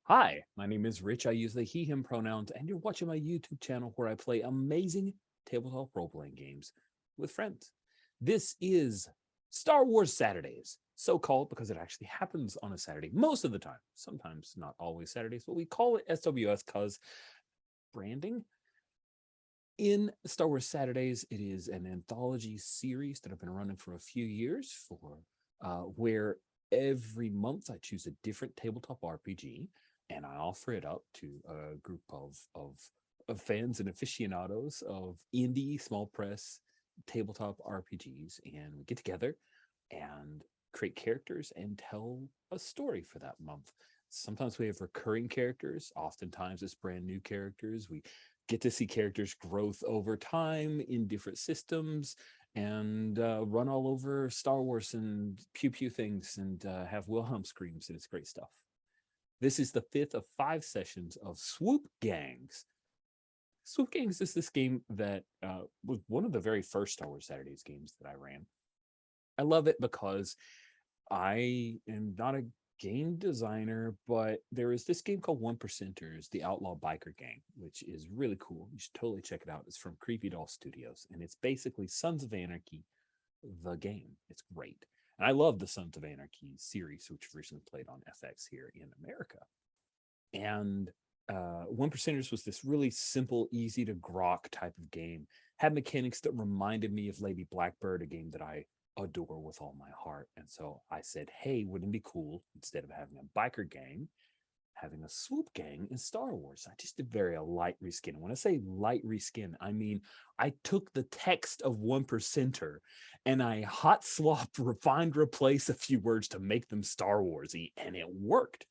Hi, my name is Rich. I use the he, him pronouns, and you're watching my YouTube channel where I play amazing tabletop role playing games with friends. This is Star Wars Saturdays, so called because it actually happens on a Saturday most of the time. Sometimes not always Saturdays, but we call it SWS because branding. In Star Wars Saturdays, it is an anthology series that I've been running for a few years where every month I choose a different tabletop RPG and I offer it up to a group of fans and aficionados of indie small press tabletop RPGs, and we get together and create characters and tell a story for that month. Sometimes we have recurring characters, oftentimes it's brand new characters. We get to see characters' growth over time in different systems and run all over Star Wars and pew pew things and have Wilhelm screams, and it's great stuff. This is the fifth of 5 sessions of Swoop Gangs. Swoop Gangs is this game that was one of the very first Star Wars Saturdays games that I ran. I love it because I am not a game designer, but there is this game called One Percenters, the Outlaw Biker Gang, which is really cool. You should totally check it out. It's from Creepy Doll Studios, and it's basically Sons of Anarchy, the game. It's great. And I love the Sons of Anarchy series, which recently played on FX here in America. And One Percenters was this really simple, easy to grok type of game. Had mechanics that reminded me of Lady Blackbird, a game that I adore with all my heart. And so I said, hey, wouldn't it be cool, instead of having a biker gang, having a swoop gang in Star Wars? I just did a light reskin. And when I say light reskin, I mean I took the text of One Percenter and I hot swapped, refined, replaced a few words to make them Star Warsy, and it worked.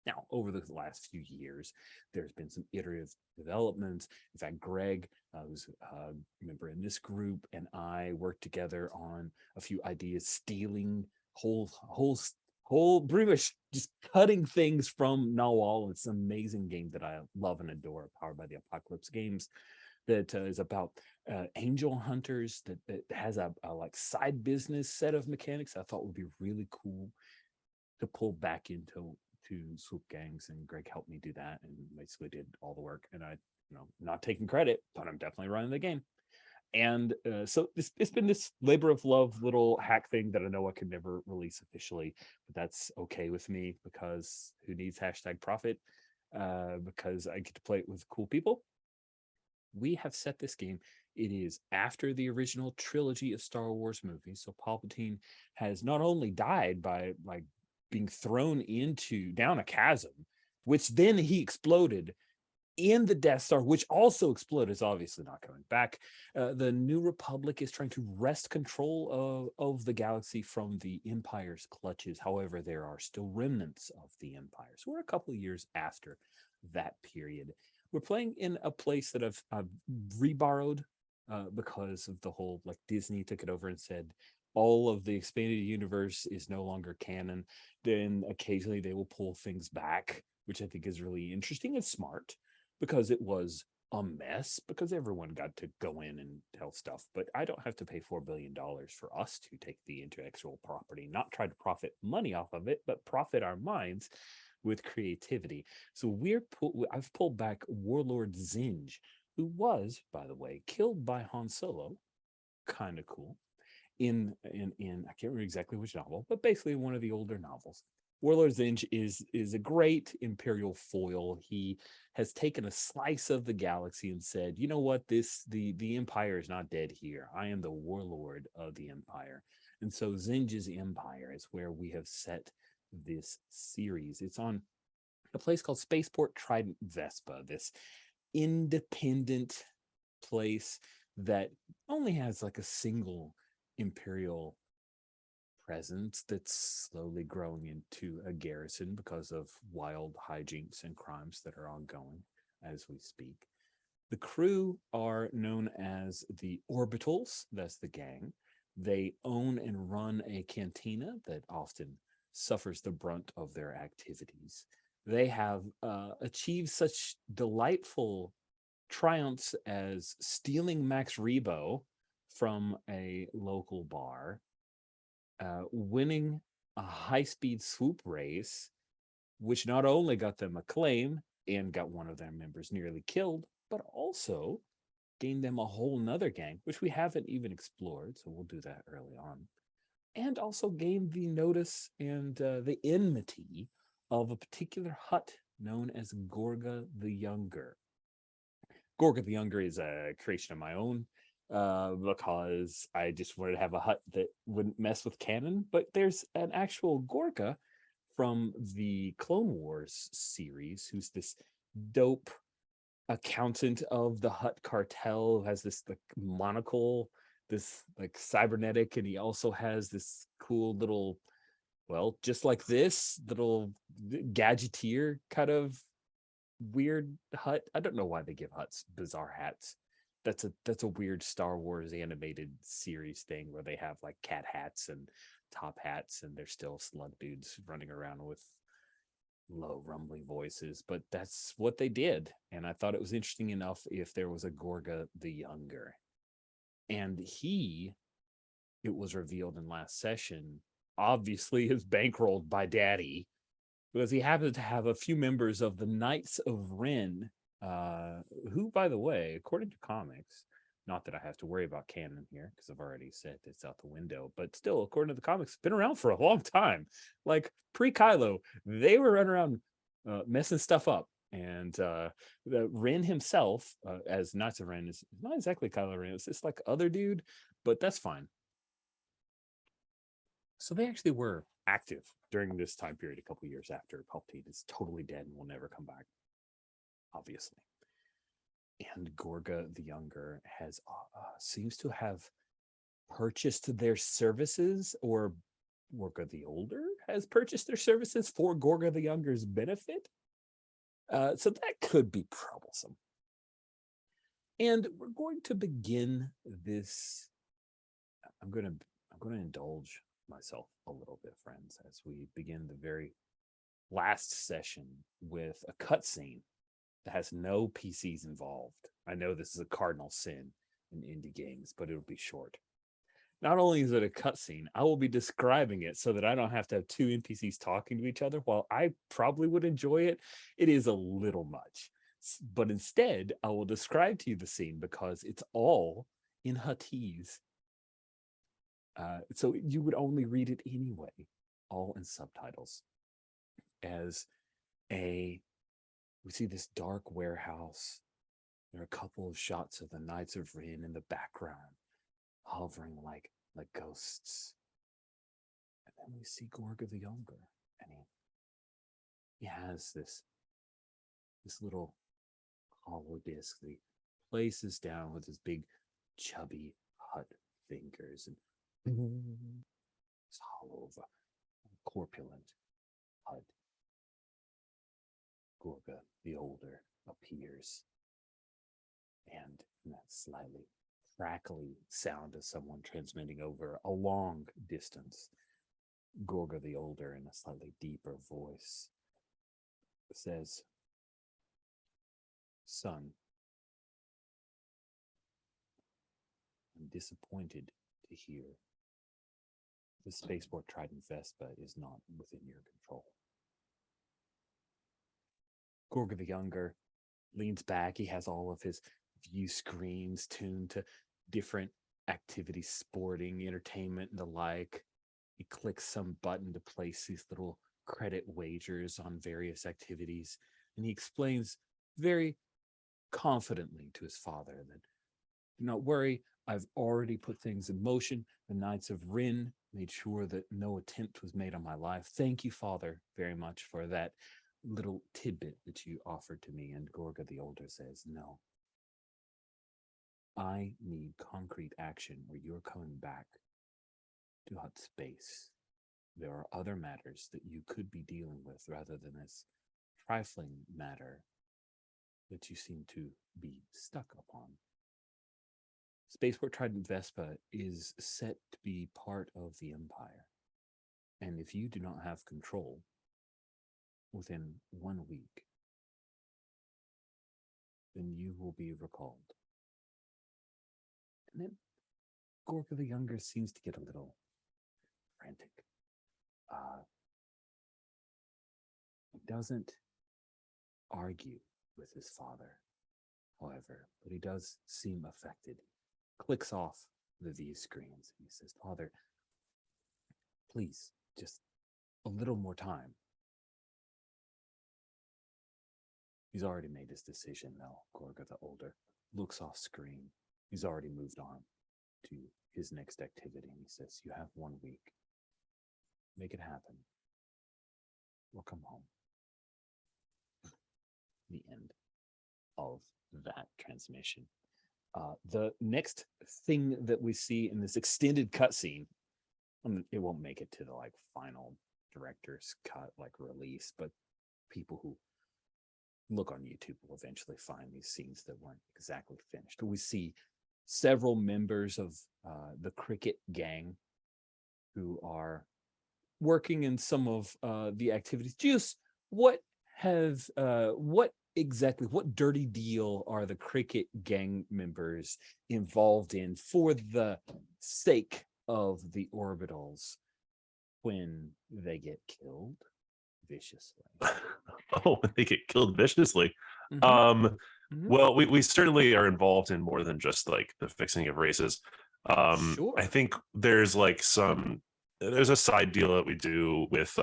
Now, over the last few years, there's been some iterative developments. In fact, Greg, who's a member in this group, and I worked together on a few ideas, stealing whole pretty much just cutting things from Nawal. It's an amazing game that I love and adore, powered by the Apocalypse Games, that is about angel hunters, that has a like side business set of mechanics I thought would be really cool to pull back into Swoop Gangs, and Greg helped me do that and basically did all the work. And I, not taking credit, but I'm definitely running the game. And so it's been this labor of love little hack thing that I know I could never release officially, but that's okay with me because who needs #profit? Because I get to play it with cool people. We have set this game. It is after the original trilogy of Star Wars movies. So Palpatine has not only died by like being thrown into down a chasm, which then he exploded in the Death Star, which also exploded, is obviously not coming back. The New Republic is trying to wrest control of the galaxy from the Empire's clutches. However, there are still remnants of the Empire. So we're a couple of years after that period. We're playing in a place that I've reborrowed because of the whole, like, Disney took it over and said all of the expanded universe is no longer canon. Then occasionally they will pull things back, which I think is really interesting and smart, because it was a mess, because everyone got to go in and tell stuff. But I don't have to pay $4 billion for us to take the intellectual property, not try to profit money off of it, but profit our minds with creativity. So I've pulled back Warlord Zinj, who was, by the way, killed by Han Solo. Kind of cool. In I can't remember exactly which novel, but basically one of the older novels. Warlord Zinj is a great Imperial foil. He has taken a slice of the galaxy and said, you know what, the Empire is not dead here. I am the warlord of the Empire. And so Zinj's Empire is where we have set this series. It's on a place called Spaceport Trident Vespa, this independent place that only has like a single Imperial presence that's slowly growing into a garrison because of wild hijinks and crimes that are ongoing as we speak. The crew are known as the Orbitals. That's the gang. They own and run a cantina that often suffers the brunt of their activities. They have achieved such delightful triumphs as stealing Max Rebo from a local bar, winning a high-speed swoop race, which not only got them acclaim and got one of their members nearly killed, but also gained them a whole nother gang, which we haven't even explored, so we'll do that early on, and also gained the notice and the enmity of a particular hut known as Gorga the Younger. Gorga the Younger is a creation of my own because I just wanted to have a hut that wouldn't mess with canon. But there's an actual Gorga from the Clone Wars series who's this dope accountant of the Hut cartel who has this like monocle, this like cybernetic, and he also has this cool little, well, just like this little gadgeteer kind of weird hut. I don't know why they give huts bizarre hats. That's a weird Star Wars animated series thing where they have like cat hats and top hats, and they're still slug dudes running around with low rumbling voices, but that's what they did. And I thought it was interesting enough if there was a Gorga the Younger. And it was revealed in last session, obviously is bankrolled by Daddy, because he happens to have a few members of the Knights of Ren, who, by the way, according to comics, not that I have to worry about canon here because I've already said it's out the window, but still, according to the comics, been around for a long time. Like pre-Kylo, they were running around messing stuff up. And the Ren himself, as Knights of Ren, is not exactly Kylo Ren. It's this like other dude, but that's fine. So they actually were active during this time period a couple years after Palpatine is totally dead and will never come back, obviously. And Gorga the Younger has seems to have purchased their services, or Gorga the Older has purchased their services for Gorga the Younger's benefit. So that could be troublesome. And we're going to begin this. I'm going to indulge myself a little bit, friends, as we begin the very last session with a cutscene that has no PCs involved. I know this is a cardinal sin in indie games, but it'll be short. Not only is it a cutscene, I will be describing it so that I don't have to have two NPCs talking to each other. While I probably would enjoy it, it is a little much. But instead, I will describe to you the scene because it's all in Huttese. So you would only read it anyway, all in subtitles. We see this dark warehouse. There are a couple of shots of the Knights of Ren in the background, hovering like ghosts. And then we see Gorga the Younger, and he has this little hollow disc that he places down with his big chubby hut fingers, and it's hollow of a corpulent hut. Gorga the Older appears, and in that slightly crackly sound of someone transmitting over a long distance, Gorga the Older, in a slightly deeper voice, says, "Son, I'm disappointed to hear the spaceport Trident Vespa is not within your control." Gorga the Younger leans back. He has all of his view screens tuned to different activities, sporting, entertainment, and the like. He clicks some button to place these little credit wagers on various activities, and he explains very confidently to his father that, "Do not worry, I've already put things in motion. The Knights of Ren made sure that no attempt was made on my life. Thank you, Father, very much for that little tidbit that you offered to me." And Gorga the Older says, "No, I need concrete action where you're coming back to Hut Space. There are other matters that you could be dealing with rather than this trifling matter that you seem to be stuck upon. Spaceport Trident Vespa is set to be part of the Empire, and if you do not have control within 1 week, then you will be recalled." And then Gorga the Younger seems to get a little frantic. doesn't argue with his father, however, but he does seem affected. Clicks off the V screens. He says, Father, please, just a little more time. He's already made his decision, though. Gorga the older looks off screen. He's already moved on to his next activity. And he says, you have 1 week. Make it happen. Or come home. The end of that transmission. The next thing that we see in this extended cutscene, it won't make it to the final director's cut release, but people who look on YouTube will eventually find these scenes that weren't exactly finished. We see several members of the cricket gang who are working in some of the activities. Juice, what dirty deal are the cricket gang members involved in for the sake of the orbitals when they get killed viciously? Oh, when they get killed viciously. Well, we certainly are involved in more than just the fixing of races. Sure. I think there's there's a side deal that we do with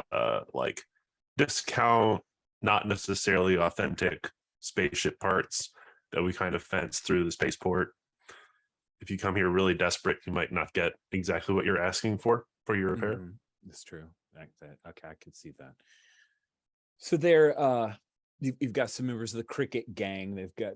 discount, not necessarily authentic spaceship parts that we kind of fence through the spaceport. If you come here really desperate, you might not get exactly what you're asking for your repair. That's true. Okay, I can see that. So there, you've got some members of the cricket gang. They've got,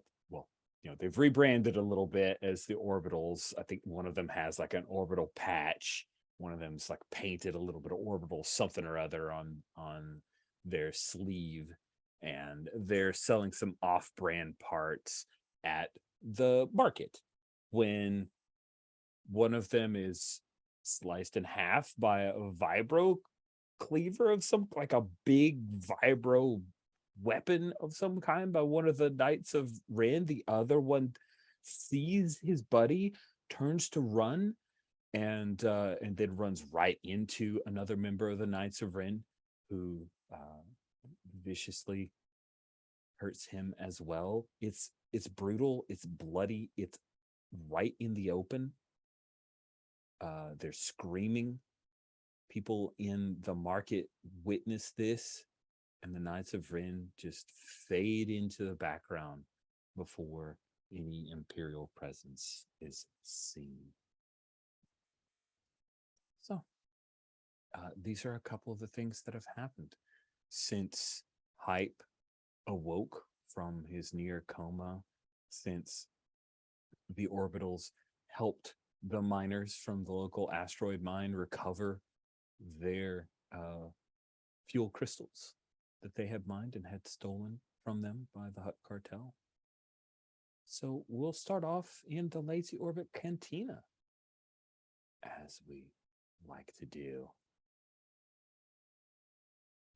they've rebranded a little bit as the orbitals. I think one of them has an orbital patch. One of them's painted a little bit of orbital something or other on their sleeve, and they're selling some off-brand parts at the market when one of them is sliced in half by a vibro cleaver of some a big vibro weapon of some kind by one of the Knights of Ren. The other one sees his buddy, turns to run, and then runs right into another member of the Knights of Ren who viciously hurts him as well. It's brutal, it's bloody, it's right in the open. They're screaming. People in the market witness this, and the Knights of Ren just fade into the background before any Imperial presence is seen. So, these are a couple of the things that have happened since Hype awoke from his near coma, since the orbitals helped the miners from the local asteroid mine recover their fuel crystals that they had mined and had stolen from them by the Hutt cartel. So we'll start off in the Lazy Orbit Cantina, as we like to do.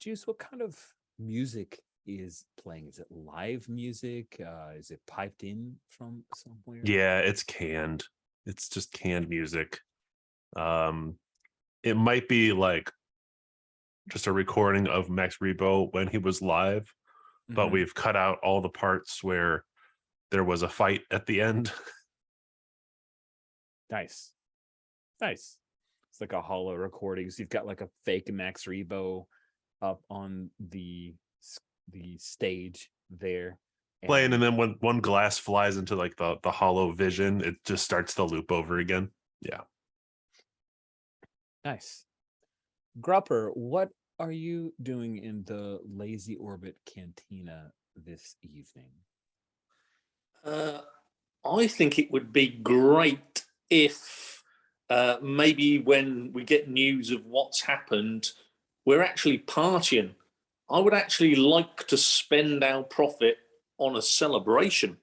Juice, what kind of music is playing? Is it live music? Is it piped in from somewhere? Yeah, it's canned. It's just canned music. It might be just a recording of Max Rebo when he was live, but we've cut out all the parts where there was a fight at the end. Nice. It's like a hollow recording. So you've got a fake Max Rebo up on the stage there, Playing, and then when one glass flies into the hollow vision, it just starts the loop over again. Yeah. Nice. Grupper, what are you doing in the Lazy Orbit Cantina this evening? I think it would be great if maybe when we get news of what's happened, we're actually partying. I would actually like to spend our profit on a celebration.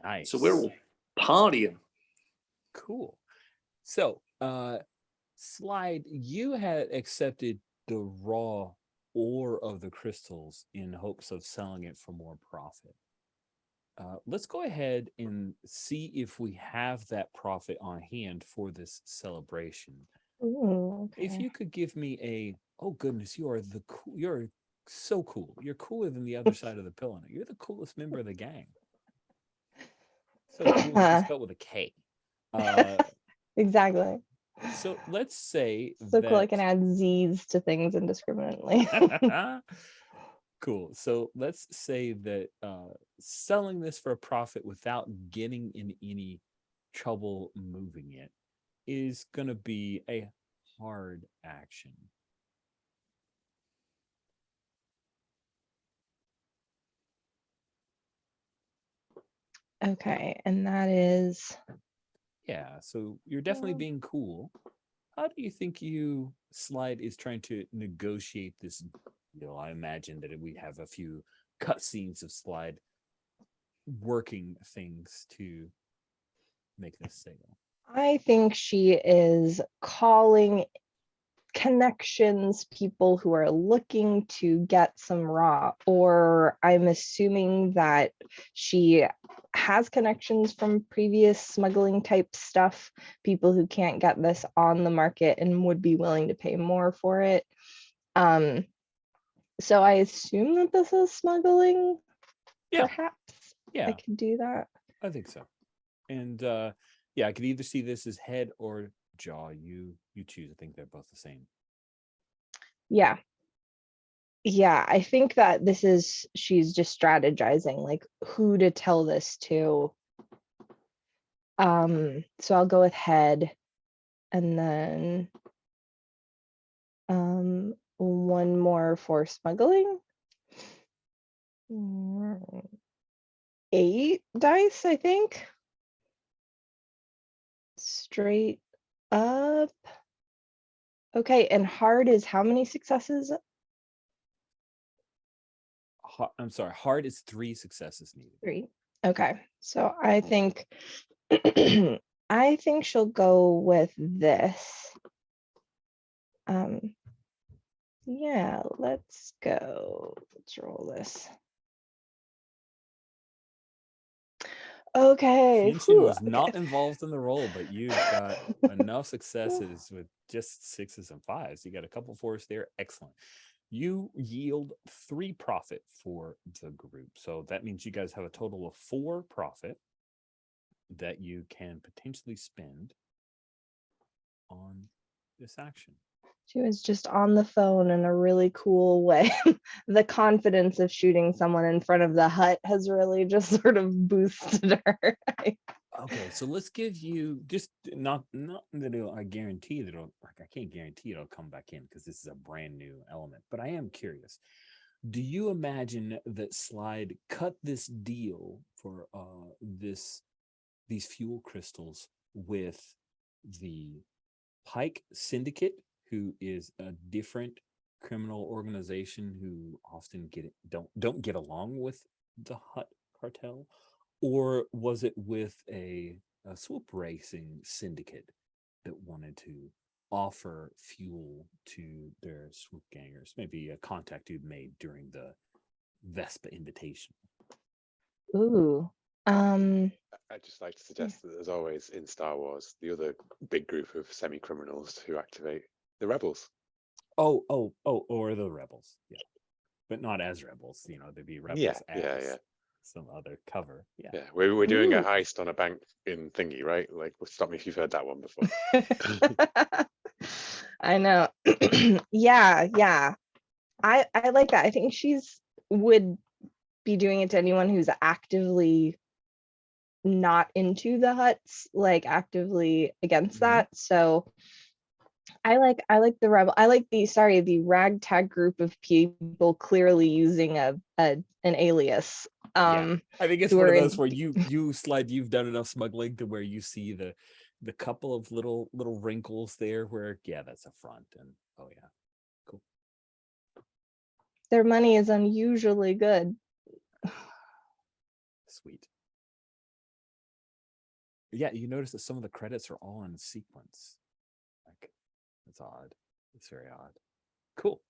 Nice. So we're all partying. Cool. So, Slide, you had accepted the raw ore of the crystals in hopes of selling it for more profit. Let's go ahead and see if we have that profit on hand for this celebration. Ooh, okay. If you could give me oh goodness, you're so cool. You're cooler than the other side of the pillow. You're the coolest member of the gang. So cool that you spelled with a K. Exactly. So let's say So that cool. I can add Z's to things indiscriminately. cool. So let's say that selling this for a profit without getting in any trouble moving it is going to be a hard action. Okay, and that is Yeah, so you're definitely being cool. How do you think Slide is trying to negotiate this deal? I imagine that we have a few cutscenes of Slide working things to make this sale. I think she is calling connections, people who are looking to get some raw, or I'm assuming that she has connections from previous smuggling type stuff, people who can't get this on the market and would be willing to pay more for it. So I assume that this is smuggling. Yeah. Perhaps Yeah, I could do that. I think so. And yeah, I could either see this as head or jaw. You choose. I think they're both the same. Yeah. Yeah, I think that she's just strategizing like who to tell this to. So I'll go with head, and then one more for smuggling. 8 dice, I think. Straight up. Okay, and hard is how many successes? I'm sorry, hard is 3 successes needed. 3. Okay, so I think I think she'll go with this. Yeah, let's go. Let's roll this. Okay. Kenshin was not involved in the roll, but you've got enough successes with just 6s and 5s. You got a couple 4s there. Excellent. You yield 3 profit for the group. So that means you guys have a total of 4 profit that you can potentially spend on this action. She was just on the phone in a really cool way. The confidence of shooting someone in front of the hut has really just sort of boosted her. Okay, so let's give you just not that I guarantee that it'll, like, I can't guarantee it'll come back in because this is a brand new element, but I am curious. Do you imagine that Slide cut this deal for these fuel crystals with the Pike Syndicate, who is a different criminal organization who often don't get along with the Hut cartel, or was it with a swoop racing syndicate that wanted to offer fuel to their swoop gangers? Maybe a contact you'd made during the Vespa invitation. Ooh. I'd just like to suggest that, as always in Star Wars, the other big group of semi-criminals who activate the rebels. Oh, or the rebels, yeah, but not as rebels. They'd be rebels as some other cover. Yeah, We're doing a Ooh. heist on a bank in Thingy, right? Like, stop me if you've heard that one before. I know. Yeah. I like that. I think she's would be doing it to anyone who's actively not into the huts, like actively against that. So I like the rebel. I like the ragtag group of people clearly using an alias. I think it's who one of are those where you Slide, you've done enough smuggling to where you see the couple of little wrinkles there where, yeah, that's a front, and oh yeah, cool. Their money is unusually good. Sweet. Yeah, you notice that some of the credits are all in sequence. Like, that's odd. It's very odd. Cool.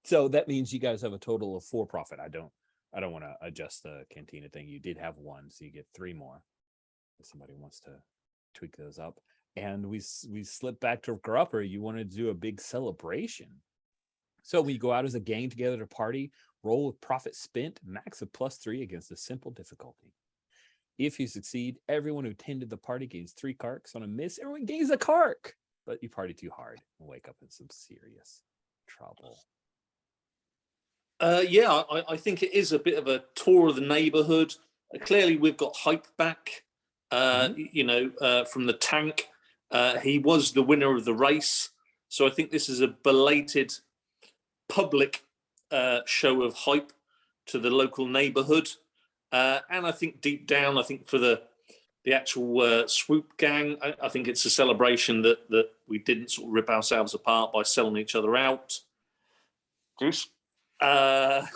So that means you guys have a total of 4 profit. I don't want to adjust the cantina thing. You did have 1, so you get 3 more. If somebody wants to tweak those up. And we slip back to Grupper. You want to do a big celebration. So when you go out as a gang together to party, roll with profit spent, max of +3 against a simple difficulty. If you succeed, everyone who attended the party gains 3 karks. On a miss, everyone gains a kark. But you party too hard and wake up in some serious trouble. Yeah, I think it is a bit of a tour of the neighborhood. Clearly, we've got hype back, from the tank. He was the winner of the race. So I think this is a belated public show of hype to the local neighborhood. And I think deep down, I think for the actual Swoop gang, I think it's a celebration that we didn't sort of rip ourselves apart by selling each other out. Goose. That's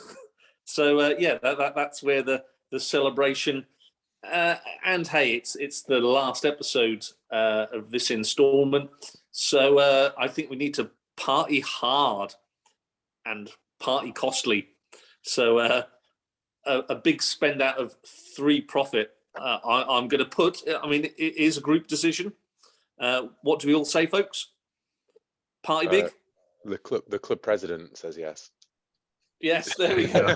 where the celebration. And hey, it's the last episode of this installment, so I think we need to party hard and party costly. So a big spend out of 3 profit. I'm going to put. I mean, it is a group decision. What do we all say, folks? Party big. The club president says yes. Yes, there we go.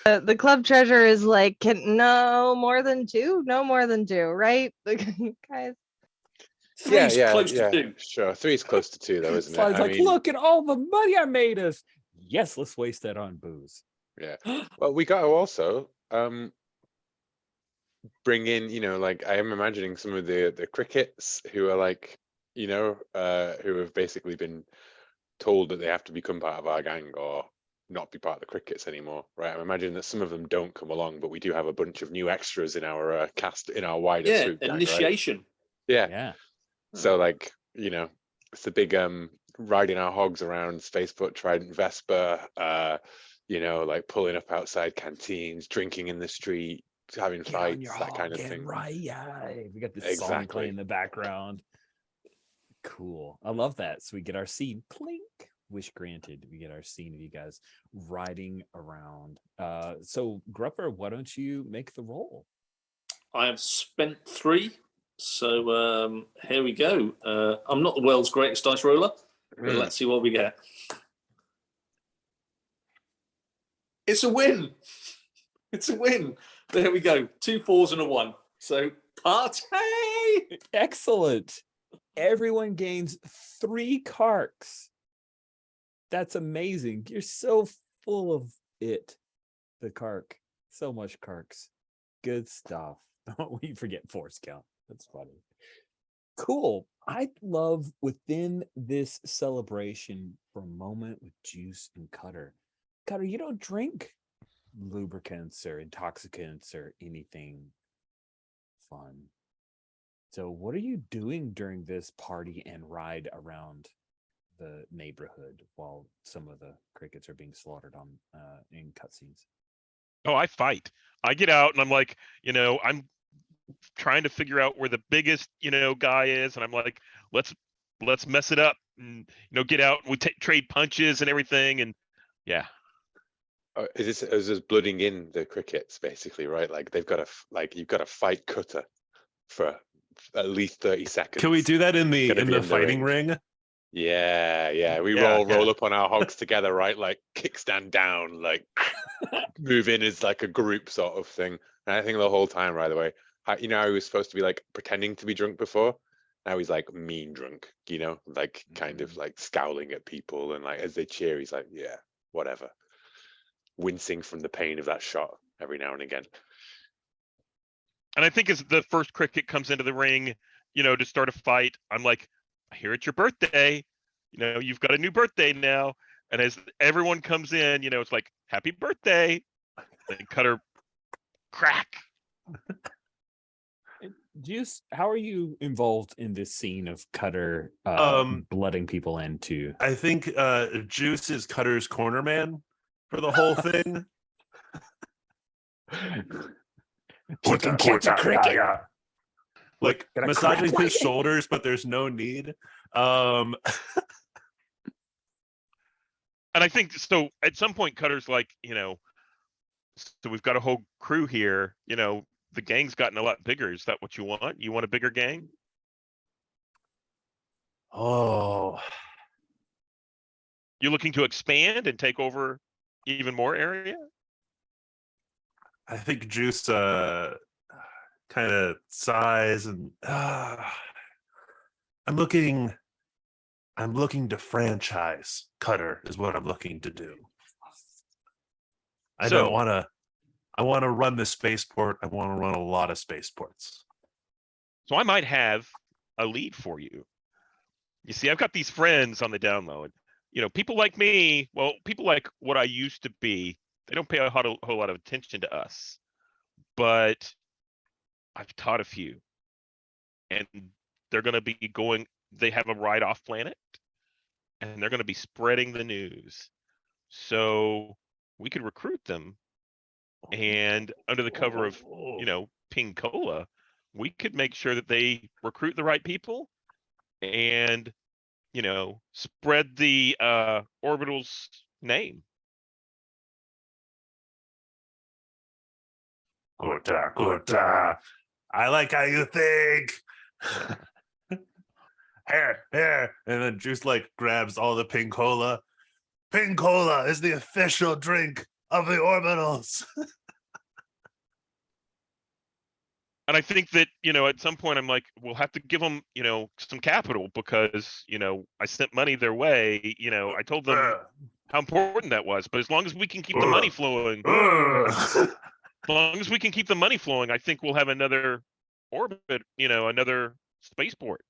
The club treasurer is like, no more than 2, right? Guys. Three's close to 2. Sure. 3 is close to 2, though, isn't it? I mean, look at all the money I made us. Yes, let's waste that on booze. Yeah. Well, we got to also bring in, like I am imagining some of the crickets who are like, who have basically been told that they have to become part of our gang or not be part of the crickets anymore, right? I'm imagining that some of them don't come along, but we do have a bunch of new extras in our cast, in our wider Swoop gang, initiation. Right? Yeah. So like, it's the big riding our hogs around Spaceport Trident Vespa, like pulling up outside canteens, drinking in the street, having fights, that kind of thing. Right, yeah. We got this song playing in the background. Cool. I love that. So we get our scene. Clink. Wish granted. We get our scene of you guys riding around. So Grupper, why don't you make the roll? I have spent 3. So here we go. I'm not the world's greatest dice roller, but let's see what we get. It's a win. It's a win. There we go. 2 4s and a 1. So party. Excellent. Everyone gains 3 karks. That's amazing. You're so full of it. The kark. So much karks. Good stuff. We forget force count. That's funny. Cool. I love within this celebration for a moment with Juice and Cutter. Cutter, you don't drink lubricants or intoxicants or anything fun. So what are you doing during this party and ride around the neighborhood while some of the crickets are being slaughtered on in cutscenes? Oh, I fight. I get out and I'm like, I'm trying to figure out where the biggest, guy is, and I'm like, let's mess it up and get out. We trade punches and everything, and yeah. Is this blooding in the crickets basically, right? Like they've got you've got to fight Cutter for at least 30 seconds. Can we do that in the fighting ring? Yeah. We roll up on our hogs together, right? Like kickstand down, like move in as like a group sort of thing. And I think the whole time, by the way, how he was supposed to be like pretending to be drunk before. Now he's like mean drunk, like kind of like scowling at people, and like as they cheer, he's like, yeah, whatever. Wincing from the pain of that shot every now and again. And I think as the first cricket comes into the ring, to start a fight, I'm like, I hear it's your birthday. You've got a new birthday now. And as everyone comes in, it's like, happy birthday. And Cutter, crack. Juice, how are you involved in this scene of Cutter blooding people into? I think Juice is Cutter's corner man for the whole thing. Like massaging his shoulders, but there's no need. And I think so at some point Cutter's like, so we've got a whole crew here, the gang's gotten a lot bigger. Is that what you want? You want a bigger gang? Oh, You looking to expand and take over even more area? I think Juice kind of sighs and I'm looking to franchise Cutter is what I'm looking to do. I So- want to run the spaceport. I want to run a lot of spaceports. So I might have a lead for you. You see, I've got these friends on the download. You know, people like me, well, people like what I used to be, they don't pay a whole lot of attention to us. But I've taught a few. And they're going to be going, they have a ride-off planet. And they're going to be spreading the news. So we could recruit them. And under the cover of, you know, Ping Cola, we could make sure that they recruit the right people and, you know, spread the orbital's name. Good. I like how you think. Here. And then Juice like grabs all the Ping Cola. Ping Cola is the official drink of the orbitals. And I think that, you know, at some point I'm like, we'll have to give them, you know, some capital because, you know, I sent money their way. You know, I told them how important that was. But as long as we can keep the money flowing, as long as we can keep the money flowing, I think we'll have another orbit, you know, another spaceport.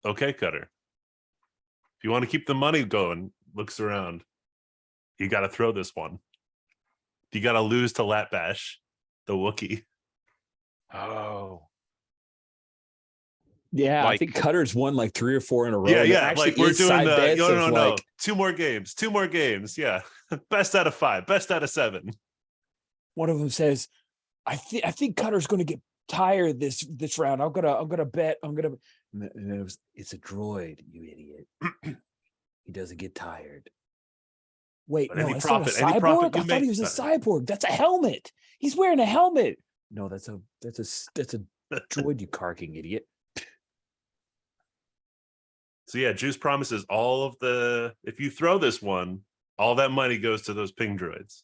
Okay, Cutter. If you want to keep the money going, looks around. You got to throw this one. You got to lose to Latbash, the Wookiee. Oh. Yeah, I Like- think Cutter's won like 3 or 4 in a row. Yeah, and there yeah. actually Like we're is doing side the bets no. of, like, 2 more games. Yeah. Best out of 5, best out of 7. one of them says, I think Cutter's going to get tired this round. I'm gonna bet. And it's a droid, you idiot. He doesn't get tired. Wait, But no, any it's profit- not a any profit cyborg. you I thought he make, was a Cutter. cyborg. That's a helmet. He's wearing a helmet. No, that's a droid, you karking idiot. So yeah, Juice promises all of the. If you throw this one, all that money goes to those ping droids.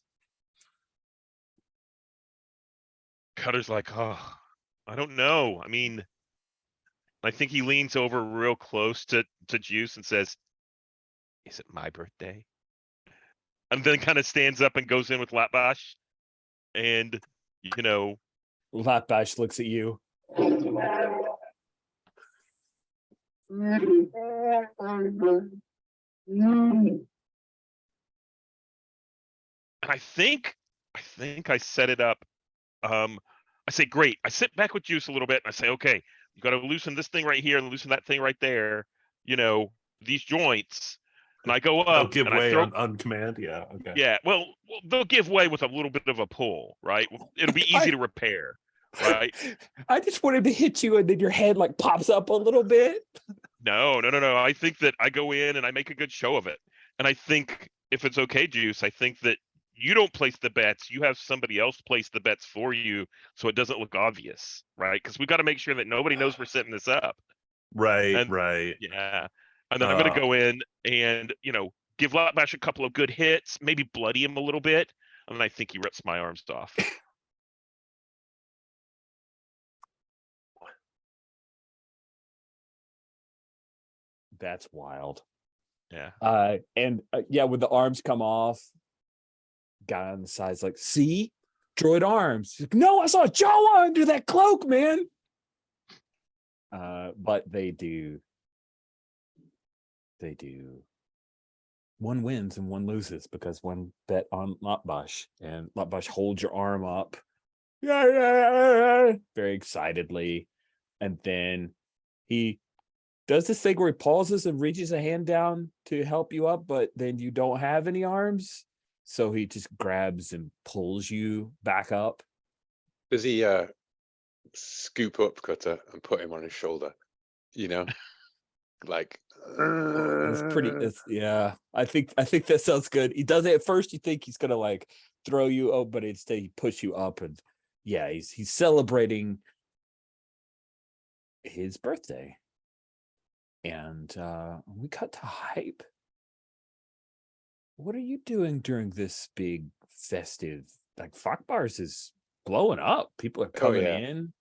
Cutter's like, oh, I don't know. I mean, I think he leans over real close to Juice and says, is it my birthday? And then kind of stands up and goes in with Latbash. And, you know, Latbash looks at you. I think I set it up. I say, great. I sit back with Juice a little bit and I say, okay, you got to loosen this thing right here and loosen that thing right there. You know, these joints. And I go They'll up give and I way throw. on command. Yeah. Okay. Yeah, well, they'll give way with a little bit of a pull, right? It'll be easy to repair, right? I just wanted to hit you, and then your head like pops up a little bit. No. I think that I go in and I make a good show of it. And I think if it's okay, Juice, I think that you don't place the bets. You have somebody else place the bets for you so it doesn't look obvious, right? Because we've got to make sure that nobody knows we're setting this up. Right. And- right. Yeah. And then I'm going to go in and, you know, give Latbash a couple of good hits, maybe bloody him a little bit. And then I think he rips my arms off. That's wild. Yeah. Yeah, when the arms come off, guy on the side's like, see, droid arms. He's like, no, I saw Jawa under that cloak, man. But they do. One wins and one loses because one bet on Latbash, and Latbash holds your arm up, very excitedly, and then he does this thing where he pauses and reaches a hand down to help you up, but then you don't have any arms, so he just grabs and pulls you back up. Does he scoop up Cutter and put him on his shoulder? You know, like It's pretty. Yeah. I think that sounds good. He does it at first. You think he's gonna like throw you, but instead he push you up, and yeah, he's celebrating his birthday. And we cut to hype. what are you doing during this big festive? Like Fock Bars is blowing up. People are coming yeah. in.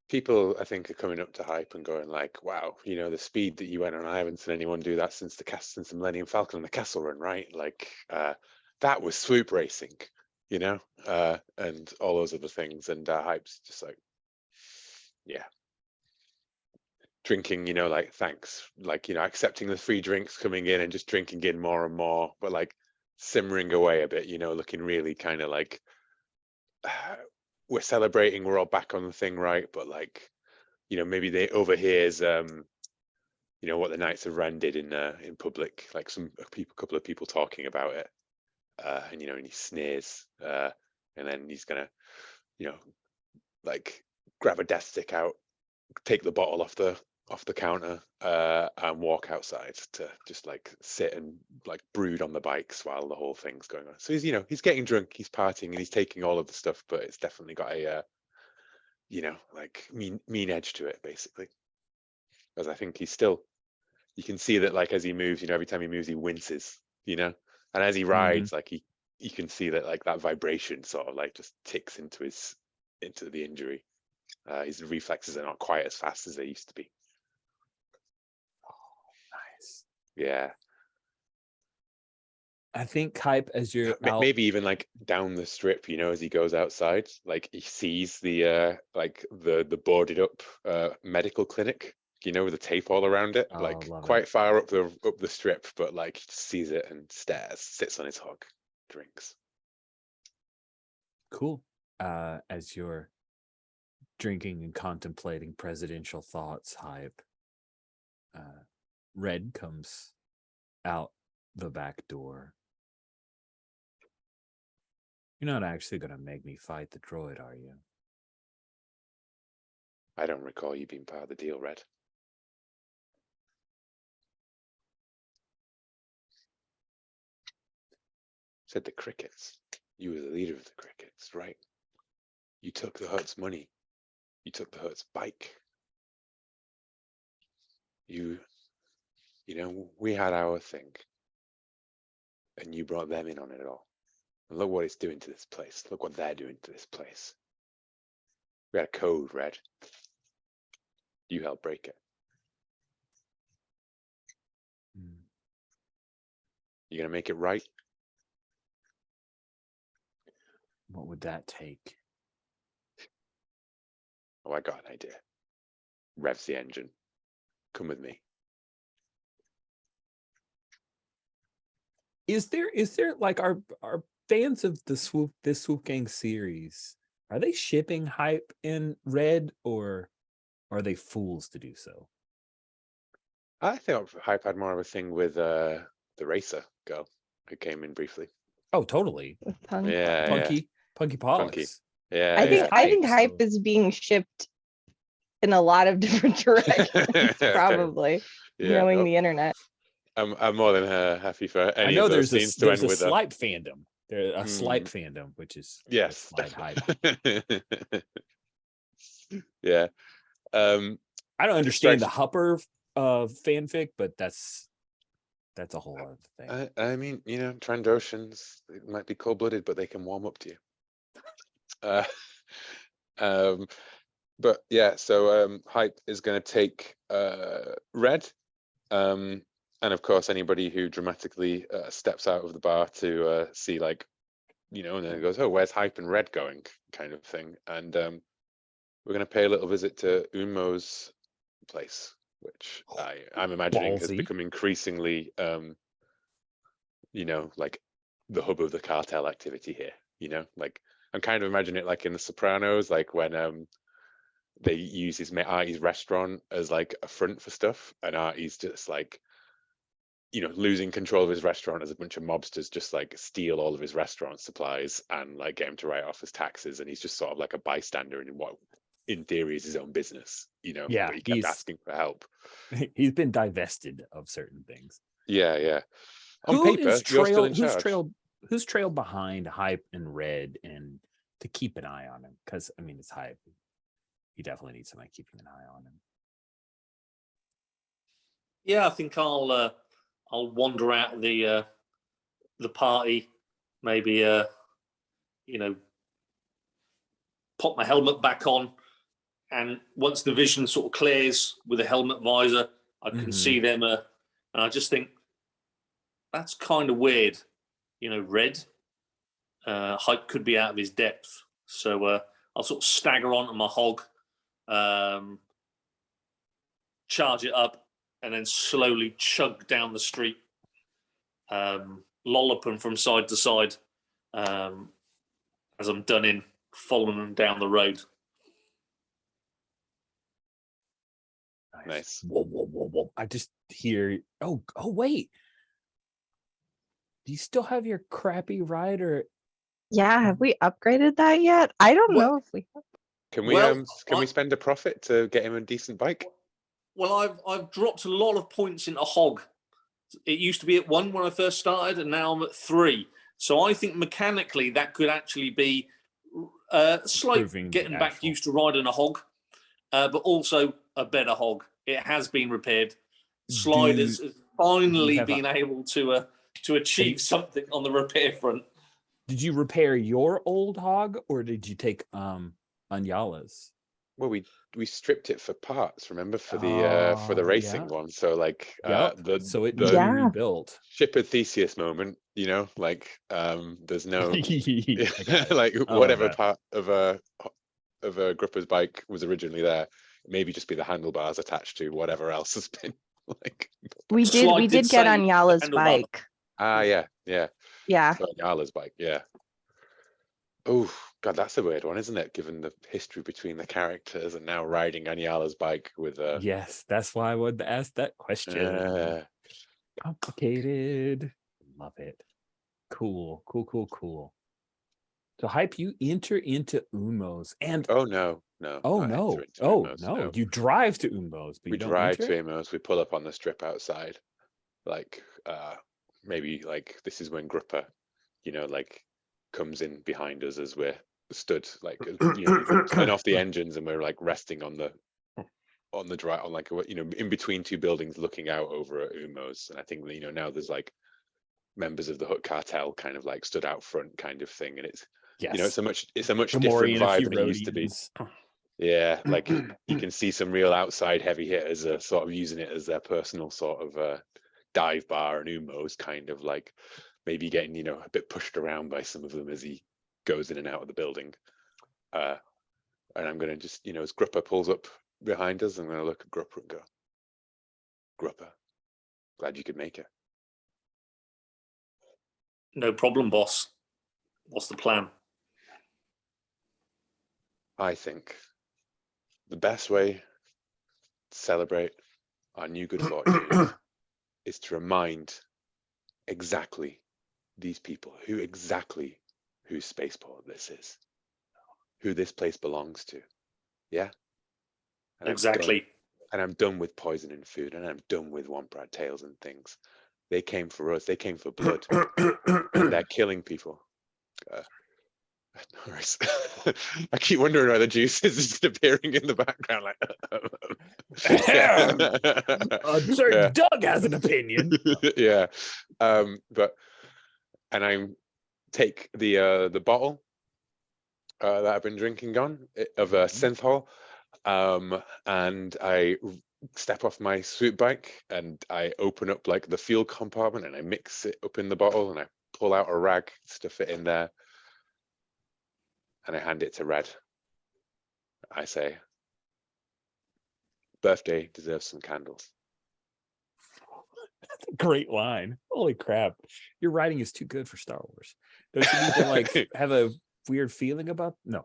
People, I think, are coming up to Hype and going like, "Wow, the speed that you went on. I haven't seen anyone do that since the Millennium Falcon and the Castle Run, right? Like, that was swoop racing, and all those other things." And Hype's just like, yeah, drinking, like thanks, like accepting the free drinks coming in and just drinking in more and more, but like simmering away a bit, looking really kind of like we're celebrating, we're all back on the thing, right? But like, maybe they overhears what the Knights of Ren did in public, like couple of people talking about it, and and he sneers, and then he's gonna like grab a death stick out, take the bottle off the counter, and walk outside to just like sit and like brood on the bikes while the whole thing's going on. So he's getting drunk, he's partying, and he's taking all of the stuff, but it's definitely got a like mean edge to it, basically. Because I think you can see that like as he moves, every time he moves he winces, and as he rides, like you can see that like that vibration sort of like just ticks into the injury. His reflexes are not quite as fast as they used to be. Nice. Yeah. I think Hype, as you're out, Maybe even like down the strip, as he goes outside, like he sees the like the boarded up medical clinic, with the tape all around it, like love quite it. far up the strip, but like he just sees it and stares, sits on his hog, drinks. Cool. As you're drinking and contemplating presidential thoughts, Hype, Red comes out the back door. You're not actually going to make me fight the droid, are you? I don't recall you being part of the deal, Red. Said the crickets. You were the leader of the crickets, right? You took the Hutt's money. You took the Hutt's bike. We had our thing. And you brought them in on it all. And look what it's doing to this place. Look what they're doing to this place. We had a code, Red. You helped break it. You gonna make it right? What would that take? Oh, I got an idea. Revs the engine. Come with me. Is there like our fans of this Swoop Gang series, are they shipping Hype in Red, or are they fools to do so? I think Hype had more of a thing with the racer girl who came in briefly. Oh, totally. With Punk. Yeah, Punky Pollux. Punky. Yeah, I think Hype so. is being shipped in a lot of different directions, probably, knowing the internet. I'm more than happy for any I know of those there's scenes to end a with slight fandom. There's a slight fandom, which is yes, slight Hype. Yeah. I don't understand the Hupper fanfic, but that's a whole other thing. I mean, Trandoshans, they might be cold-blooded, but they can warm up to you. But yeah, so Hype is going to take Red, and of course anybody who dramatically steps out of the bar to see, like, and then it goes, oh, where's Hype and Red going, kind of thing. And we're going to pay a little visit to Unmo's place, which I'm imagining has become increasingly, like the hub of the cartel activity here. Like I'm kind of imagining it like in The Sopranos, like when they use Artie's restaurant as like a front for stuff, and Artie's just like, losing control of his restaurant as a bunch of mobsters just like steal all of his restaurant supplies and like get him to write off his taxes, and he's just sort of like a bystander in what in theory is his own business, Yeah, but he kept asking for help. He's been divested of certain things. Yeah. On paper, you're still in charge. Who's trailed behind Hype and Red, and to keep an eye on him? Because I mean, it's Hype. He definitely needs somebody keeping an eye on him. Yeah, I think I'll wander out the the party, maybe pop my helmet back on, and once the vision sort of clears with a helmet visor, I can see them, and I just think that's kind of weird. Red height could be out of his depth, so I'll sort of stagger onto my hog, charge it up, and then slowly chug down the street, lolloping from side to side as I'm done in following them down the road. Nice. Whoa, whoa, whoa, whoa. I just hear, oh, wait. Do you still have your crappy ride, or? Yeah, have we upgraded that yet? I don't What? know if we have. Can we can we spend a profit to get him a decent bike? Well, I've dropped a lot of points into hog. It used to be at 1 when I first started, and now I'm at 3. So I think mechanically that could actually be slight Improving getting the back actual- used to riding a hog, but also a better hog. It has been repaired. Sliders has finally have a- been able to achieve something on the repair front. Did you repair your old hog, or did you take Anyala's? Well, we stripped it for parts, remember, for the racing yeah. one. So like Yep. the So it the needed Yeah. rebuilt. ship of Theseus moment, like there's no I got it. like I love whatever that. part of a Gripper's bike was originally there, maybe just be the handlebars attached to whatever else has been like. We Slide did did get say Anyala's handlebar. bike. Yeah. Yeah. So Yala's bike, yeah. Oh God, that's a weird one, isn't it? Given the history between the characters and now riding Anyala's bike with Yes, that's why I wanted to ask that question. Complicated. Love it. Cool. So Hype, you enter into Umos, and oh no, oh not no, enter into oh Umos, no, you drive to Umos, but we you don't drive enter? to Amos, we pull up on the strip outside, like maybe like this is when Gripper, like comes in behind us as we're stood, like we turn off the engines and we're like resting on the drive, on like in between two buildings looking out over at Umos. And I think now there's like members of the Hook Cartel kind of like stood out front kind of thing, and it's Yes. it's a much different Gamorrean, a vibe few than it used to be. Rhodians. Yeah, like you can see some real outside heavy hitters are sort of using it as their personal sort of dive bar, and Umo's kind of like maybe getting a bit pushed around by some of them as he goes in and out of the building. And I'm gonna just as Gripper pulls up behind us, I'm gonna look at Gripper and go, Gripper, glad you could make it. No problem, boss. What's the plan? I think the best way to celebrate our new good fortune is to remind exactly these people whose spaceport this is, who this place belongs to. Yeah? And Exactly. I'm done with poisoning food, and I'm done with one-brad tales and things. They came for us. They came for blood. And they're killing people. Norris. I keep wondering why the juice is just appearing in the background. Like, Sir Doug has an opinion. Yeah, but I take the bottle that I've been drinking of synthol, and I step off my swoop bike and I open up like the fuel compartment and I mix it up in the bottle and I pull out a rag, stuff it in there, and I hand it to Red. I say, birthday deserves some candles. That's a great line. Holy crap. Your writing is too good for Star Wars. Don't you need to like have a weird feeling about? No.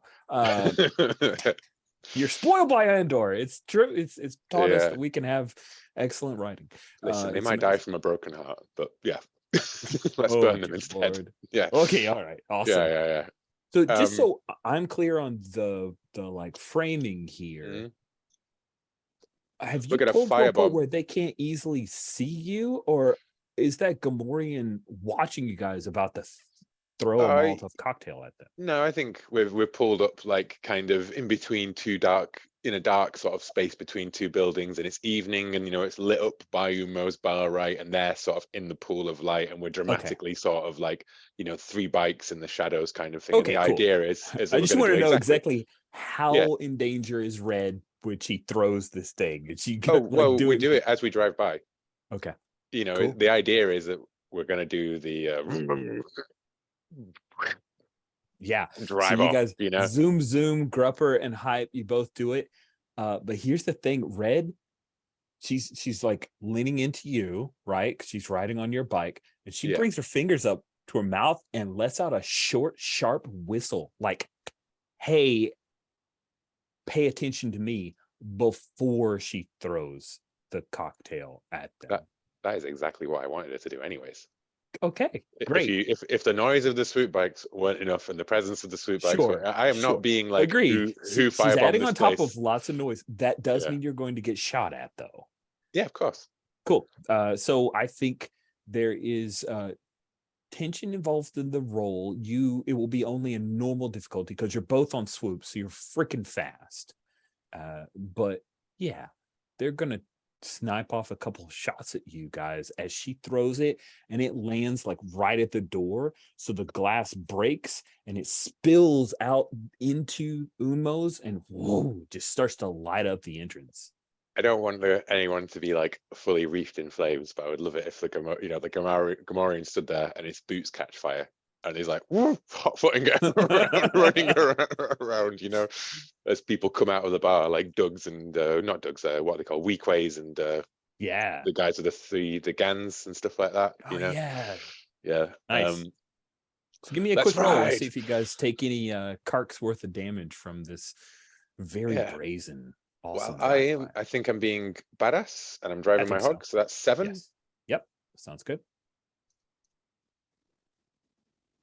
You're spoiled by Andor. It's true. It's taught us that we can have excellent writing. Listen, they it's might die amazing. from a broken heart, but yeah. Let's burn them dear instead. Lord. Yeah. Okay, all right. Awesome. Yeah. So just so I'm clear on the like framing here, have you Look at a pulled to a point firebomb. where they can't easily see you, or is that Gamorrean watching you guys about to throw a Molotov cocktail at them? No, I think we're pulled up like kind of in between two dark in a dark sort of space between two buildings, and it's evening, and it's lit up by Umo's bar, right? And they're sort of in the pool of light, and we're dramatically sort of like, 3 bikes in the shadows kind of thing. Okay, and the cool. idea is that I we're just gonna want to do know exactly how in danger is Red when she throws this thing. Is she Oh, gonna, well, we it? do it as we drive by. Okay. Cool. The idea is that we're gonna do the Yeah. drive so you off, guys zoom, Grupper and Hype, you both do it. But here's the thing, Red, she's like leaning into you, right? 'Cause she's riding on your bike, and she brings her fingers up to her mouth and lets out a short, sharp whistle, like, hey, pay attention to me, before she throws the cocktail at them. That is exactly what I wanted her to do anyways. Okay, great. If the noise of the swoop bikes weren't enough, and the presence of the swoop bikes, I am not being like agreed. who She's firebomb adding this on top place. of lots of noise. That does mean you're going to get shot at, though. Yeah, of course. Cool. So I think there is tension involved in the roll. It will be only a normal difficulty because you're both on swoop, so you're freaking fast. But yeah, they're gonna snipe off a couple of shots at you guys as she throws it, and it lands like right at the door, so the glass breaks and it spills out into Unmo's, and whoa, just starts to light up the entrance. I don't want anyone to be like fully wreathed in flames, but I would love it if the Gamorrean stood there and his boots catch fire, and he's like hot footing around, running around, as people come out of the bar, like Dugs and not Dugs, what they call Weekways, and the guys with the Gans and stuff like that. Yeah. Nice. So give me a quick roll and see if you guys take any karks worth of damage from this very brazen. Awesome. Well, I think I'm being badass, and I'm driving my hog, so that's 7. Yes. Yep, sounds good.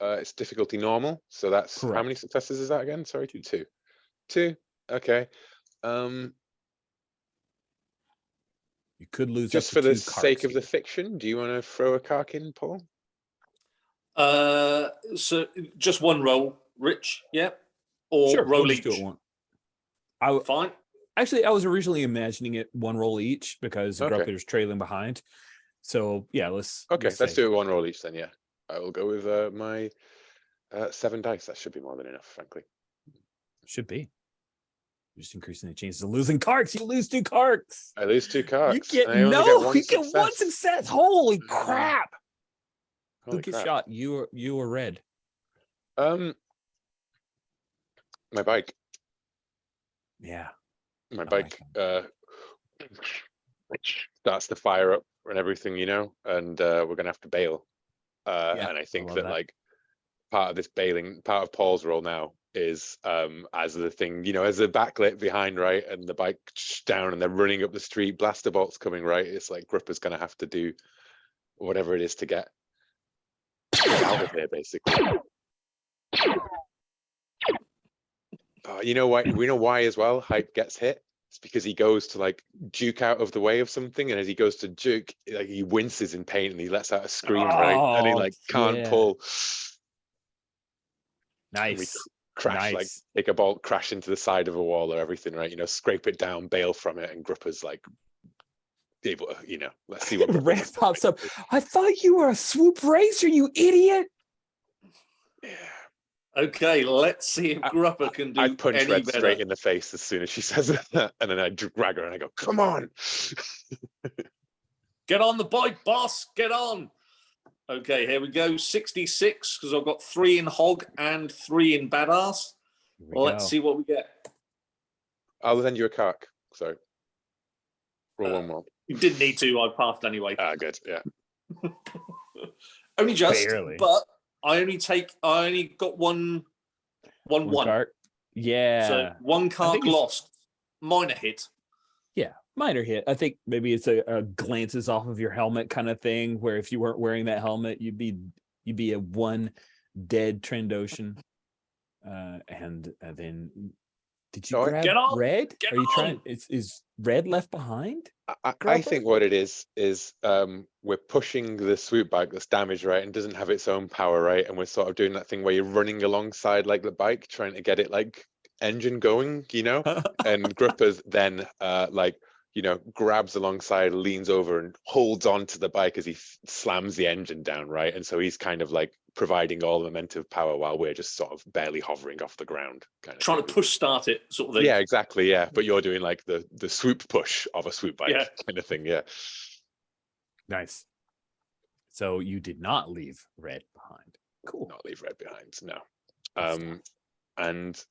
It's difficulty normal, so that's how many successes is that again? Sorry, 2. 2. Okay. You could lose just for the sake of the fiction. Do you want to throw a kark in, Paul? So just one roll, Rich. Yeah, or roll each. Fine. Actually, I was originally imagining it one roll each because Grupper's trailing behind. So yeah, let's do it one roll each then. Yeah, I will go with my 7 dice. That should be more than enough, frankly. Should be. Just increasing the chances of losing karks. You lose 2 karks. I lose 2 karks. You get one success. Holy crap! Who gets shot? You or Red? My bike. Yeah. My bike starts to fire up and everything, and we're gonna have to bail. And I think that like part of this bailing, part of Paul's role now is as the thing, as the backlit behind, right, and the bike down, and they're running up the street, blaster bolts coming, right. It's like Grupper's gonna have to do whatever it is to get out of here, basically. You know why? We know why as well. Hype gets hit. It's because he goes to like juke out of the way of something, and as he goes to juke, like he winces in pain and he lets out a scream, right? And he like can't pull. Nice. Crash, like take a bolt, crash into the side of a wall or everything, right? Scrape it down, bail from it, and Grupper's like able to, let's see what Red pops up. I thought you were a swoop racer, you idiot. Yeah. Okay, let's see if Grupper can do. I punch any Red better. straight in the face as soon as she says that, and then I drag her and I go, "Come on, get on the bike, boss! Get on!" Okay, here we go. 66 because I've got 3 in hog and 3 in badass. Let's see what we get. I'll send you a kark. So roll one more. You didn't need to. I passed anyway. Good. Yeah. Only just, barely. But I only got one. Kark? Yeah. So 1 kark lost. Minor hit. Yeah, minor hit. I think maybe it's a glances off of your helmet kind of thing, where if you weren't wearing that helmet, you'd be a 1 dead Trandoshan. And then did you grab Red? Are you trying? Is Red left behind? I think what it is we're pushing the swoop bike that's damaged, right, and doesn't have its own power, right, and we're sort of doing that thing where you're running alongside like the bike, trying to get it like engine going, and Gripper's then grabs alongside, leans over and holds on to the bike as he slams the engine down, right? And so he's kind of like providing all the momentum power while we're just sort of barely hovering off the ground, kind of Trying to push start it, sort of thing. Yeah, exactly. Yeah, but you're doing like the swoop push of a swoop bike, Yeah. kind of thing. Yeah. Nice. So you did not leave Red behind. Cool. Not leave Red behind. No. Good stuff. And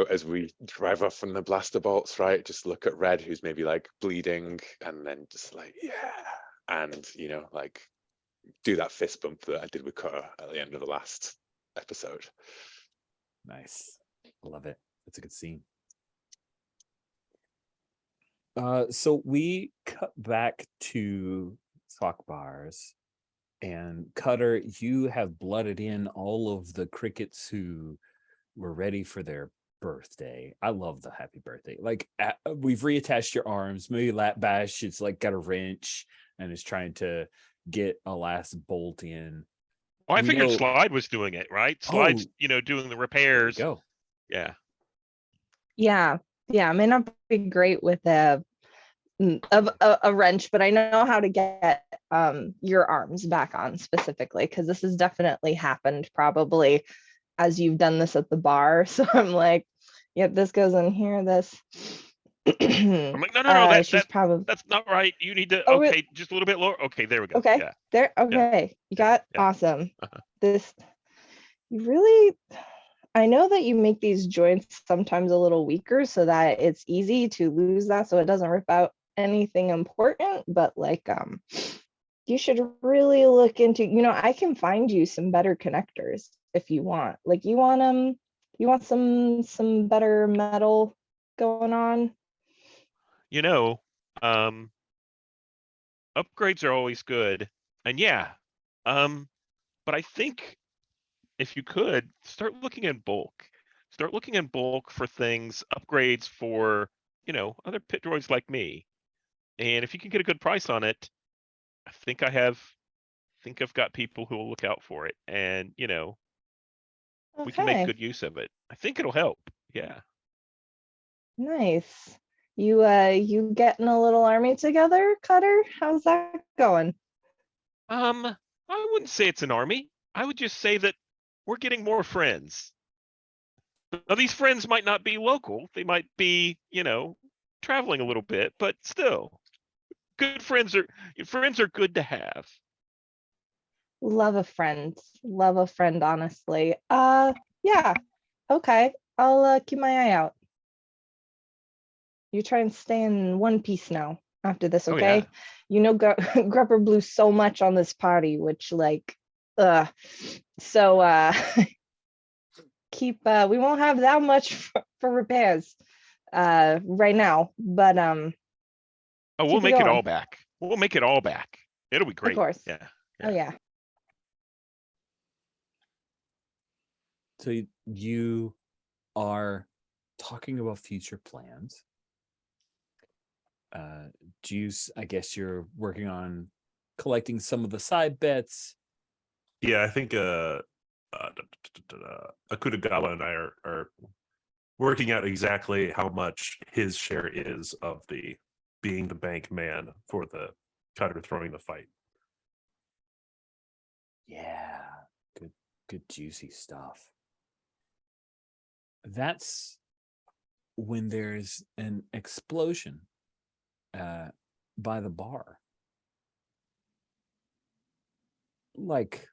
as we drive off from the blaster bolts, right, just look at Red, who's maybe like bleeding, and then just like, yeah, and like do that fist bump that I did with Cutter at the end of the last episode. Nice. Love it. It's a good scene. So we cut back to Sock Bars, and Cutter, you have blooded in all of the crickets who were ready for their birthday. I love the happy birthday. Like we've reattached your arms. Maybe Lap Bash, it's like got a wrench and is trying to get a last bolt in. Well, I We figured know- Slide was doing it, right? Slide's, doing the There repairs. you go. Yeah. Yeah, I may not be great with a wrench, but I know how to get your arms back on specifically, because this has definitely happened probably as you've done this at the bar. So I'm like, yep, this goes in here, this. I'm like, no, she's probably that's not right. You need to, Oh, okay, just a little bit lower. Okay, there we go. okay. Yeah. There, okay. You got yeah. awesome. Uh-huh. This, you really, I know that you make these joints sometimes a little weaker so that it's easy to lose that, so it doesn't rip out anything important, but like you should really look into, I can find you some better connectors if you want. Like you want some better metal going on. Upgrades are always good. And yeah, but I think if you could start looking in bulk. Start looking in bulk for things, upgrades for, other pit droids like me. And if you can get a good price on it, I think I've got people who will look out for it. And, we can make Okay, good use of it. I think it'll help. Yeah. nice. You getting a little army together, Cutter? How's that going? I wouldn't say it's an army. I would just say that we're getting more friends. Now, these friends might not be local. They might be, traveling a little bit, but still, good friends are good to have. Love a friend, honestly. Yeah, okay, I'll keep my eye out. You try and stay in one piece now after this, Oh, okay? Grupper blew so much on this party, which so keep we won't have that much for repairs right now, but Oh, we'll keep it make it going. all back. We'll make it all back. It'll be great. course. Yeah. Oh yeah. So you are talking about future plans. Juice, I guess you're working on collecting some of the side bets. Yeah, I think Akutagawa and I are working out exactly how much his share is of the being the bank man for the Cutter throwing the fight. Yeah, good juicy stuff. That's when there's an explosion by the bar. Like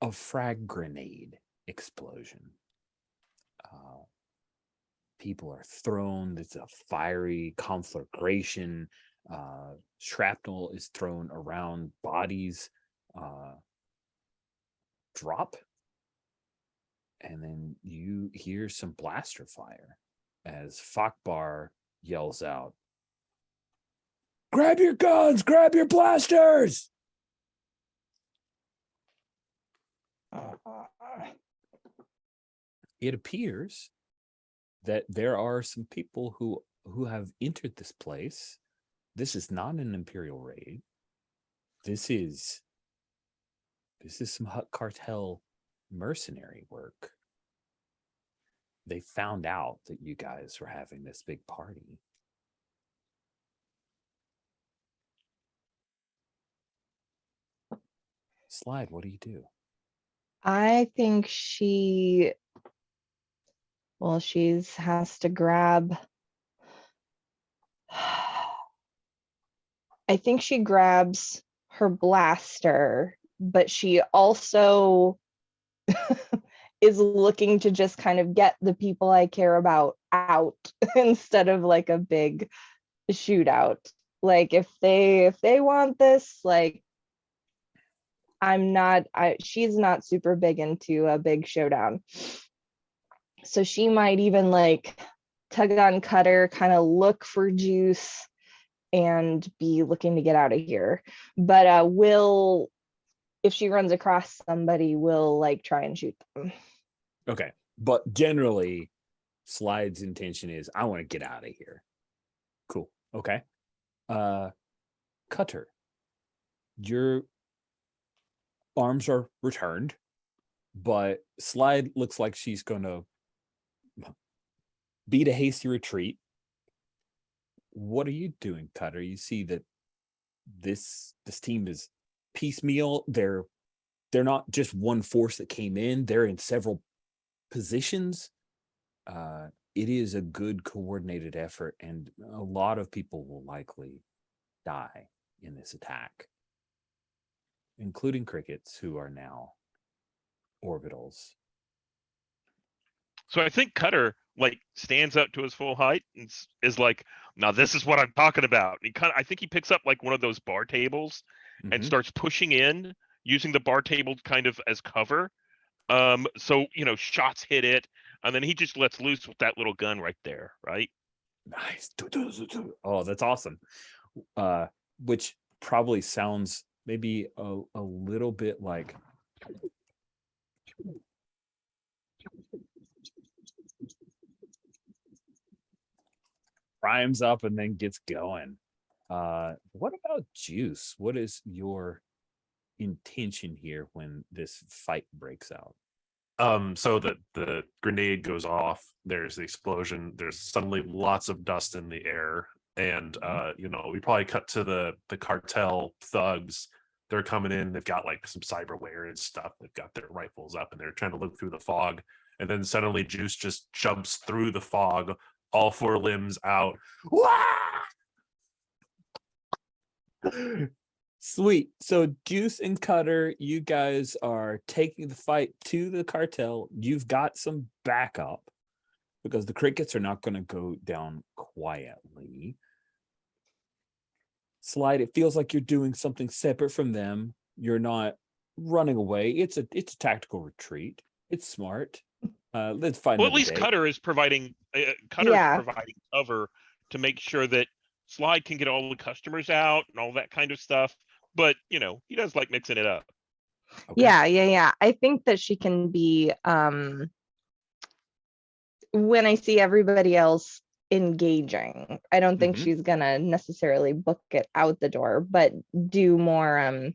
a frag grenade explosion. People are thrown. It's a fiery conflagration. Shrapnel is thrown around bodies. Drop. And then you hear some blaster fire as Fakbar yells out, "Grab your guns! Grab your blasters!" It appears that there are some people who have entered this place. This is not an Imperial raid. This is some Hutt cartel mercenary work. they found out that you guys were having this big party. Slide, what do you do? I think she's has to grab. I think she grabs her blaster, but she also is looking to just kind of get the people I care about out instead of like a big shootout. Like if they want this, like she's not super big into a big showdown. So she might even like tug on Cutter, kind of look for Juice and be looking to get out of here. But if she runs across somebody, will like try and shoot them. Okay. But generally, Slide's intention is, I want to get out of here. Cool. Okay. Cutter, your arms are returned, but Slide looks like she's going to beat a hasty retreat. What are you doing, Cutter? You see that this team is piecemeal. They're not just one force that came in. They're in several positions. It is a good coordinated effort, and a lot of people will likely die in this attack, including crickets who are now orbitals. So I think Cutter like stands up to his full height and is like, now this is what I'm talking about. And I think he picks up like one of those bar tables and starts pushing in using the bar table kind of as cover. So, shots hit it, and then he just lets loose with that little gun right there, right? Nice. Oh, that's awesome. Which probably sounds maybe a little bit like primes up and then gets going. What about Juice? What is your intention here when this fight breaks out? So the grenade goes off, there's the explosion, there's suddenly lots of dust in the air, and we probably cut to the cartel thugs. They're coming in, they've got like some cyberware and stuff, they've got their rifles up and they're trying to look through the fog, and then suddenly Juice just jumps through the fog, all four limbs out. Sweet. So Juice and Cutter, you guys are taking the fight to the cartel. You've got some backup because the crickets are not going to go down quietly. Slide, it feels like you're doing something separate from them. You're not running away. It's a tactical retreat. It's smart. Let's find. Well, at least Cutter is providing providing cover to make sure that Slide can get all the customers out and all that kind of stuff. But he does like mixing it up. Okay. Yeah. I think that she can be when I see everybody else engaging, I don't think she's gonna necessarily book it out the door, but do more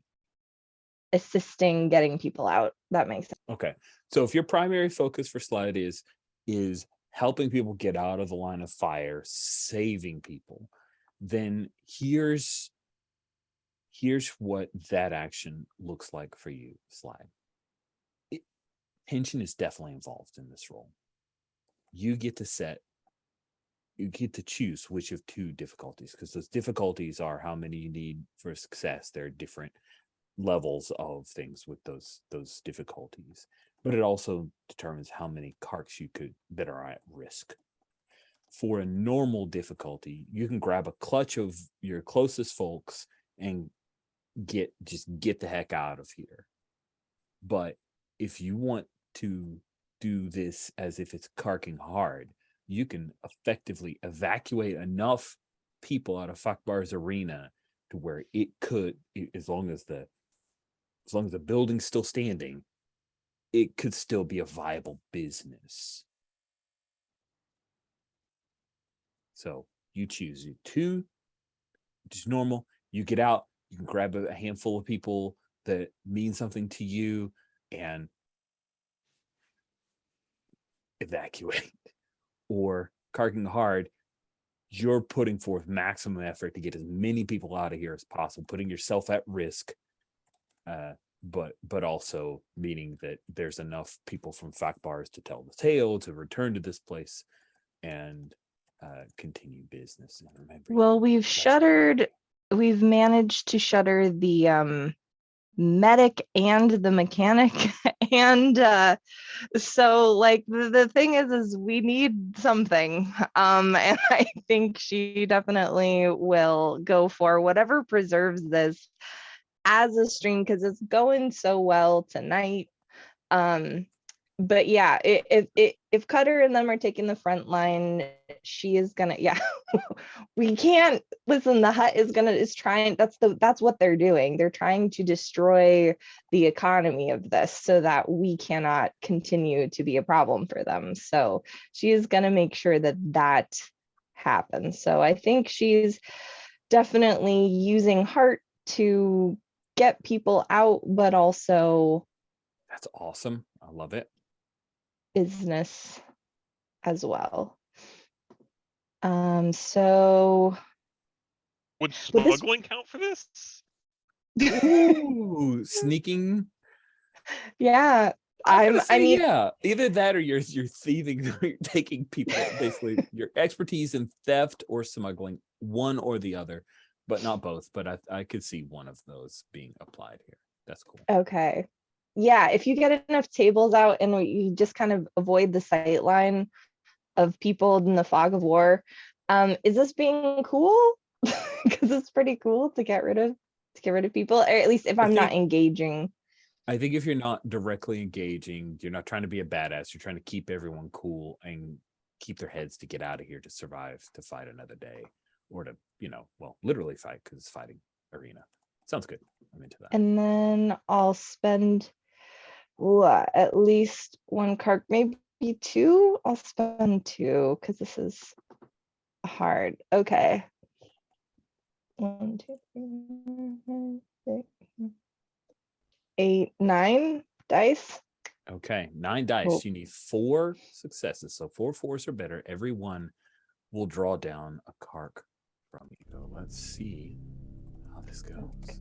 assisting getting people out. That makes sense. Okay. So if your primary focus for Slide is helping people get out of the line of fire, saving people, then here's what that action looks like for you, Slide. Tension is definitely involved in this role. You get to choose which of two difficulties, because those difficulties are how many you need for success. There are different levels of things with those difficulties, but it also determines how many karks that are at risk. For a normal difficulty, you can grab a clutch of your closest folks and get the heck out of here. But if you want to do this as if it's karking hard, you can effectively evacuate enough people out of Fakbar's arena to where it could, as long as the building's still standing, it could still be a viable business. So you choose 2, which is normal. You get out, you can grab a handful of people that mean something to you and evacuate. or karking hard, you're putting forth maximum effort to get as many people out of here as possible, putting yourself at risk, but also meaning that there's enough people from fact bars to tell the tale, to return to this place and continue business. And remember, Well, we've managed to shutter the medic and the mechanic and so like the thing is we need something, and I think she definitely will go for whatever preserves this as a stream because it's going so well tonight. But yeah, if Cutter and them are taking the front line, she is gonna, yeah. We can't listen. The hut is trying. That's what they're doing. They're trying to destroy the economy of this so that we cannot continue to be a problem for them. So she is gonna make sure that happens. So I think she's definitely using heart to get people out, but also that's awesome. I love it. Business as well. So Would smuggling count for this? Ooh, sneaking. Yeah, I mean, yeah, either that or you're thieving, you're taking people, basically your expertise in theft or smuggling, one or the other, but not both. But I could see one of those being applied here. That's cool. Okay. Yeah, if you get enough tables out and you just kind of avoid the sight line of people in the fog of war, is this being cool? Because it's pretty cool to get rid of people, or at least if I'm not engaging. I think if you're not directly engaging, you're not trying to be a badass, you're trying to keep everyone cool and keep their heads to get out of here to survive, to fight another day, or to, well, literally fight because it's fighting arena. Sounds good. I'm into that. And then I'll spend at least one card, maybe two. I'll spend two because this is hard. Okay. 1, 2, 3, 4, 5, 6, 8, 9 dice. Okay, 9 dice. Cool. You need 4 successes. So 4 4s or better. Every one will draw down a kark from you. So let's see how this goes.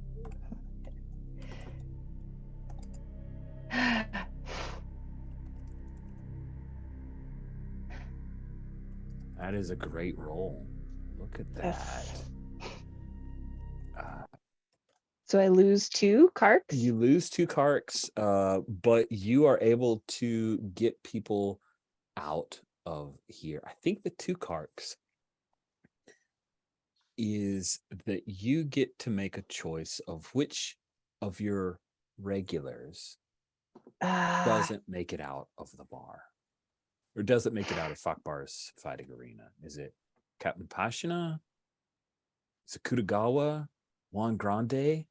That is a great roll. Look at that. Yes. So I lose 2 karks. You lose 2 karks, but you are able to get people out of here. I think the 2 karks is that you get to make a choice of which of your regulars doesn't make it out of the bar, or doesn't make it out of Fakbar's fighting arena. Is it Captain Pashina? Is it Kutagawa? Juan Grande?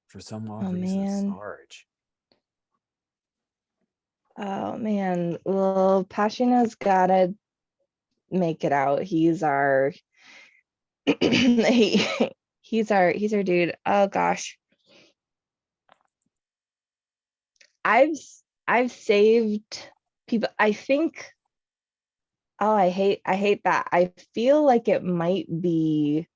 For some odd reason, Sarge. Oh man, well, Pashina's gotta make it out. He's our he's our dude. Oh gosh. I've saved people. I think, oh, I hate that. I feel like it might be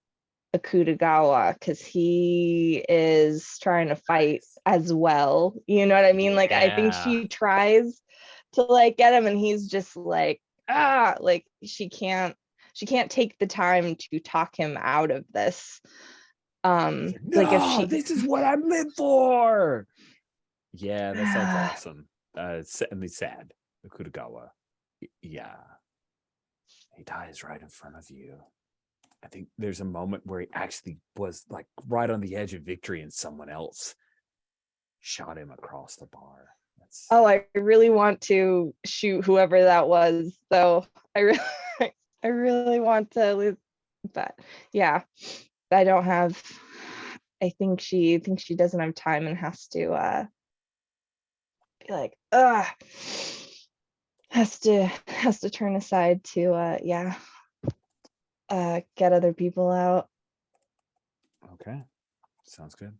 a Kutagawa because he is trying to fight as well. You know what I mean? Like, I think she tries to like get him and he's just like, like she can't take the time to talk him out of this. Like if she, this is what I live for. Yeah, that sounds awesome. It's sad. The Kutagawa. Yeah. He dies right in front of you. I think there's a moment where he actually was like right on the edge of victory and someone else shot him across the bar. Oh, I really want to shoot whoever that was. So I really want to lose, but yeah, I don't have, I think she doesn't have time and has to be like, has to turn aside to get other people out. Okay, sounds good.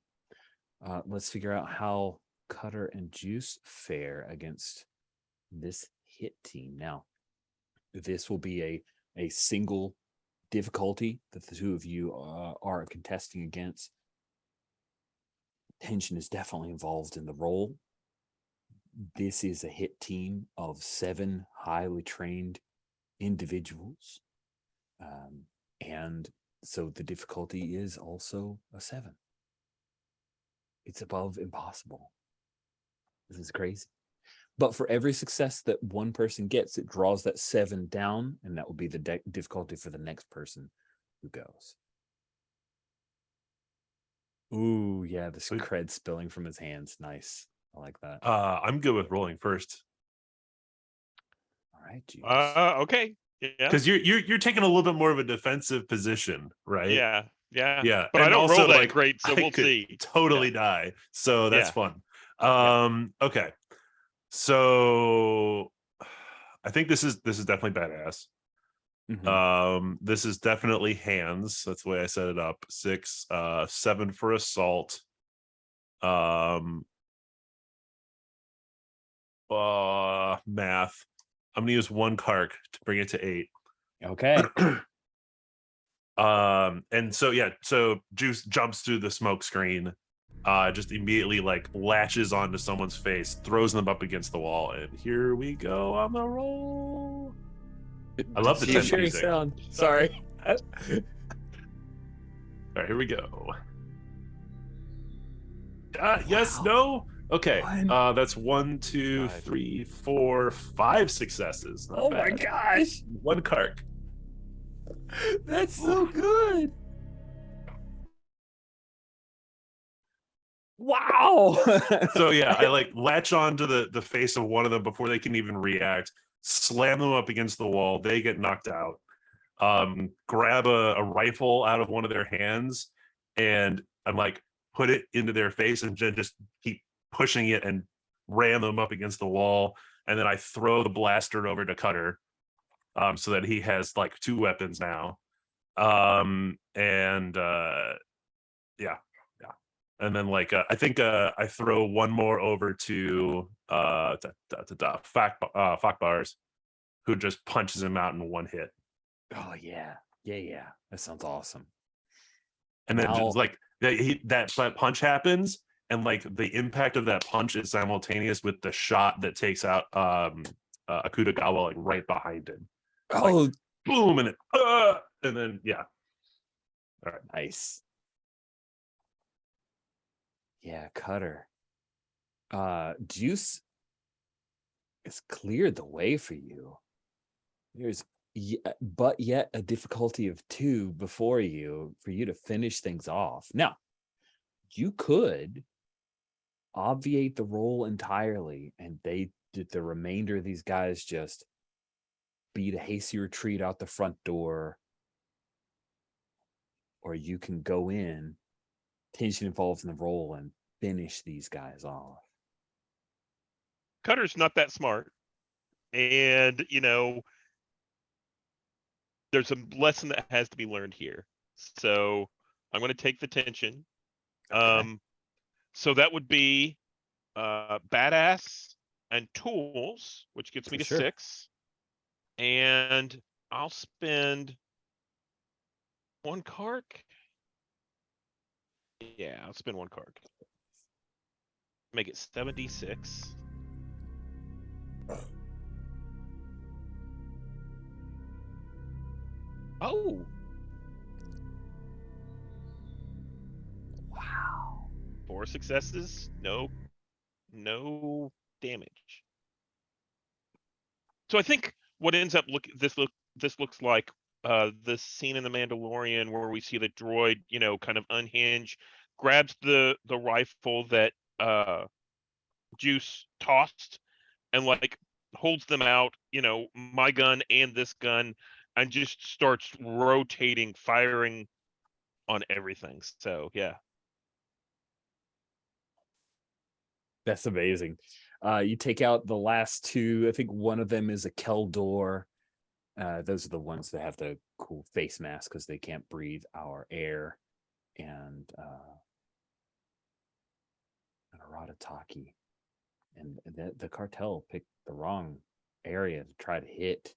Let's figure out how Cutter and Juice fare against this hit team. Now, This will be a single difficulty that the two of you are contesting against. Tension is definitely involved in the role. This is a hit team of 7 highly trained individuals. And so the difficulty is also a 7. It's above impossible. This is crazy. But for every success that one person gets, it draws that 7 down, and that will be the difficulty for the next person who goes. Ooh, yeah, this cred spilling from his hands. Nice. I like that. I'm good with rolling first. All right, Juice. Okay. Yeah. Because you're taking a little bit more of a defensive position, right? Yeah. Yeah. But I And don't also, roll that like, great, so I we'll could see. totally die. So that's Yeah. fun. Okay. So I think this is definitely badass. Mhm. This is definitely hands. That's the way I set it up. 6, 7 for assault. Math. I'm gonna use 1 kark to bring it to 8. Okay. And so Juice jumps through the smoke screen, just immediately like latches onto someone's face, throws them up against the wall, and here we go on the roll. I love the tense music. Sound. Sorry. All right, here we go. Yes, no. Okay. That's 1, 2, 3, 4, 5 successes. Not My bad. gosh. 1 kark. That's so good. Wow. So yeah, I like latch onto the face of one of them before they can even react, slam them up against the wall, they get knocked out. Grab a rifle out of one of their hands, and I'm like, put it into their face and just keep pushing it and ram them up against the wall. And then I throw the blaster over to Cutter, so that he has like 2 weapons now. Yeah. And then like I think I throw one more over to Fak Bars, who just punches him out in 1 hit. Oh yeah. Yeah. That sounds awesome. And then Now- just like that punch happens, and like the impact of that punch is simultaneous with the shot that takes out Akutagawa like right behind him. Oh, Boom, and then yeah. All right. nice. Yeah, Cutter. Juice has cleared the way for you. There's but yet a difficulty of 2 before you for you to finish things off. Now, you could obviate the role entirely, and the remainder of these guys just beat a hasty retreat out the front door, or you can go in, tension involved in the role, and finish these guys off. Cutter's not that smart. And, there's a lesson that has to be learned here. So I'm going to take the tension. Okay. So that would be badass and tools, which gets me For to sure. 6. And I'll spend 1 kark. Yeah, I'll spend 1 kark. Make it 76. Oh. Wow. 4 successes, no damage. So I think what ends up this looks like the scene in The Mandalorian where we see the droid, kind of unhinge, grabs the rifle that Juice tossed, and like holds them out, my gun and this gun, and just starts rotating, firing on everything. So yeah. That's amazing. You take out the last 2. I think one of them is a Keldor. Those are the ones that have the cool face mask because they can't breathe our air. And an Arataki. And the cartel picked the wrong area to try to hit.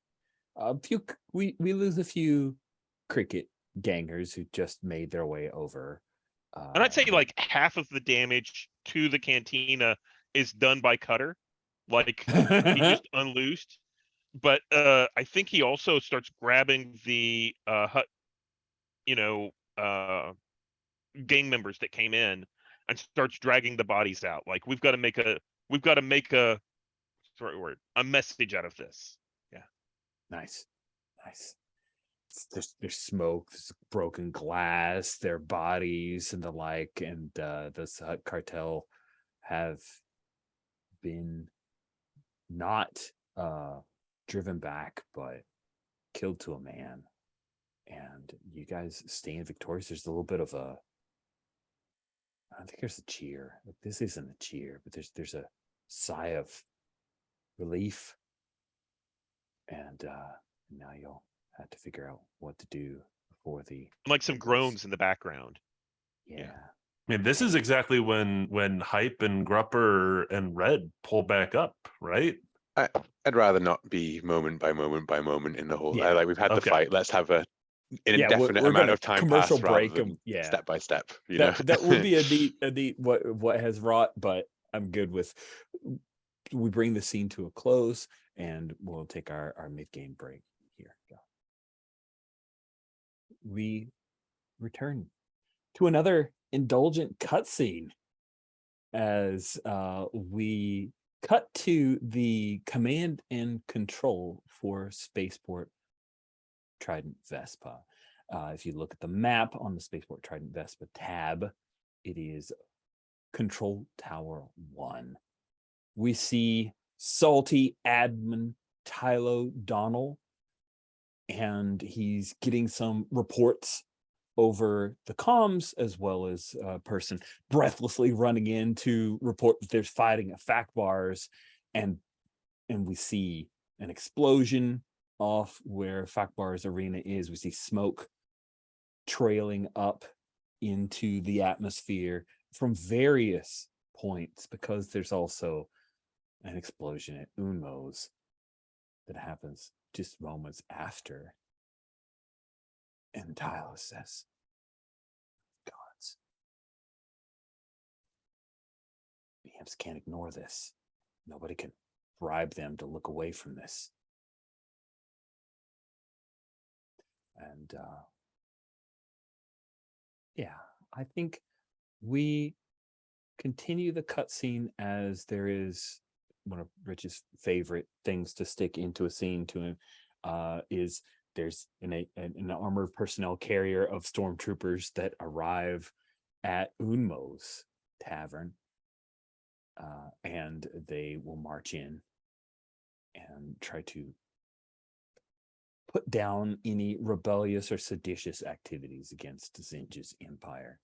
we lose a few cricket gangers who just made their way over. And I'd say like half of the damage to the cantina is done by Cutter. Like he just unloosed. But I think he also starts grabbing the hut, gang members that came in and starts dragging the bodies out. Like we've got to make a a message out of this. Yeah. Nice. There's smoke, there's broken glass, their bodies and the like, and this Hut cartel have been not driven back, but killed to a man. And you guys staying victorious. There's a little bit of a, I don't think there's a cheer. This isn't a cheer, but there's a sigh of relief. And now you'll have to figure out what to do before the Like some groans in the background. Yeah. I mean, this is exactly when Hype and Grupper and Red pull back up, right? I'd rather not be moment by moment by moment in the whole. Yeah. Like we've had the Okay. fight. Let's have an Yeah, indefinite we're amount gonna of time commercial pass rather break than and yeah. step by step. You know, That would be a neat what has wrought, but I'm good with. We bring the scene to a close and we'll take our mid-game break here. We return to another indulgent cutscene as we cut to the command and control for Spaceport Trident Vespa. If you look at the map on the Spaceport Trident Vespa tab, it is Control Tower 1. We see salty admin Tylo Donnell, and he's getting some reports over the comms, as well as a person breathlessly running in to report that there's fighting at fact bars, and we see an explosion off where fact bars arena is. We see smoke trailing up into the atmosphere from various points, because there's also an explosion at Unmo's that happens just moments after. And Tyler says, "Gods, BMs can't ignore this. Nobody can bribe them to look away from this." And yeah, I think we continue the cutscene as there is one of Rich's favorite things to stick into a scene to him is there's an armored personnel carrier of stormtroopers that arrive at Unmo's tavern, and they will march in and try to put down any rebellious or seditious activities against Zinj's empire.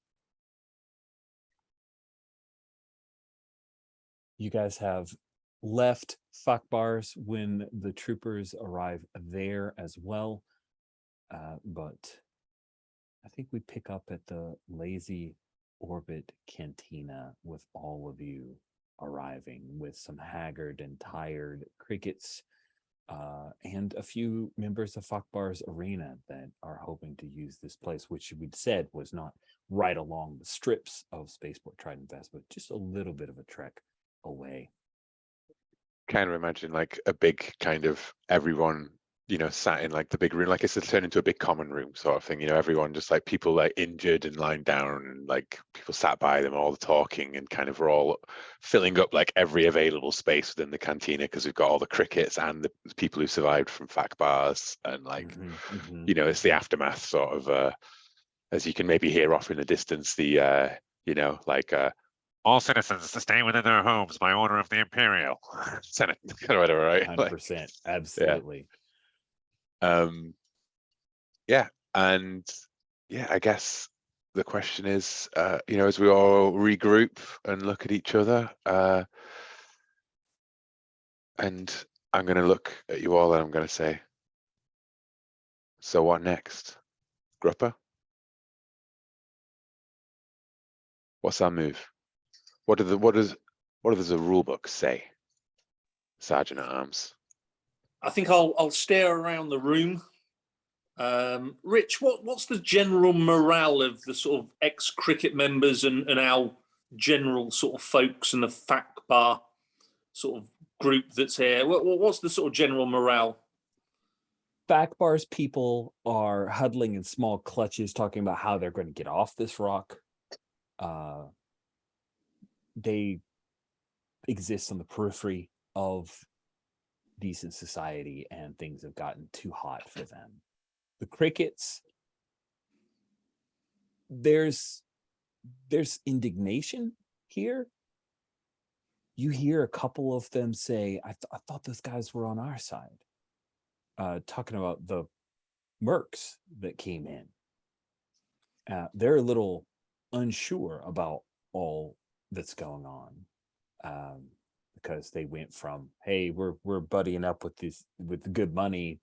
You guys have left Fakbars when the troopers arrive there as well, but I think we pick up at the Lazy Orbit Cantina with all of you arriving with some haggard and tired crickets, and a few members of Fakbar's arena that are hoping to use this place, which we'd said was not right along the strips of Spaceport Trident Vest, but just a little bit of a trek away. kind of imagine like a big kind of everyone, sat in like the big room, like it's turned into a big common room sort of thing. Everyone just like people like injured and lying down, and like people sat by them, all the talking, and kind of we're all filling up like every available space within the cantina because we've got all the crickets and the people who survived from fac bars, and like it's the aftermath sort of as you can maybe hear off in the distance, the all citizens to stay within their homes by order of the Imperial Senate, or whatever, right? 100%, absolutely. I guess the question is, as we all regroup and look at each other, and I'm going to look at you all and I'm going to say, so what next? Grupper? What's our move? What does the rule book say, Sergeant at Arms? I think I'll stare around the room. Rich, what's the general morale of the sort of ex-cricket members and our general sort of folks and the FAC bar sort of group that's here? What's the sort of general morale? Back bars people are huddling in small clutches, talking about how they're going to get off this rock. They exist on the periphery of decent society, and things have gotten too hot for them. The crickets, there's indignation here. You hear a couple of them say, I thought those guys were on our side. Talking about the mercs that came in. They're a little unsure about all that's going on, because they went from, hey, we're buddying up with the good money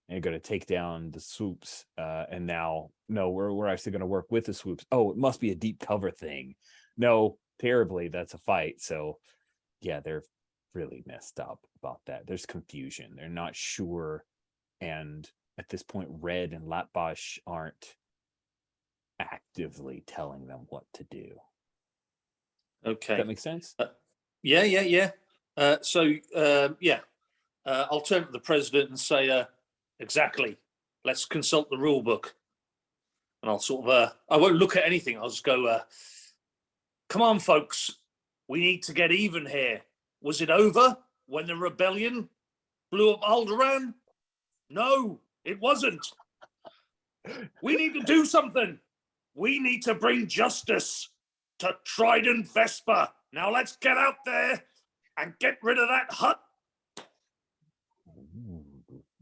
and going to take down the swoops, and now no, we're actually going to work with the swoops. Oh, it must be a deep cover thing. No, terribly, that's a fight. So yeah, they're really messed up about that. There's confusion. They're not sure. And at this point, Red and Latbosh aren't actively telling them what to do. Okay. Does that make sense? Yeah. I'll turn to the president and say, exactly, let's consult the rule book. And I'll sort of, I won't look at anything. I'll just go, come on, folks. We need to get even here. Was it over when the rebellion blew up Alderaan? No, it wasn't. We need to do something. We need to bring justice to Trident Vesper. Now let's get out there and get rid of that hut. Ooh,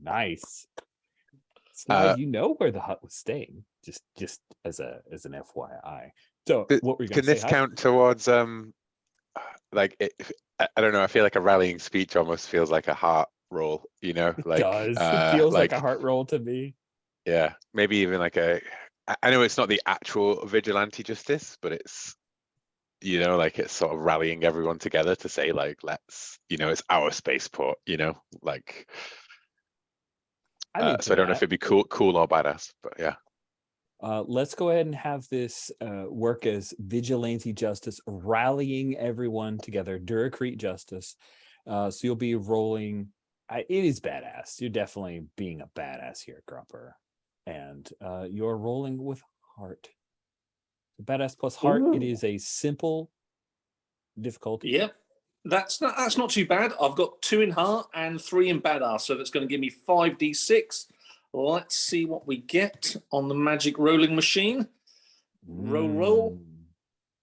nice. So you know where the hut was staying, just as an FYI. So what were you going to say? Can this count towards like I don't know, I feel like a rallying speech almost feels like a heart roll, you know? Like it feels like a heart roll to me. Yeah, maybe even like I know it's not the actual vigilante justice, but it's, you know, like it's sort of rallying everyone together to say, like, let's, you know, it's our spaceport, you know, like. So I don't know if it'd be cool or badass, but yeah. Let's go ahead and have this work as vigilante justice, rallying everyone together, duracrete justice. So you'll be rolling. It is badass. You're definitely being a badass here, Grumper. And you're rolling with heart. Badass plus heart. Ooh. It is a simple difficulty. Yep. That's not too bad. I've got 2 in heart and 3 in badass, so that's going to give me 5d6. Let's see what we get on the magic rolling machine. Roll.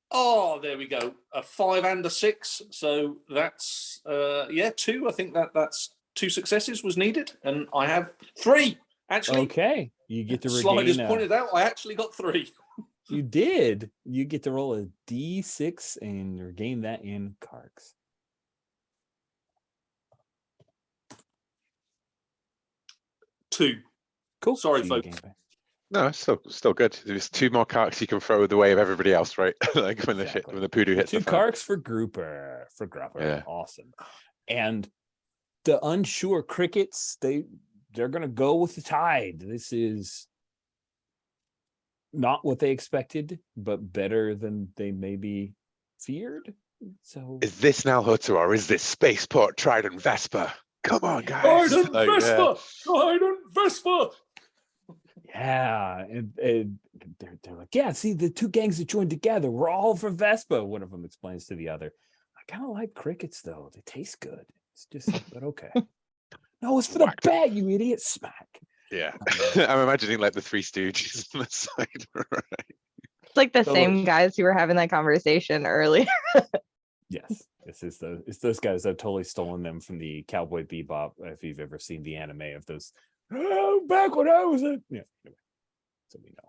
Oh, there we go. A 5 and a 6. So that's 2. I think that's 2 successes was needed, and I have 3 actually. Okay, you get to regain. Slide has pointed out I actually got 3. You did. You get to roll a d6 and regain that in karks. Two. Cool. Sorry, folks. No, it's still good. There's 2 more karks you can throw the way of everybody else, right? Like when exactly. when the poodoo hits 2 the fan. karks for Grumper. Yeah. Awesome. And the unsure crickets, they're gonna go with the tide. This is not what they expected, but better than they maybe feared. So is this now Hutter or is this spaceport Trident Vesper? Come on, guys. Trident Vesper! Trident Vesper! Yeah, and they're like, yeah, see, the 2 gangs that joined together, we're all for Vespa. One of them explains to the other, I kind of like crickets, though. They taste good. It's just, but okay. No, it's for the bet, you idiot. Smack. Yeah. I'm imagining like the 3 Stooges on the side. Right. It's like the same guys who were having that conversation earlier. Yes. It's those guys. I've totally stolen them from the Cowboy Bebop. If you've ever seen the anime of those, back when I was a anyway, so we know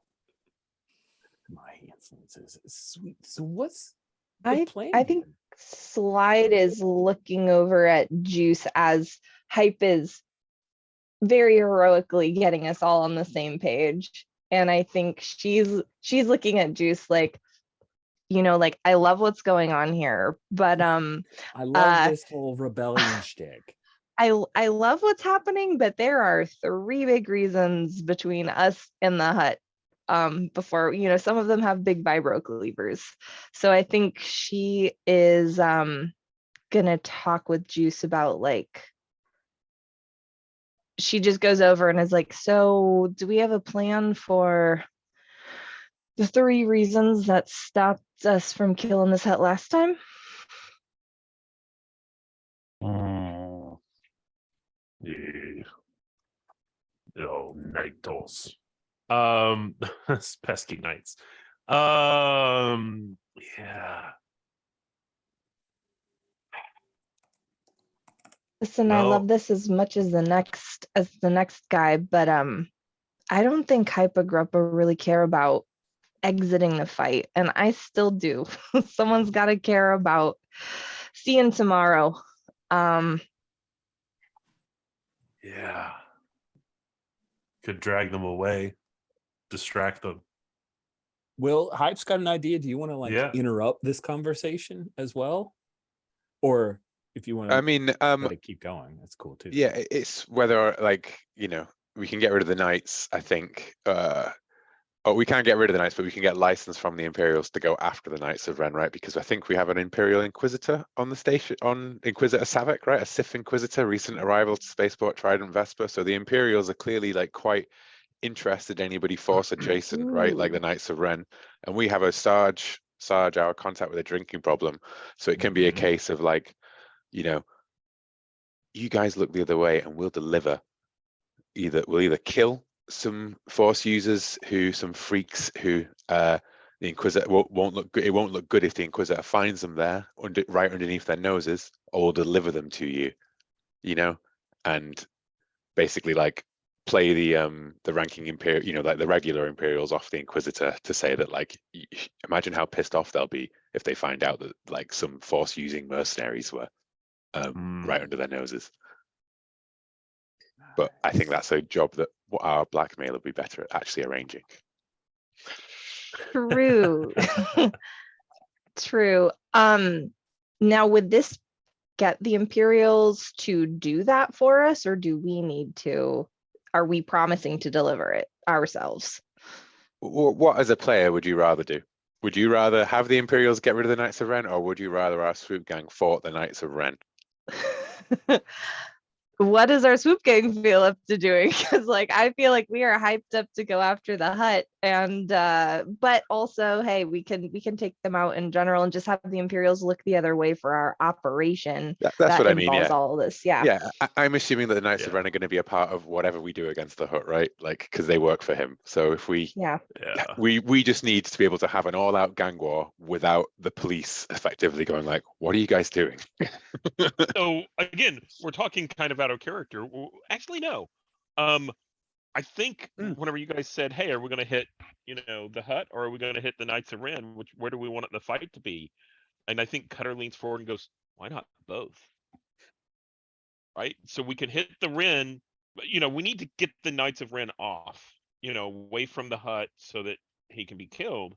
my influences. Sweet. So what's the plan? I think Slide is looking over at Juice as Hype is very heroically getting us all on the same page, and I think she's looking at Juice like, you know, like, I love what's going on here, but I love this whole rebellion shtick. I love what's happening, but there are 3 big reasons between us and the hut. Before, some of them have big vibro cleavers. So I think she is gonna talk with Juice about, like, she just goes over and is like, so do we have a plan for the 3 reasons that stopped us from killing this hut last time? Yeah. Oh, Nightos. Pesky knights. Yeah. Listen, I Well- love this as much as the next guy, but I don't think Hypergruppa really care about exiting the fight, and I still do. Someone's got to care about seeing tomorrow. Yeah. Could drag them away, distract them. Will, Hype's got an idea. Do you want to Yeah. interrupt this conversation as well? Or if you want to I mean, let it keep going, that's cool too. yeah, it's whether, like, we can get rid of the knights, I think. Or we can't get rid of the knights, but we can get license from the Imperials to go after the Knights of Ren, right? Because I think we have an Imperial Inquisitor on the station, on Inquisitor Savik, right? A Sith Inquisitor, recent arrival to Spaceport Trident Vesper. So the Imperials are clearly, like, quite interested in anybody Force adjacent, right? Like the Knights of Ren. And we have a Sarge, our contact with a drinking problem. So it can be a Mhm. case of, like, you guys look the other way and we'll deliver. We'll either kill some Force users, some freaks who the Inquisitor won't look good. It won't look good if the Inquisitor finds them there, right underneath their noses, or we'll deliver them to you, and basically, like, play the ranking Imperial, like the regular Imperials off the Inquisitor to say that, like, imagine how pissed off they'll be if they find out that, like, some Force using mercenaries were right under their noses. But I think that's a job that our blackmail would be better at actually arranging. True. True. Now, would this get the Imperials to do that for us, or do we need to? Are we promising to deliver it ourselves? What, as a player, would you rather do? Would you rather have the Imperials get rid of the Knights of Ren, or would you rather our Swoop Gang fought the Knights of Ren? What does our swoop gang feel up to doing? Because, like, I feel like we are hyped up to go after the hut, and but also, hey, we can take them out in general and just have the Imperials look the other way for our operation. That's that what I mean. involves Yeah, all this. Yeah. yeah. I'm assuming that the Knights of Yeah. Ren are going to be a part of whatever we do against the hut, right? Like, because they work for him. So if we Yeah. we just need to be able to have an all-out gang war without the police effectively going, like, what are you guys doing? So again, we're talking kind of out of character. Actually, no. I think whenever you guys said, "Hey, are we going to hit, the hut, or are we going to hit the Knights of Ren? Where do we want the fight to be?" And I think Cutter leans forward and goes, "Why not both?" Right. So we can hit the Ren, but we need to get the Knights of Ren off, away from the hut so that he can be killed.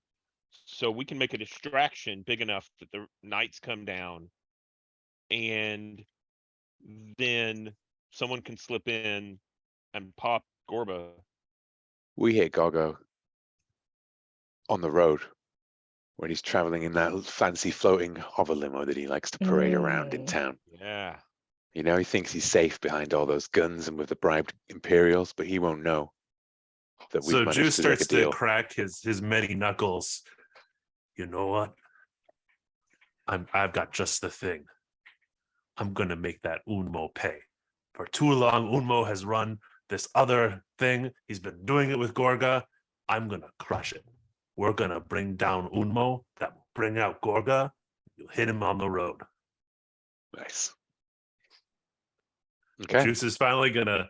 So we can make a distraction big enough that the Knights come down, and then someone can slip in and pop Gorba. We hit Gogo on the road when he's traveling in that fancy floating hover limo that he likes to parade around in town. Yeah. He thinks he's safe behind all those guns and with the bribed Imperials, but he won't know that we've So managed Juice to make a starts to deal. crack his many knuckles. You know what? I've got just the thing. I'm gonna make that Unmo pay. For too long, Unmo has run this other thing. He's been doing it with Gorga. I'm gonna crush it. We're gonna bring down Unmo. That will bring out Gorga. You'll hit him on the road. Nice. Okay. Juice is finally gonna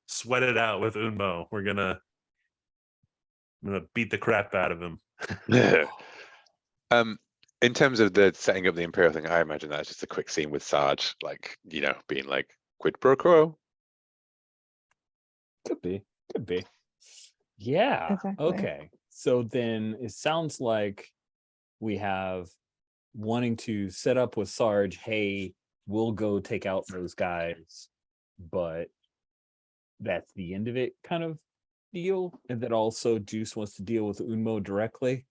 sweat it out with Unmo. I'm gonna beat the crap out of him. In terms of the setting up the Imperial thing, I imagine that's just a quick scene with Sarge, like, being like, quid pro quo. Could be. Yeah. Exactly. Okay. So then it sounds like we have wanting to set up with Sarge, hey, we'll go take out those guys, but that's the end of it kind of deal. And then also Juice wants to deal with Unmo directly.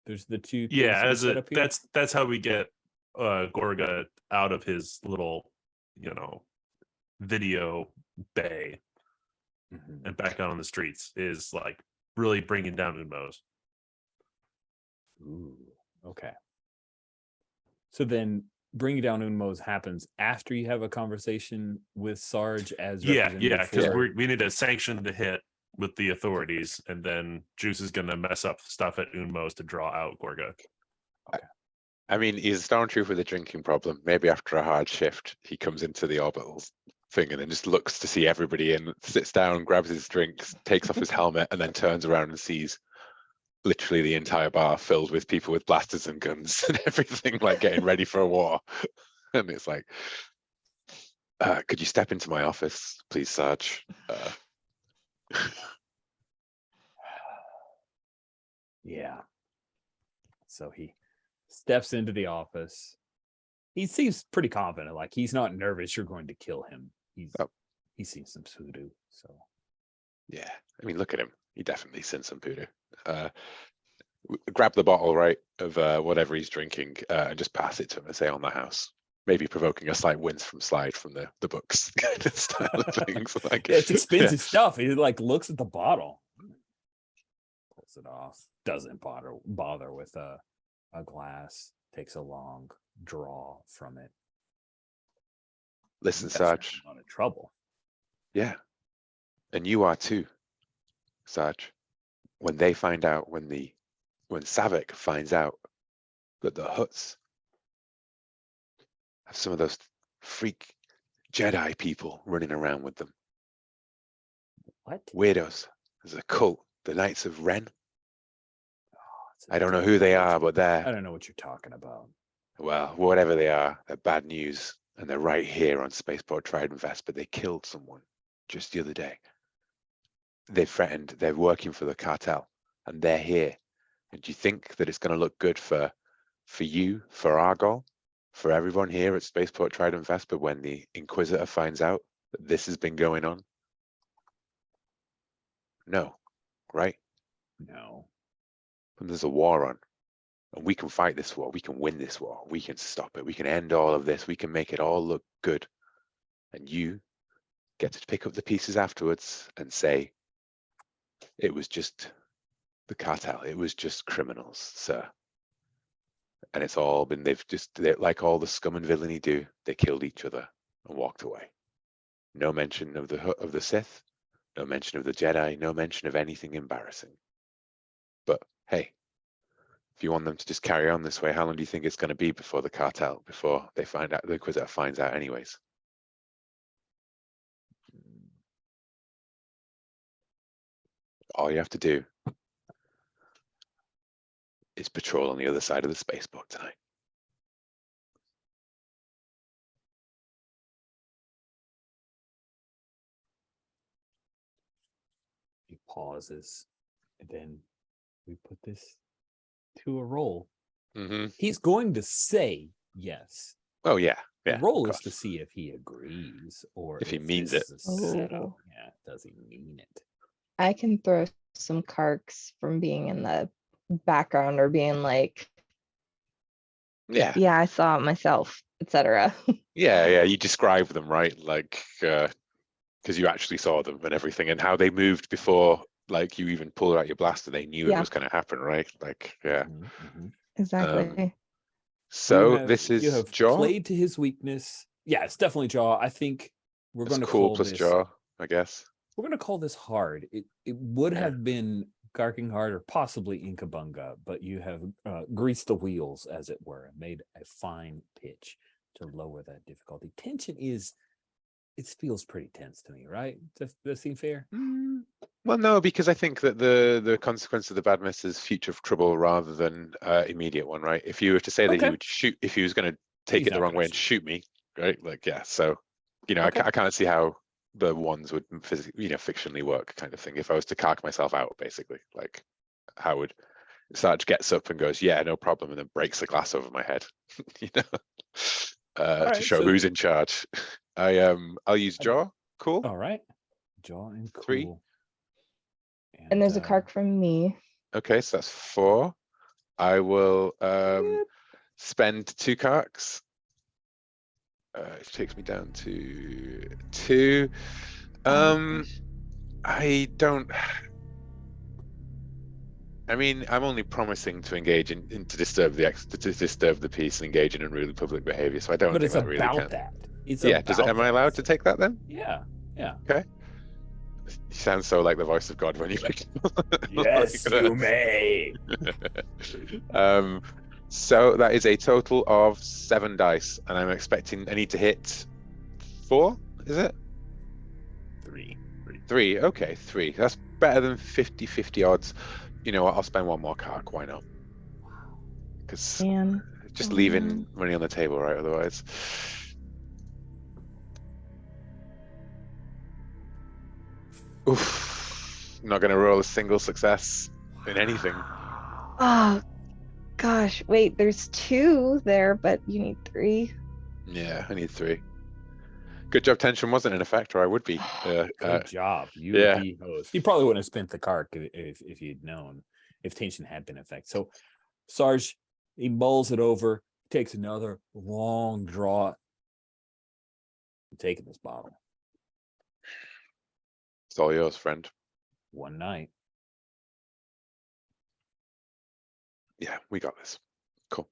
There's the two things Yeah, we as set a up here. that's how we get Gorga out of his little, video bay Mhm. and back out on the streets, is like really bringing down Unmo's. Ooh, okay. So then bringing down Unmo's happens after you have a conversation with Sarge as Yeah, representative because for- we need a sanction to hit with the authorities, and then Juice is gonna mess up stuff at Unmo's to draw out Gorga. I mean, he's a stormtrooper with a drinking problem. Maybe after a hard shift, he comes into the orbital thing and then just looks to see everybody in, sits down, grabs his drinks, takes off his helmet, and then turns around and sees literally the entire bar filled with people with blasters and guns and everything, like getting ready for a war. And it's like, could you step into my office, please, Sarge? Yeah. So he steps into the office. He seems pretty confident, like he's not nervous you're going to kill him. He's seen some voodoo. So Yeah, I mean, look at him. He definitely seen some voodoo. Grab the bottle, right, of whatever he's drinking, and just pass it to him and say, on the house. Maybe provoking a slight wince from Slide from the books kind of style of things. Like, yeah, it's expensive stuff. He like looks at the bottle, pulls it off, doesn't bother with a glass, takes a long draw from it. Listen, That's Sarge. a lot of trouble. Yeah, and you are too, Sarge. When they find out, when Savik finds out that the Hutts have some of those freak Jedi people running around with them. What? Weirdos. There's a cult, the Knights of Ren. Oh, I don't know who they are, but I they're, don't know what you're talking about. well, whatever they are, they're bad news. And they're right here on Spaceport Trident Vest, but they killed someone just the other day. They threatened, they're working for the cartel, and they're here. And do you think that it's going to look good for you, for Argol, for everyone here at Spaceport Trident Vesper when the Inquisitor finds out that this has been going on? No, right? No. And there's a war on. And we can fight this war. We can win this war. We can stop it. We can end all of this. We can make it all look good. And you get to pick up the pieces afterwards and say, it was just the cartel. It was just criminals, sir. And it's all been, like all the scum and villainy do, they killed each other and walked away. No mention of the Sith, no mention of the Jedi, no mention of anything embarrassing. But hey, if you want them to just carry on this way, how long do you think it's going to be before they find out, the Inquisitor finds out anyways? All you have to do is patrol on the other side of the spaceport tonight. He pauses, and then we put this to a roll. Mm-hmm. He's going to say yes. Oh yeah, The yeah. roll of is to course. see if he agrees or If he this means it. is a setup. Oh. Yeah, does he mean it? I can throw some karks from being in the background or being like, Yeah, yeah, I saw it myself, etc. yeah. You describe them, right? Like, because you actually saw them and everything, and how they moved before, like you even pulled out your blaster. They knew it Yeah. was going to happen, right? Like, yeah. Mhm, mhm. Exactly. So You this is have Jaw. played to his weakness. Yeah, it's definitely Jaw. I think we're That's going to cool call plus this. Jaw, I guess. We're going to call this hard. It would Yeah. have been Karking hard or possibly Inkabunga, but you have greased the wheels, as it were, and made a fine pitch to lower that difficulty. Tension is, it feels pretty tense to me, right? Does that seem fair? Well, no, because I think that the consequence of the bad miss is future trouble rather than immediate one, right? If you were to say that Okay. he would shoot, if he was going to take He's it the not wrong gonna way and shoot. shoot me, right? Like, yeah. So, Okay. I can't see how the ones would physically, fictionally work, kind of thing. If I was to cark myself out, basically, like, how would Sarge gets up and goes, "Yeah, no problem," and then breaks the glass over my head, All to right, show so- who's in charge. I'll use I- jaw. Cool. All right. Jaw and 3. cool. And there's a uh, kark from me. Okay, so that's 4. I will Yep. spend 2 karks. It takes me down to 2. Oh, I don't. I mean, I'm only promising to engage in to disturb the peace and engage in unruly public behavior. So I don't But think it's that really about counts. that. It's Yeah. about Am I that, allowed to so- take that then? Yeah. Yeah. You sound so like the voice of God when you. Yes, Like you may. So that is a total of 7 dice, and I'm expecting I need to hit 4. Is it 3. 3? Okay, 3. That's better than 50-50 odds. You know what? I'll spend 1 more kark. Why not? Because man. just Oh, leaving man. money on the table, right? Otherwise. Oof. Not going to roll a single success in anything. Oh, gosh. Wait, there's 2 there, but you need 3. Yeah, I need 3. Good job tension wasn't in effect, or I would be. Good job. You yeah. the host. You probably wouldn't have spent the kark if you'd known, if tension had been in effect. So Sarge, he mulls it over, takes another long draw. I'm taking this bottle. It's all yours, friend. One night. Yeah, we got this. Cool.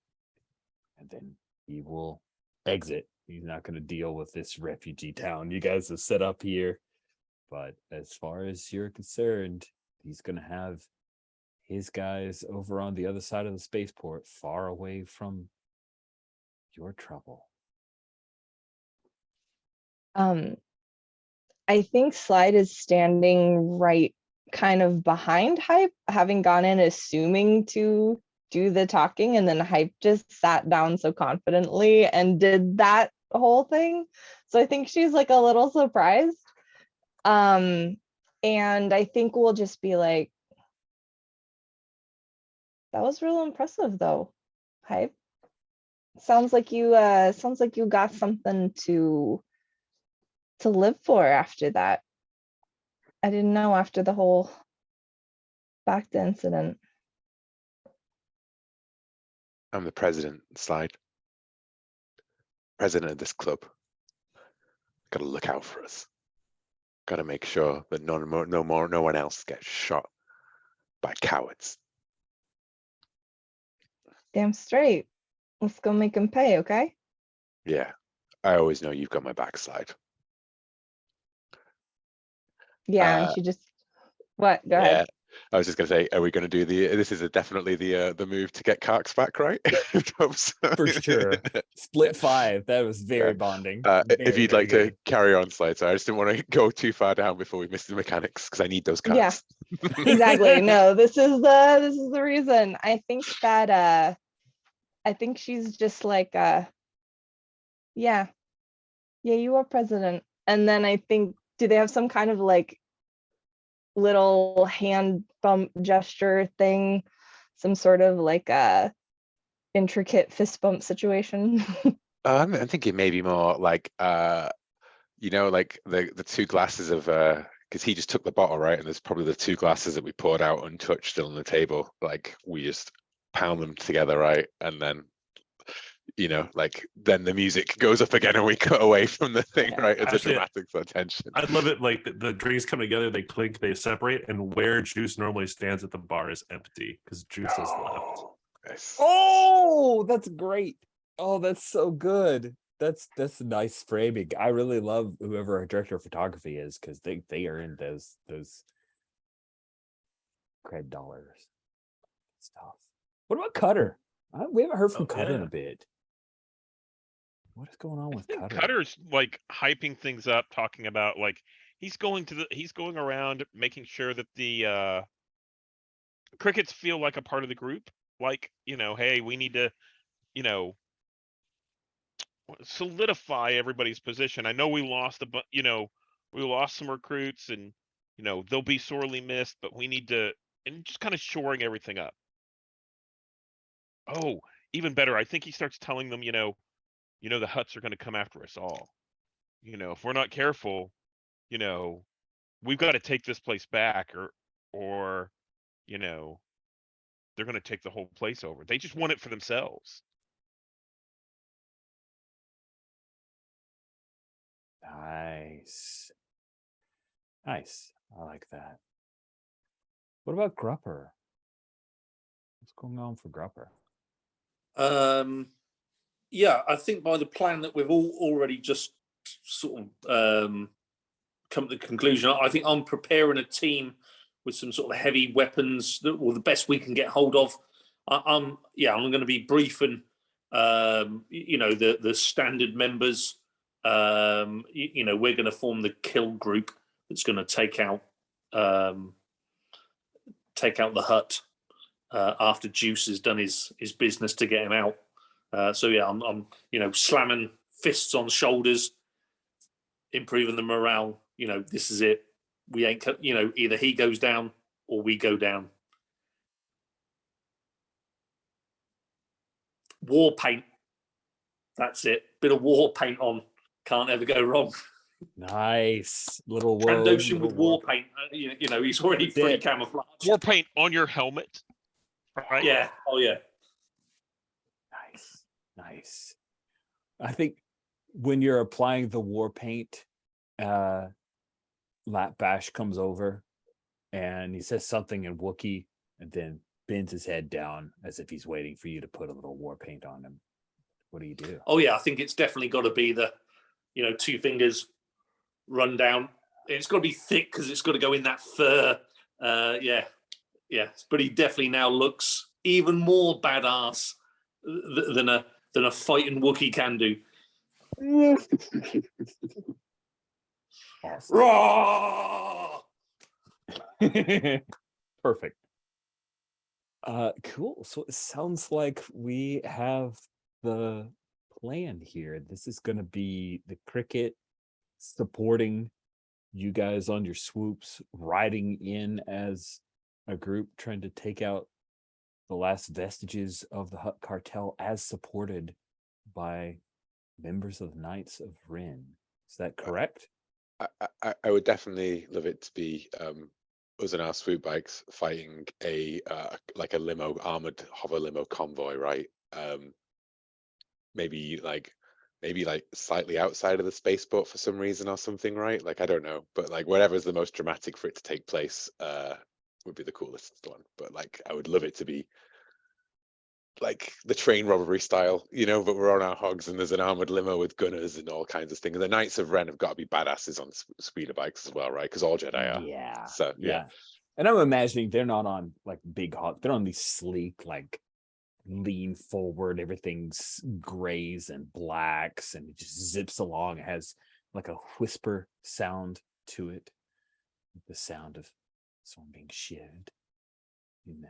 And then he will exit. He's not going to deal with this refugee town you guys have set up here. But as far as you're concerned, he's going to have his guys over on the other side of the spaceport, far away from your trouble. I think Slide is standing right kind of behind Hype, having gone in assuming to do the talking, and then Hype just sat down so confidently and did that whole thing. So I think she's like a little surprised. And I think we'll just be like, that was real impressive though, Hype. Sounds like you got something to live for after that. I didn't know after the whole back to incident. I'm the president, Slide. President of this club. Got to look out for us. Got to make sure that no one else gets shot by cowards. Damn straight. Let's go make him pay, okay? Yeah, I always know you've got my back, Slide. Yeah, and she just what? Go ahead. I was just gonna say, are we gonna do this is definitely the move to get Karks back, right? For sure. Split 5. That was very bonding. If you'd like to carry on, Slide. So I just didn't want to go too far down before we miss the mechanics because I need those Yeah. cards. Exactly. No, this is the reason. I think that I think she's just like yeah, you are president. And then I think, do they have some kind of like little hand bump gesture thing, some sort of like a intricate fist bump situation? I'm thinking maybe more like like the 2 glasses of because he just took the bottle, right? And there's probably the 2 glasses that we poured out untouched still on the table. Like we just pound them together, right? And then like then the music goes up again and we cut away from the thing, right? It's Actually, a dramatic sort of tension. I love it. Like the drinks come together, they clink, they separate, and where Juice normally stands at the bar is empty because Juice has left. Nice. Oh, that's great. Oh, that's so good. That's nice framing. I really love whoever our director of photography is because they earn those cred dollars stuff. What about Cutter? We haven't heard from Cutter in a bit. What is going on I with think Cutter? Cutter's like hyping things up, talking about like he's going around making sure that the crickets feel like a part of the group. Like, hey, we need to, solidify everybody's position. I know we lost we lost some recruits and they'll be sorely missed, but we need to, and just kind of shoring everything up. Oh, even better. I think he starts telling them, you know, the Hutts are going to come after us all. You know, if we're not careful, you know, we've got to take this place back, or, you know, they're going to take the whole place over. They just want it for themselves. Nice. Nice. I like that. What about Grupper? What's going on for Grupper? Yeah, I think by the plan that we've all already just sort of come to the conclusion, I think I'm preparing a team with some sort of heavy weapons that, or the best we can get hold of. I'm going to be briefing, you know, the standard members. You know, we're going to form the kill group that's going to take out the Hutt after Juice has done his business to get him out. So yeah, I'm you know, slamming fists on shoulders, improving the morale. You know, this is it. We ain't, you know, either he goes down or we go down. War paint. That's it. Bit of war paint on. Can't ever go wrong. Nice. Little road. Trandoshan with war paint. You know, he's already That's fully it. camouflaged. War paint on your helmet, right? Yeah. Oh yeah. Nice. Nice. I think when you're applying the war paint, Lap Bash comes over and he says something in Wookiee and then bends his head down as if he's waiting for you to put a little war paint on him. What do? Oh yeah, I think it's definitely got to be the, you know, 2 fingers run down. It's got to be thick because it's got to go in that fur. Yeah. But he definitely now looks even more badass than a fighting Wookiee can do. Awesome. Perfect. Cool. So it sounds like we have the plan here. This is going to be the cricket supporting you guys on your swoops, riding in as a group, trying to take out the last vestiges of the Hutt cartel, as supported by members of the Knights of Rin. Is that correct? I would definitely love it to be us and our swoop bikes fighting a like a limo, armored hover limo convoy, right? Maybe like slightly outside of the spaceport for some reason or something, right? Like, I don't know, but like whatever's the most dramatic for it to take place would be the coolest one. But like, I would love it to be like the train robbery style, you know, but we're on our hogs and there's an armored limo with gunners and all kinds of things. And the Knights of Ren have got to be badasses on speeder bikes as well, right? Because all Jedi are. Yeah. So yeah. And I'm imagining they're not on like big hog. They're on these sleek, like lean forward. Everything's grays and blacks, and it just zips along. It has like a whisper sound to it. The sound of someone being shivved in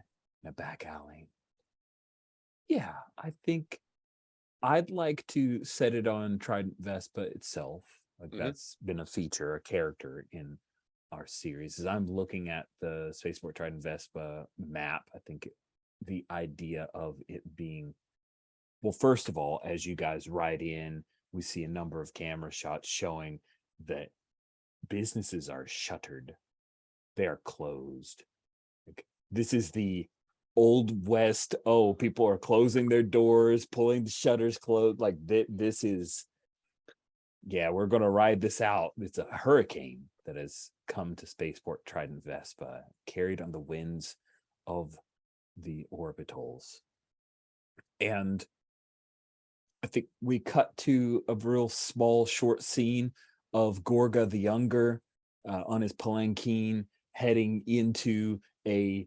a back alley. Yeah, I think I'd like to set it on Trident Vespa itself. Like that's been a feature, a character in our series. As I'm looking at the Spaceport Trident Vespa map, I think the idea of it being, well, first of all, as you guys ride in, we see a number of camera shots showing that businesses are shuttered. They are closed. Like, this is the Old West. Oh, people are closing their doors, pulling the shutters closed. Like this is, yeah, we're going to ride this out. It's a hurricane that has come to Spaceport Trident Vespa, carried on the winds of the orbitals. And I think we cut to a real small, short scene of Gorga the Younger on his palanquin heading into a,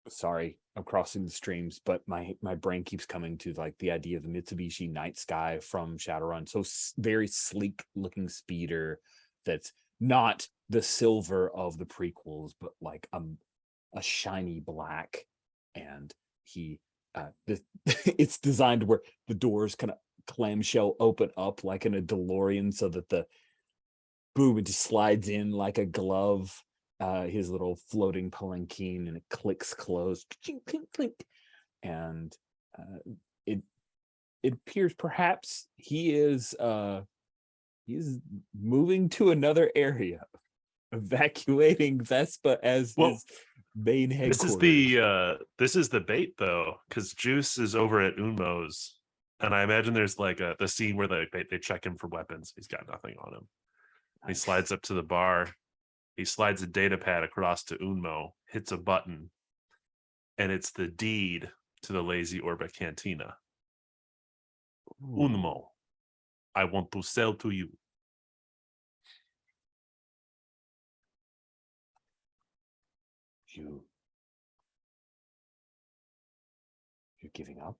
sorry, I'm crossing the streams, but my brain keeps coming to like the idea of the Mitsubishi Night Sky from Shadowrun. So very sleek looking speeder that's not the silver of the prequels, but like a shiny black. And he it's designed where the doors kind of clamshell open up like in a DeLorean, so that the boom, it just slides in like a glove. His little floating palanquin, and it clicks closed, clink, clink, clink. And it appears perhaps he is moving to another area, evacuating Vespa as Well, his main headquarters. This is the bait though, because Juice is over at Unmo's, and I imagine there's like the scene where they check him for weapons. He's got nothing on him. He Nice. slides up to the bar. He slides a data pad across to Unmo, hits a button, and it's the deed to the Lazy Orba Cantina. Unmo, I want to sell to you. You're giving up?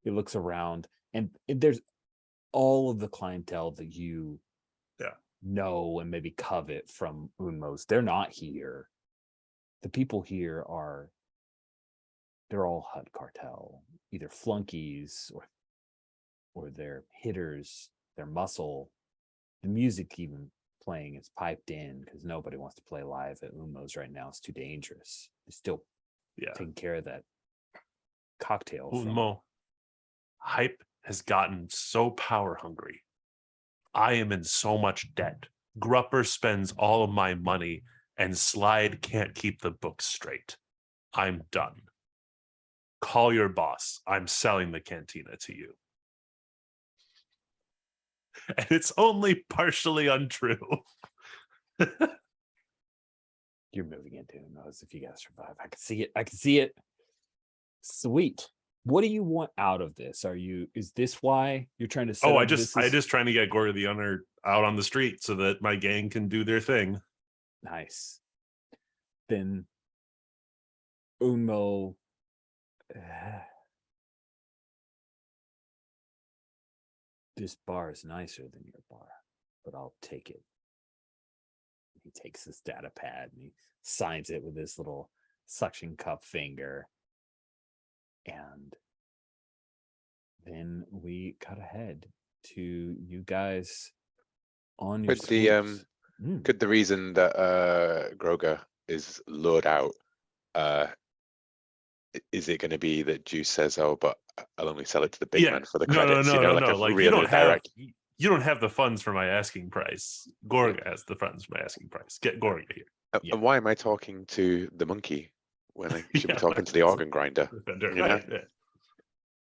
He looks around, and there's all of the clientele that you know and maybe covet from Unmo's. They're not here. The people here they're all HUD cartel, either flunkies or they're hitters, they're muscle. The music even playing is piped in because nobody wants to play live at Unmo's right now. It's too dangerous. They're still taking care of that cocktail. Unmo, hype has gotten so power hungry. I am in so much debt. Grupper spends all of my money, and Slide can't keep the books straight. I'm done. Call your boss. I'm selling the cantina to you. And it's only partially untrue. You're moving into who knows if you guys survive. I can see it. I can see it. Sweet. What do you want out of this? Is this why you're trying to set I up just trying to get Gorga the Hunter out on the street so that my gang can do their thing. Nice. Then Unmo, this bar is nicer than your bar, but I'll take it. He takes his data pad and he signs it with his little suction cup finger. And then we cut ahead to you guys on your swoops. Could the reason that Groga is lured out, is it going to be that Juice says, "Oh, but I'll only sell it to the big man for the credits"? No. Like a Like real indirect. you don't have the funds for my asking price. Gorga has the funds for my asking price. Get Gorga here. And why am I talking to the monkey when I should be talking to the organ grinder? You know?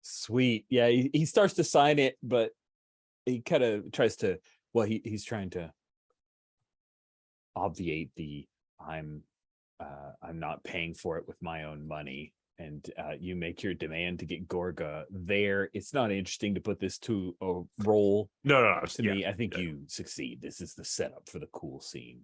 Sweet. Yeah, he starts to sign it, but he kind of tries to, he's trying to obviate the I'm not paying for it with my own money. And you make your demand to get Gorga there. It's not interesting to put this to a roll. No. To me, I think you succeed. This is the setup for the cool scene.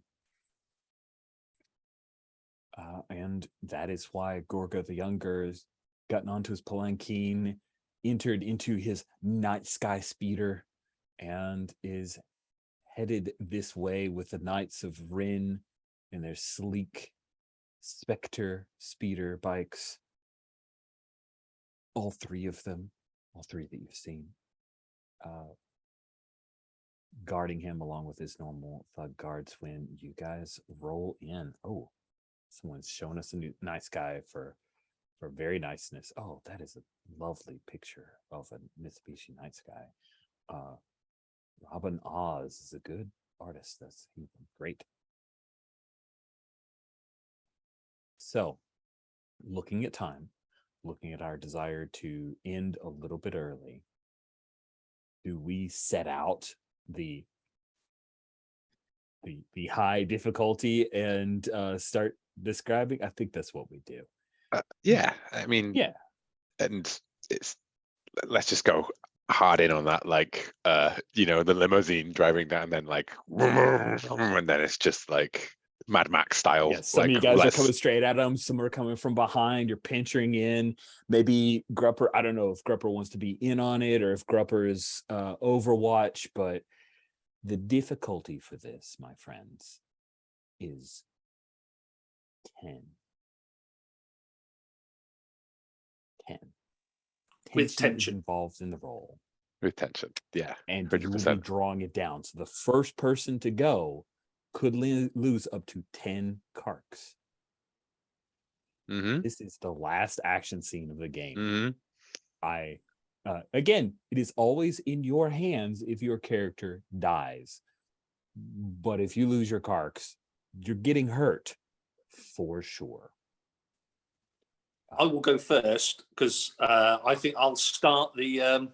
And that is why Gorga the Younger has gotten onto his palanquin, entered into his night sky speeder, and is headed this way with the Knights of Rin and their sleek Spectre speeder bikes. All three of them, all three that you've seen, guarding him along with his normal thug guards when you guys roll in. Oh, someone's showing us a new nice guy for very niceness. Oh, that is a lovely picture of a Mitsubishi Night Sky. Robin Oz is a good artist. That's great. So, looking at time, looking at our desire to end a little bit early, do we set out the high difficulty and start describing? I think that's what we do. I mean, and let's just go hard in on that, like the limousine driving down, and then and then it's just like Mad Max style. Yeah, some of you guys are coming straight at them. Some are coming from behind. You're pinching in. Maybe Grupper. I don't know if Grupper wants to be in on it or if Grupper is Overwatch. But the difficulty for this, my friends, is 10. 10. With tension involved in the roll. With tension, yeah. And 100%. you will be drawing it down. So the first person to go could lose up to 10 karks. This is the last action scene of the game. Mm-hmm. Again, it is always in your hands if your character dies. But if you lose your karks, you're getting hurt for sure. I will go first because I think I'll start the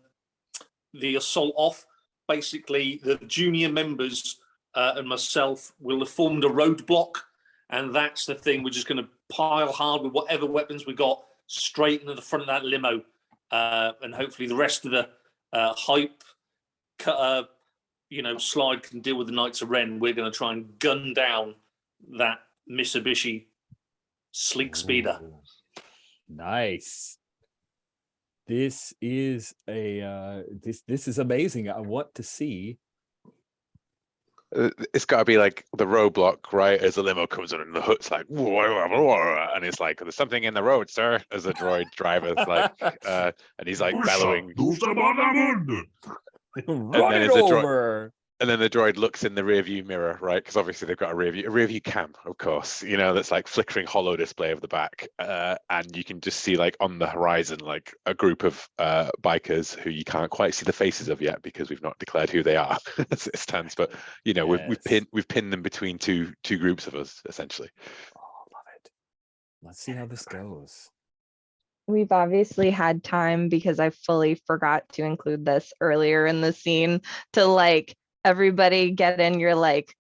assault off. Basically, the junior members and myself will have formed a roadblock, and that's the thing. We're just going to pile hard with whatever weapons we got straight into the front of that limo, and hopefully the rest of the hype cutter, slide can deal with the Knights of Ren. We're going to try and gun down that Mitsubishi sleek speeder. Ooh, nice. This is this is amazing. I want to see. It's got to be like the roadblock, right? As the limo comes in and the hood's like, and it's like, there's something in the road, sir. As the droid driver's like, and he's like bellowing. Run it over. And then the droid looks in the rear view mirror, right? Because obviously they've got a rear view cam, of course, that's like flickering hollow display of the back. And you can just see like on the horizon, like a group of bikers who you can't quite see the faces of yet because we've not declared who they are as it stands. But we've pinned them between two groups of us, essentially. Oh, love it. Let's see how this goes. We've obviously had time because I fully forgot to include this earlier in the scene to like everybody get in your like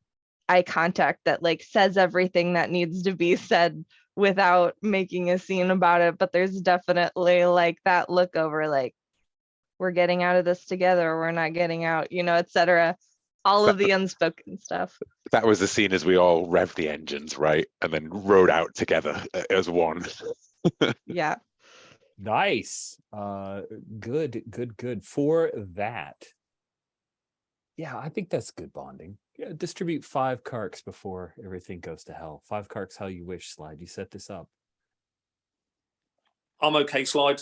eye contact that like says everything that needs to be said without making a scene about it. But there's definitely like that look over, like we're getting out of this together, we're not getting out, etc. All of the unspoken stuff. That was the scene as we all revved the engines, right? And then rode out together as one. Yeah. Nice. Good for that. Yeah, I think that's good bonding. Yeah, distribute 5 karks before everything goes to hell. 5 karks how you wish, Slide. You set this up. I'm okay, Slide.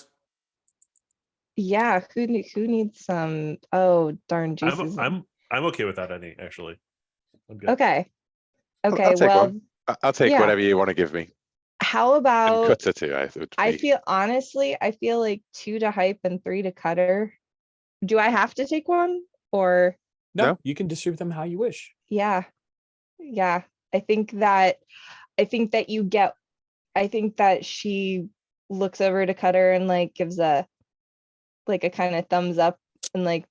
Yeah, who needs some? Oh, darn juices. I'm okay with that, actually. I'm good. Okay. I'll take one. I'll take whatever you want to give me. How about and cutter too? I feel like 2 to hype and 3 to cutter. Do I have to take one or no? You can distribute them how you wish. Yeah. I think that she looks over to Cutter and like gives a kind of thumbs up and like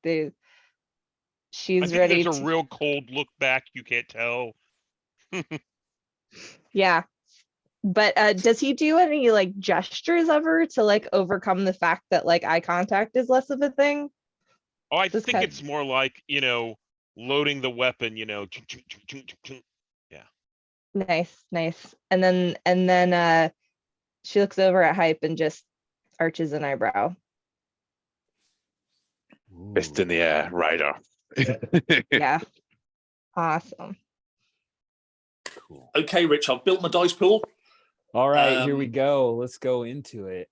she's ready. There's a real cold look back. You can't tell. Yeah. But does he do any like gestures ever to like overcome the fact that like eye contact is less of a thing? Oh, I think it's more like, loading the weapon, Yeah. Nice. And then she looks over at Hype and just arches an eyebrow. Fist in the air, rider. Yeah. Awesome. Cool. Okay, Rich, I've built my dice pool. All right, here we go. Let's go into it.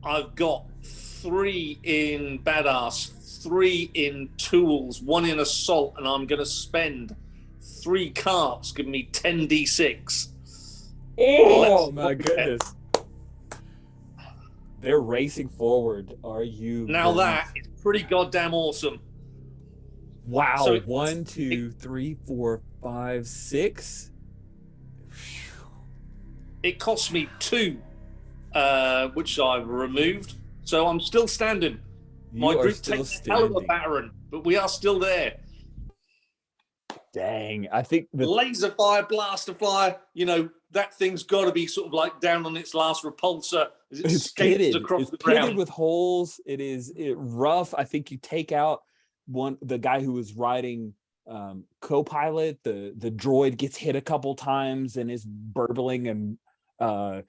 I've got 3 in badass, 3 in tools, 1 in assault, and I'm going to spend 3 carts, giving me 10d6. Oh my goodness. They're racing forward. Are you now that is pretty goddamn awesome. Wow. So 1, 2, 3, 4, 5, 6. It cost me 2, which I've removed. So I'm still standing. My group takes a hell of a battering, but we are still there. Dang, I think the laser fire, blaster fire, that thing's got to be sort of like down on its last repulsor as it skates across the ground. Pitted with holes. It is rough. I think you take out the guy who was riding co-pilot. The droid gets hit a couple times and is burbling and kind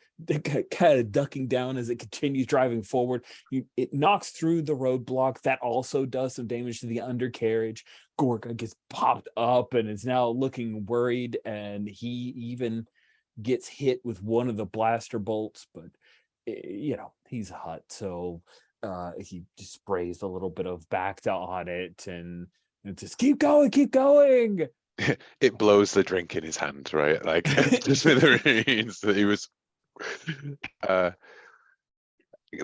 of ducking down as it continues driving forward. It knocks through the roadblock. That also does some damage to the undercarriage. Gorka gets popped up and is now looking worried, and he even gets hit with one of the blaster bolts, but he's a hut, so he just sprays a little bit of Bacta on it and just keep going. It blows the drink in his hand, right? Like just with the reins that he was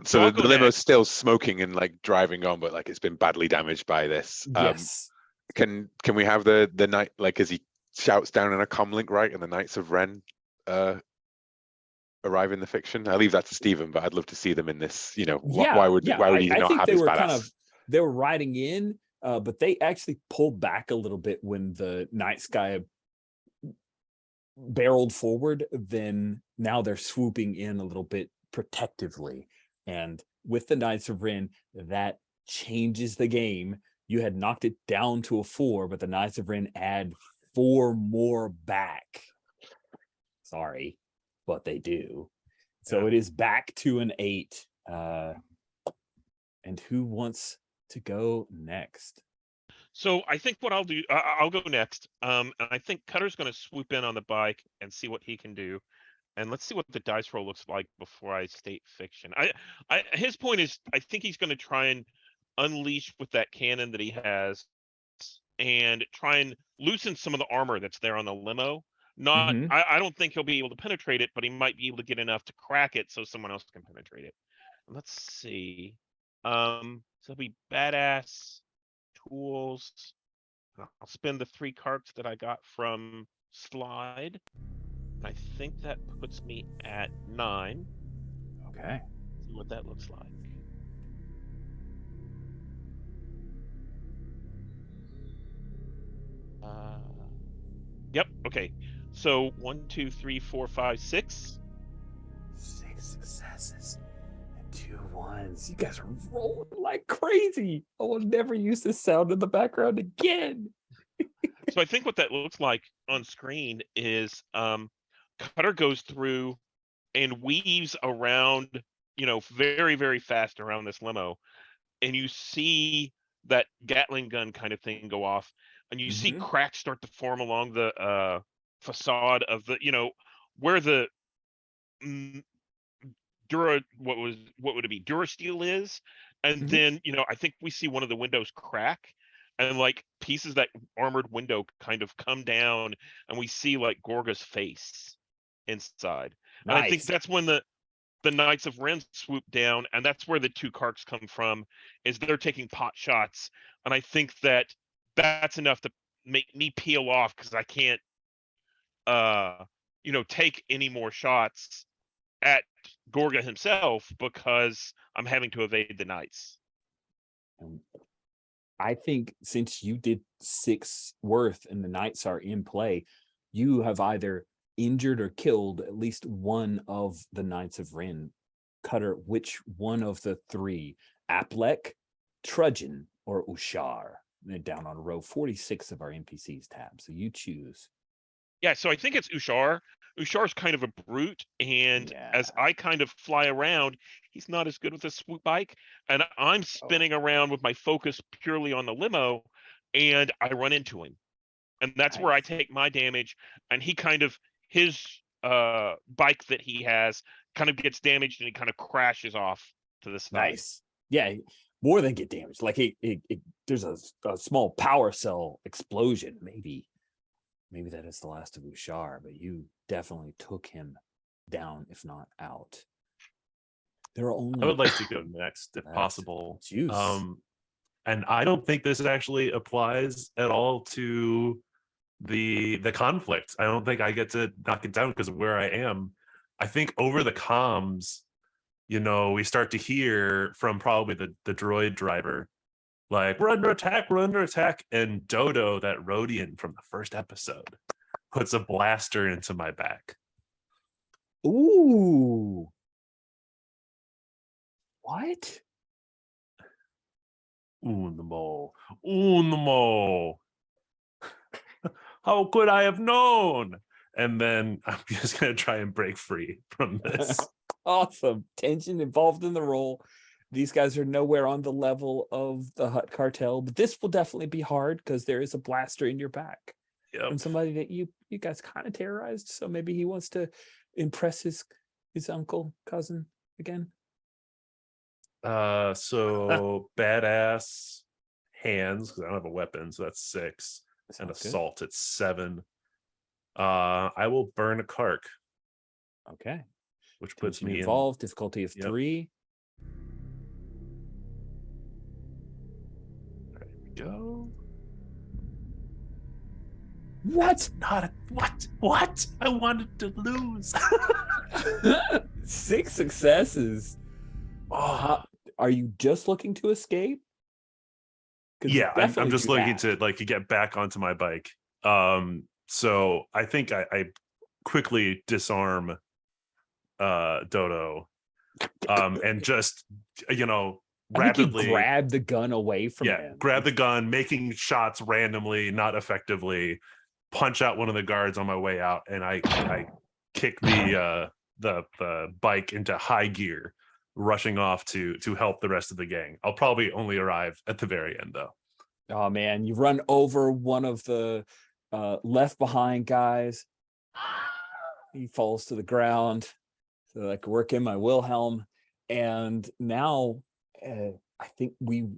So I'll the go limo's next. still smoking and like driving on, but like it's been badly damaged by this. Yes. Can we have the night, like, as he shouts down in a comlink, right, and the Knights of Ren arrive in the fiction? I leave that to Stephen, but I'd love to see them in this. You know, why would he I not think have they his were badass? they were riding in, but they actually pulled back a little bit when the night sky barreled forward. Then now they're swooping in a little bit protectively, and with the Knights of Ren, that changes the game. You had knocked it down to a 4, but the Knights of Ren add 4 more back. Sorry, but they do. So it is back to an 8. And who wants to go next? So I think what I'll do, I'll go next. And I think Cutter's going to swoop in on the bike and see what he can do. And let's see what the dice roll looks like before I state fiction. His point is, I think he's going to try and unleash with that cannon that he has, and try and loosen some of the armor that's there on the limo. Not, I don't think he'll be able to penetrate it, but he might be able to get enough to crack it so someone else can penetrate it. Let's see. So it'll be badass tools. I'll spend the 3 carts that I got from Slide. I think that puts me at 9. Okay. See what that looks like. Yep. Okay. So 1, 2, 3, 4, 5, 6. 6 successes and 2 1s. You guys are rolling like crazy. I will never use this sound in the background again. So I think what that looks like on screen is Cutter goes through and weaves around, very, very fast around this limo. And you see that Gatling gun kind of thing go off. And you see cracks start to form along the facade of the, where the what would it be? Durasteel is. And then, I think we see one of the windows crack. And like pieces of that armored window kind of come down, and we see like Gorga's face inside. Nice. And I think that's when the Knights of Ren swoop down, and that's where the 2 carks come from, is they're taking pot shots. And I think that's enough to make me peel off, because I can't take any more shots at Gorga himself, because I'm having to evade the Knights. I think since you did 6 worth and the Knights are in play, you have either injured or killed at least one of the Knights of Ren. Cutter, which one of the 3? Aplek, Trudgeon, or Ushar? They're down on row 46 of our NPCs tab. So you choose. Yeah, so I think it's Ushar. Ushar's kind of a brute, and as I kind of fly around, he's not as good with a swoop bike, and I'm spinning around with my focus purely on the limo, and I run into him. And that's where I take my damage, and he kind of, his bike that he has kind of gets damaged, and he kind of crashes off to the side. Nice. Yeah, more than get damaged. Like there's a small power cell explosion, maybe that is the last of Ushar, but you definitely took him down, if not out. There are only. I would like to go next if possible. Juice. And I don't think this actually applies at all to the conflict. I don't think I get to knock it down because of where I am. I think over the comms, we start to hear from probably the droid driver, like, we're under attack. And Dodo, that Rhodian from the first episode, puts a blaster into my back. Ooh. What? Unmo. How could I have known? And then I'm just going to try and break free from this. Awesome. Tension involved in the roll. These guys are nowhere on the level of the Hutt cartel, but this will definitely be hard because there is a blaster in your back. Yep. From somebody that you guys kind of terrorized. So maybe he wants to impress his uncle, cousin again. So badass hands, because I don't have a weapon, so that's 6. And assault at 7. I will burn a kark. Okay. which puts Tension me in. involved, difficulty of Yep. 3. There we go. What? Not a, what? I wanted to lose. 6 successes. Oh, Are you just looking to escape? 'Cause yeah, I'm definitely just do looking that. to like get back onto my bike. So I think I quickly disarm Dodo, and just I think you rapidly grab the gun away from him. grab the gun, making shots randomly, not effectively, punch out one of the guards on my way out, and I kick the bike into high gear, rushing off to help the rest of the gang. I'll probably only arrive at the very end though. Oh man, you run over one of the left behind guys. He falls to the ground. So I could work in my Wilhelm, and now I think we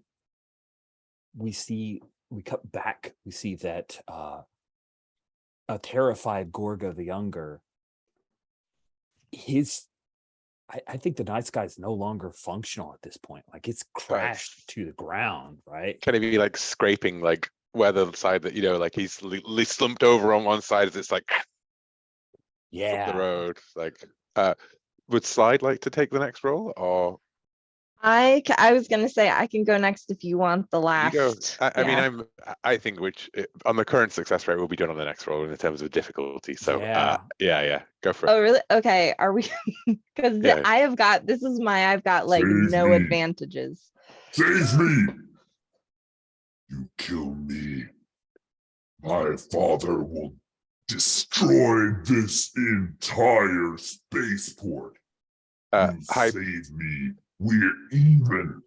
cut back. We see that a terrified Gorga the Younger. I think the night sky is no longer functional at this point. Like it's crashed to the ground, right? Kind of be like scraping, like where the side that like he's slumped over on one side as it's like up Yeah. the road. Like, would Slide like to take the next roll, or I was gonna say I can go next if you want the last. you go? I mean, Yeah. I think on the current success rate will be done on the next roll in terms of difficulty. So yeah, go for it. Oh really? Okay. Are we? Because Yeah. I've got like Save no me. advantages. Save me! You kill me. My father will destroy this entire spaceport. You Hi, save me. We're even.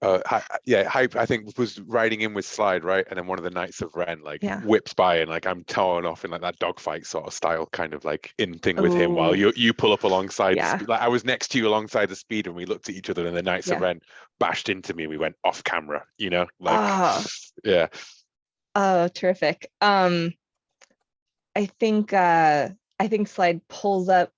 Hype, I think, was riding in with Slide, right? And then one of the Knights of Ren Yeah. whips by, and like I'm towing off in like that dogfight sort of style, kind of like in thing with him, while Ooh. you pull up alongside. Yeah. Like I was next to you alongside the speed, and we looked at each other, and the Knights of Yeah. Ren bashed into me. We went off camera, like Oh. yeah. Oh, terrific. I think Slide pulls up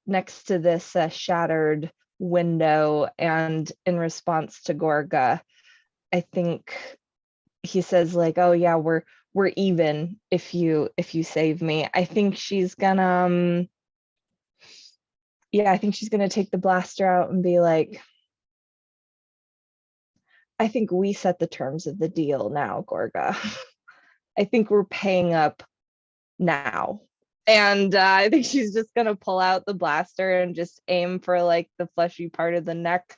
next to this shattered window, and in response to Gorga, I think he says like, "Oh yeah, we're even if you save me." I think she's gonna take the blaster out and be like, "I think we set the terms of the deal now, Gorga. I think we're paying up now." And I think she's just gonna pull out the blaster and just aim for like the fleshy part of the neck,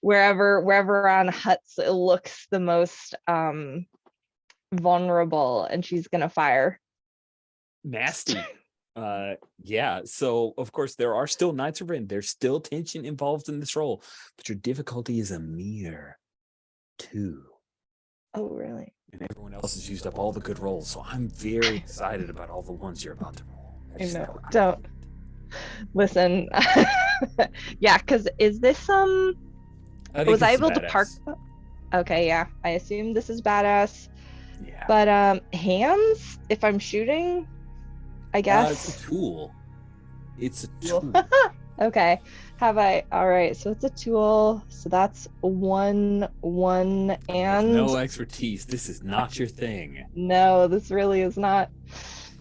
wherever on Huts it looks the most vulnerable, and she's gonna fire. Nasty. Yeah. So of course there are still Knights of Ren. There's still tension involved in this roll, but your difficulty is a mere 2. Oh, really? And everyone else has used up all the good rolls. So I'm very excited about all the ones you're about to roll. I know. Don't listen. Yeah, because is this was I able to park? Okay, yeah. I assume this is badass. Yeah. But hands, if I'm shooting, I guess. It's a tool. It's a Tool. tool. Okay. All right, so it's a tool. So that's 1, and No expertise. This is not your thing. no, this really is not.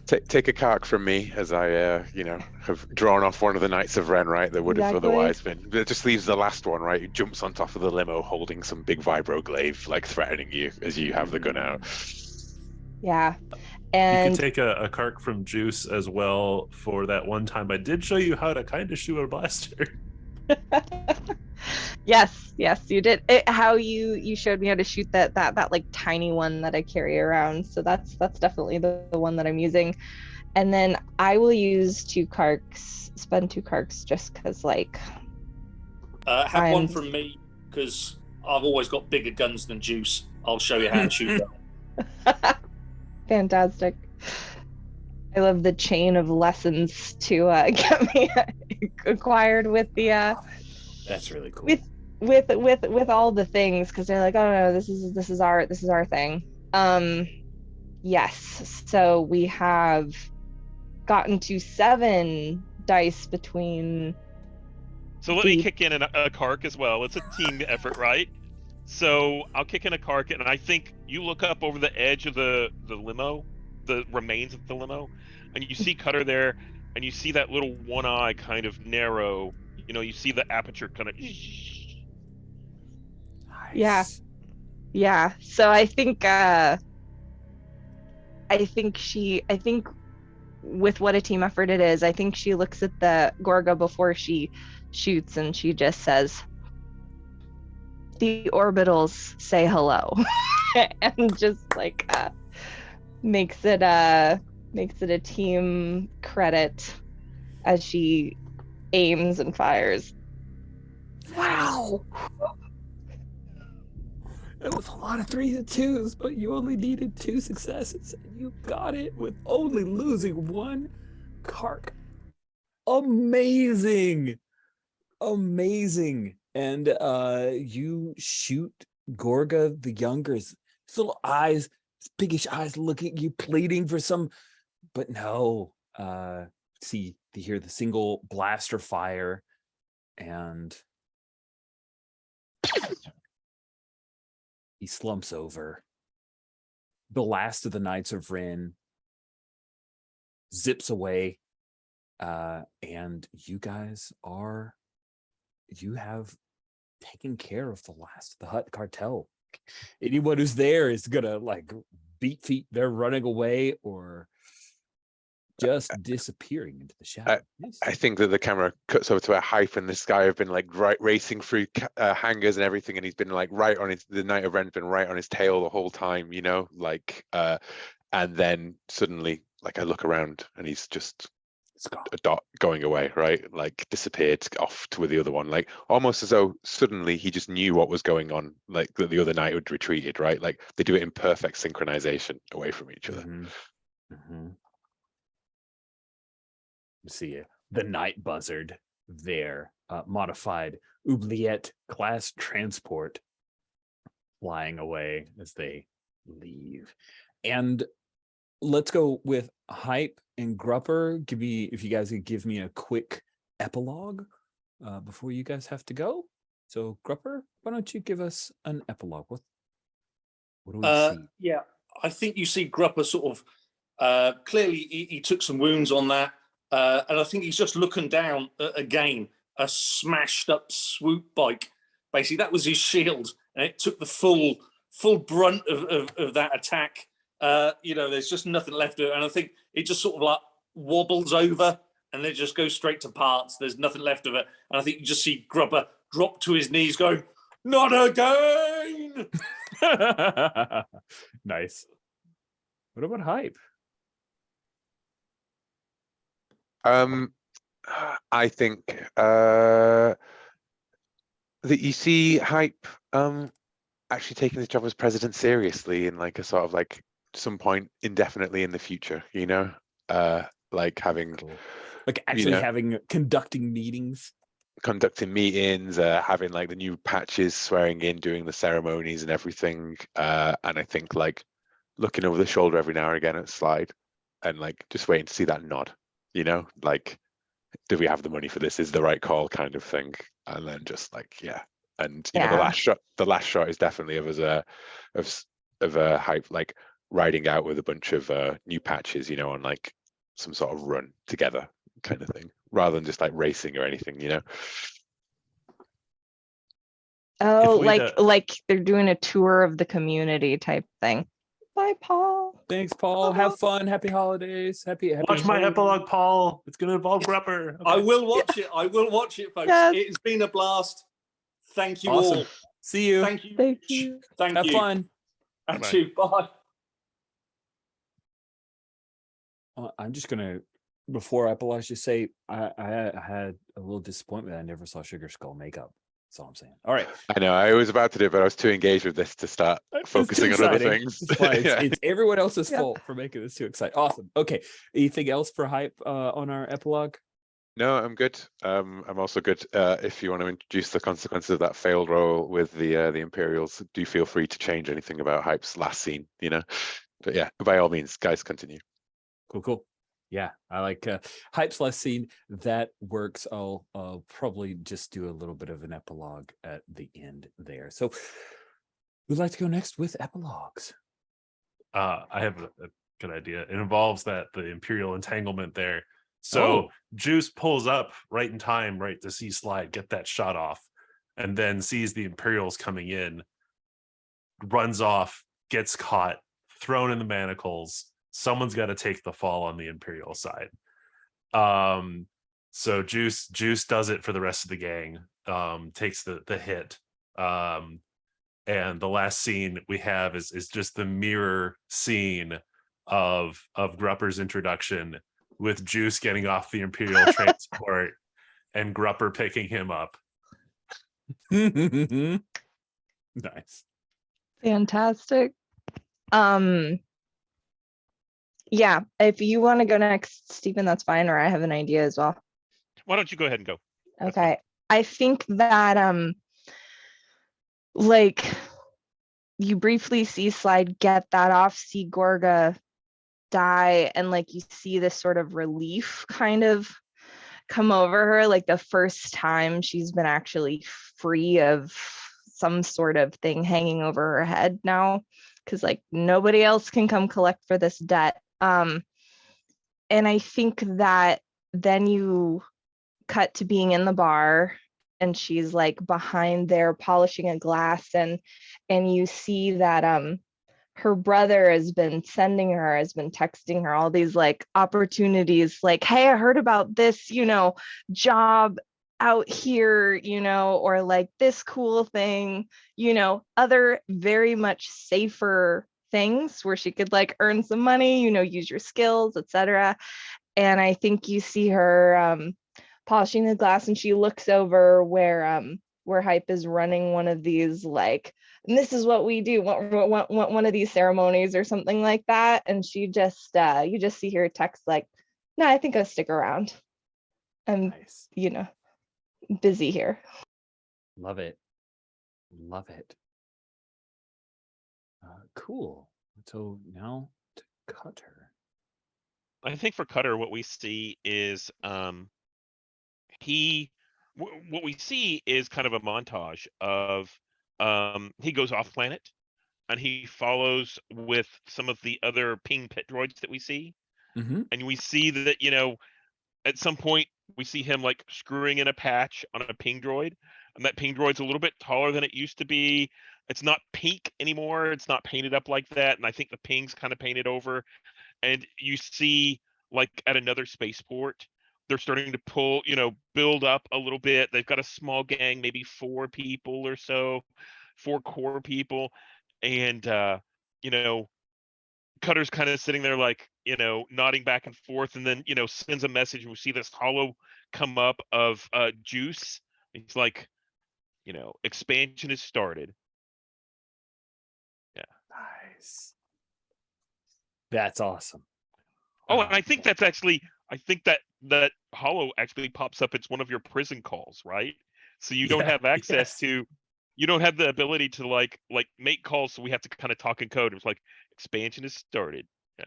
Take a kark from me as I have drawn off one of the Knights of Ren, right? That would have Exactly. otherwise been. It just leaves the last one, right? He jumps on top of the limo holding some big vibroglaive, like threatening you as you have the gun out. Yeah. You And could take a kark from Juice as well for that one time I did show you how to kind of shoot a blaster. yes, you did. How you showed me how to shoot that like tiny one that I carry around. So that's definitely the one that I'm using. And then I will use 2 karks, spend 2 karks just because like Have one from me, because I've always got bigger guns than Juice. I'll show you how to shoot them. fantastic. I love the chain of lessons to get me acquired with the That's really cool. with all the things, because they're like, oh no, this is our thing. Yes, so we have gotten to 7 dice between. So let me the- kick in a kark as well. It's a team effort, right? So I'll kick in a kark, and I think you look up over the edge of the limo, the remains of the limo, and you see Cutter there, and you see that little one eye kind of narrow. You know, you see the aperture kind of. Yeah. Nice. Yeah. So I think with what a team effort it is, I think she looks at the Gorga before she shoots and she just says, "The orbitals say hello," and just like makes it a team credit as she aims and fires. Wow. It was a lot of 3s and 2s, but you only needed 2 successes, and you got it with only losing 1 kark. Amazing. Amazing. And you shoot Gorga the Younger's his little eyes, his biggish eyes looking at you, pleading for some, but no. See, to hear the single blaster fire, and he slumps over. The last of the Knights of Ren zips away, and you guys you have taken care of the last of the Hut cartel. Anyone who's there is gonna like beat feet. They're running away or just disappearing into the shadow. I think that the camera cuts over to a Hype, and this guy have been like racing through hangars and everything, and he's been like right on his. The Knight of Ren's been right on his tail the whole time, you know, like. And then suddenly, like, I look around, and he's just a dot going away, right? Like disappeared off to the other one, like almost as though suddenly he just knew what was going on, like that the other knight had retreated, right? Like they do it in perfect synchronization away from each other. See the night buzzard there, modified oubliette class transport, flying away as they leave. And let's go with Hype and Grupper. If you guys could give me a quick epilogue before you guys have to go. So Grupper, why don't you give us an epilogue? What do we see? Yeah, I think you see Grupper sort of clearly he took some wounds on that, and I think he's just looking down at, again, a smashed up swoop bike. Basically, that was his shield, and it took the full brunt of that attack. You know, there's just nothing left of it, and I think it just sort of like wobbles over, and then just goes straight to parts. There's nothing left of it, and I think you just see Grupper drop to his knees, going, "Not again!" Nice. What about Hype? I think that you see Hype actually taking his job as president seriously in like a sort of like some point indefinitely in the future, you know, like having like actually conducting meetings, having like the new patches, swearing in, doing the ceremonies and everything, and I think like looking over the shoulder every now and again at Slide and like just waiting to see that nod, you know, like, do we have the money for this? Is the right call, kind of thing. And then just like, yeah. And you know, the last shot is definitely of a Hype like riding out with a bunch of new patches, you know, on like some sort of run together kind of thing, rather than just like racing or anything, you know. Oh, like they're doing a tour of the community type thing. Bye, Paul. Thanks, Paul. Have fun. Happy holidays. Happy Watch my epilogue, Paul. It's going to involve Grupper. Okay. I will watch it. I will watch it, folks. Yes. It's been a blast. Thank you Awesome. all. See you. Thank you. Thank you. Thank Have you. fun. And Bye-bye. you. Bye. I'm just gonna, before epilogue, just say I had a little disappointment. I never saw Sugar Skull makeup. That's all I'm saying. All right. I know I was about to do it, but I was too engaged with this to start focusing on other things. It's fine. Yeah. It's everyone else's Yeah. fault for making this too exciting. Awesome. Okay. Anything else for Hype on our epilogue? No, I'm good. I'm also good. If you want to introduce the consequences of that failed roll with the Imperials, do feel free to change anything about Hype's last scene, you know. But yeah, by all means, guys, continue. Cool. Yeah, I like Hype's last scene. That works. I'll probably just do a little bit of an epilogue at the end there. So we'd like to go next with epilogues. I have a good idea. It involves the Imperial entanglement there. So Oh. Juice pulls up right in time, right, to see Slide get that shot off, and then sees the Imperials coming in, runs off, gets caught, thrown in the manacles. Someone's got to take the fall on the Imperial side. So Juice does it for the rest of the gang, takes the hit. And the last scene we have is just the mirror scene of Grupper's introduction, with Juice getting off the Imperial transport and Grupper picking him up. Nice. Fantastic. Yeah, if you want to go next, Stephen, that's fine, or I have an idea as well. Why don't you go ahead and go? That's Okay. I think that like you briefly see Slide get that off, see Gorga die, and like you see this sort of relief kind of come over her, like the first time she's been actually free of some sort of thing hanging over her head now, because like nobody else can come collect for this debt. And I think that then you cut to being in the bar, and she's like behind there polishing a glass, and you see that her brother has been texting her all these like opportunities, like, hey, I heard about this, job out here, or like this cool thing, other very much safer things where she could like earn some money, use your skills, etc. And I think you see her polishing the glass, and she looks over where Hype is running one of these like, and this is what we do, one of these ceremonies or something like that. And she just you just see her text like, no, I think I'll stick around. I'm Nice. Busy here. Love it. Cool. So now to Cutter. I think for Cutter, what we see is what we see is kind of a montage of he goes off planet and he follows with some of the other ping pit droids that we see. Mm-hmm. And we see that, at some point we see him like screwing in a patch on a ping droid, and that ping droid's a little bit taller than it used to be. It's not pink anymore. It's not painted up like that. And I think the ping's kind of painted over. And you see like at another spaceport, they're starting to build up a little bit. They've got a small gang, maybe 4 people or so, 4 core people. And, Cutter's kind of sitting there like, nodding back and forth, and then, sends a message. We see this hollow come up of Juice. He's like, expansion has started. Yeah. Nice. That's awesome. Oh, and I think that's actually, that hollow actually pops up. It's one of your prison calls, right? So you don't have access to, you don't have the ability to like make calls. So we have to kind of talk in code. It's like expansion has started. Yeah.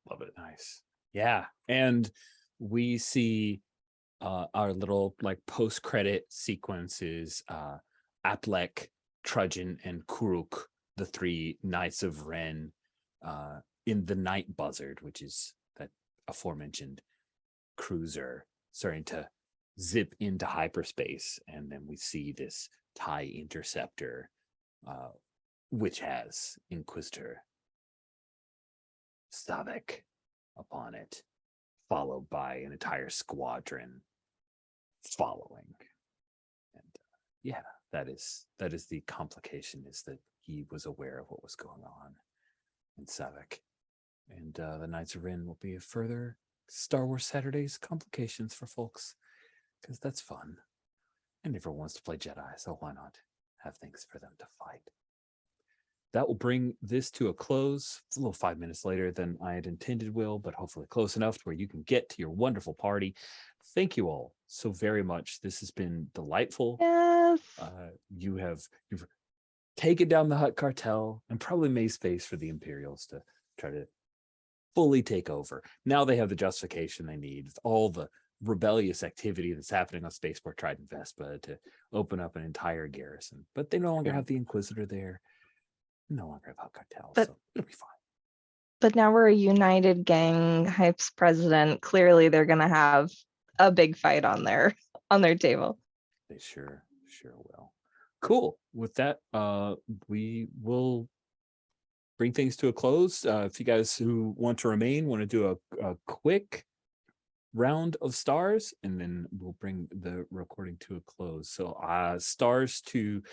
Love it. Nice. Yeah. And we see our little like post-credit sequences, Aplek, Trudgeon, and Kuruk, the 3 Knights of Ren, in the Night Buzzard, which is that aforementioned cruiser, starting to zip into hyperspace. And then we see this TIE interceptor, which has Inquisitor Stavik upon it, followed by an entire squadron following. And that is the complication, is that he was aware of what was going on in Savik. And the Knights of Ren will be a further Star Wars Saturdays complications for folks, because that's fun. And everyone wants to play Jedi, so why not have things for them to fight? That will bring this to a close. It's a little 5 minutes later than I had intended, Will, but hopefully close enough to where you can get to your wonderful party. Thank you all so very much. This has been delightful. Yes. You've taken down the Hutt cartel and probably made space for the Imperials to try to fully take over. Now they have the justification they need. It's all the rebellious activity that's happening on Spaceport Trident Vespa to open up an entire garrison. But they no longer have the Inquisitor there. No longer have hot cocktails, But- so it'll be fine. But now we're a united gang, Hype's president. Clearly they're gonna have a big fight on their table. They sure will. Cool. With that, we will bring things to a close. If you guys who want to remain want to do a quick round of stars, and then we'll bring the recording to a close. So stars to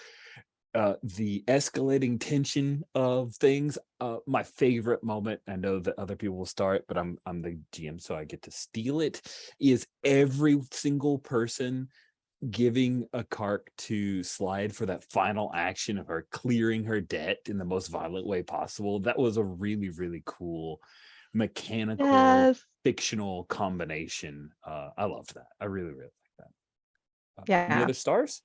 the escalating tension of things. My favorite moment, I know that other people will start, but I'm the GM, so I get to steal it, is every single person giving a Kark to Slide for that final action of her clearing her debt in the most violent way possible. That was a really, really cool mechanical Yes. fictional combination. I loved that. I really, really like that. Any Yeah. other stars?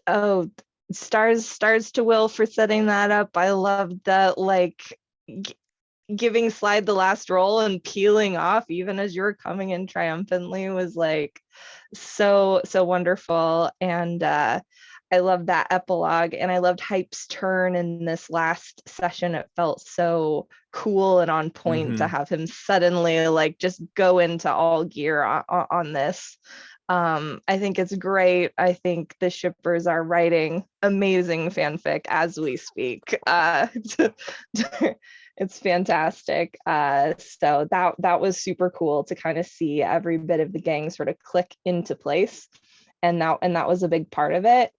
Oh, stars to Will for setting that up. I loved that, like giving Slide the last roll and peeling off even as you're coming in triumphantly was like so wonderful. And I loved that epilogue, and I loved Hype's turn in this last session. It felt so cool and on point to have him suddenly like just go into all gear on this. I think it's great. I think the shippers are writing amazing fanfic as we speak. It's fantastic. So that was super cool to kind of see every bit of the gang sort of click into place, and that was a big part of it.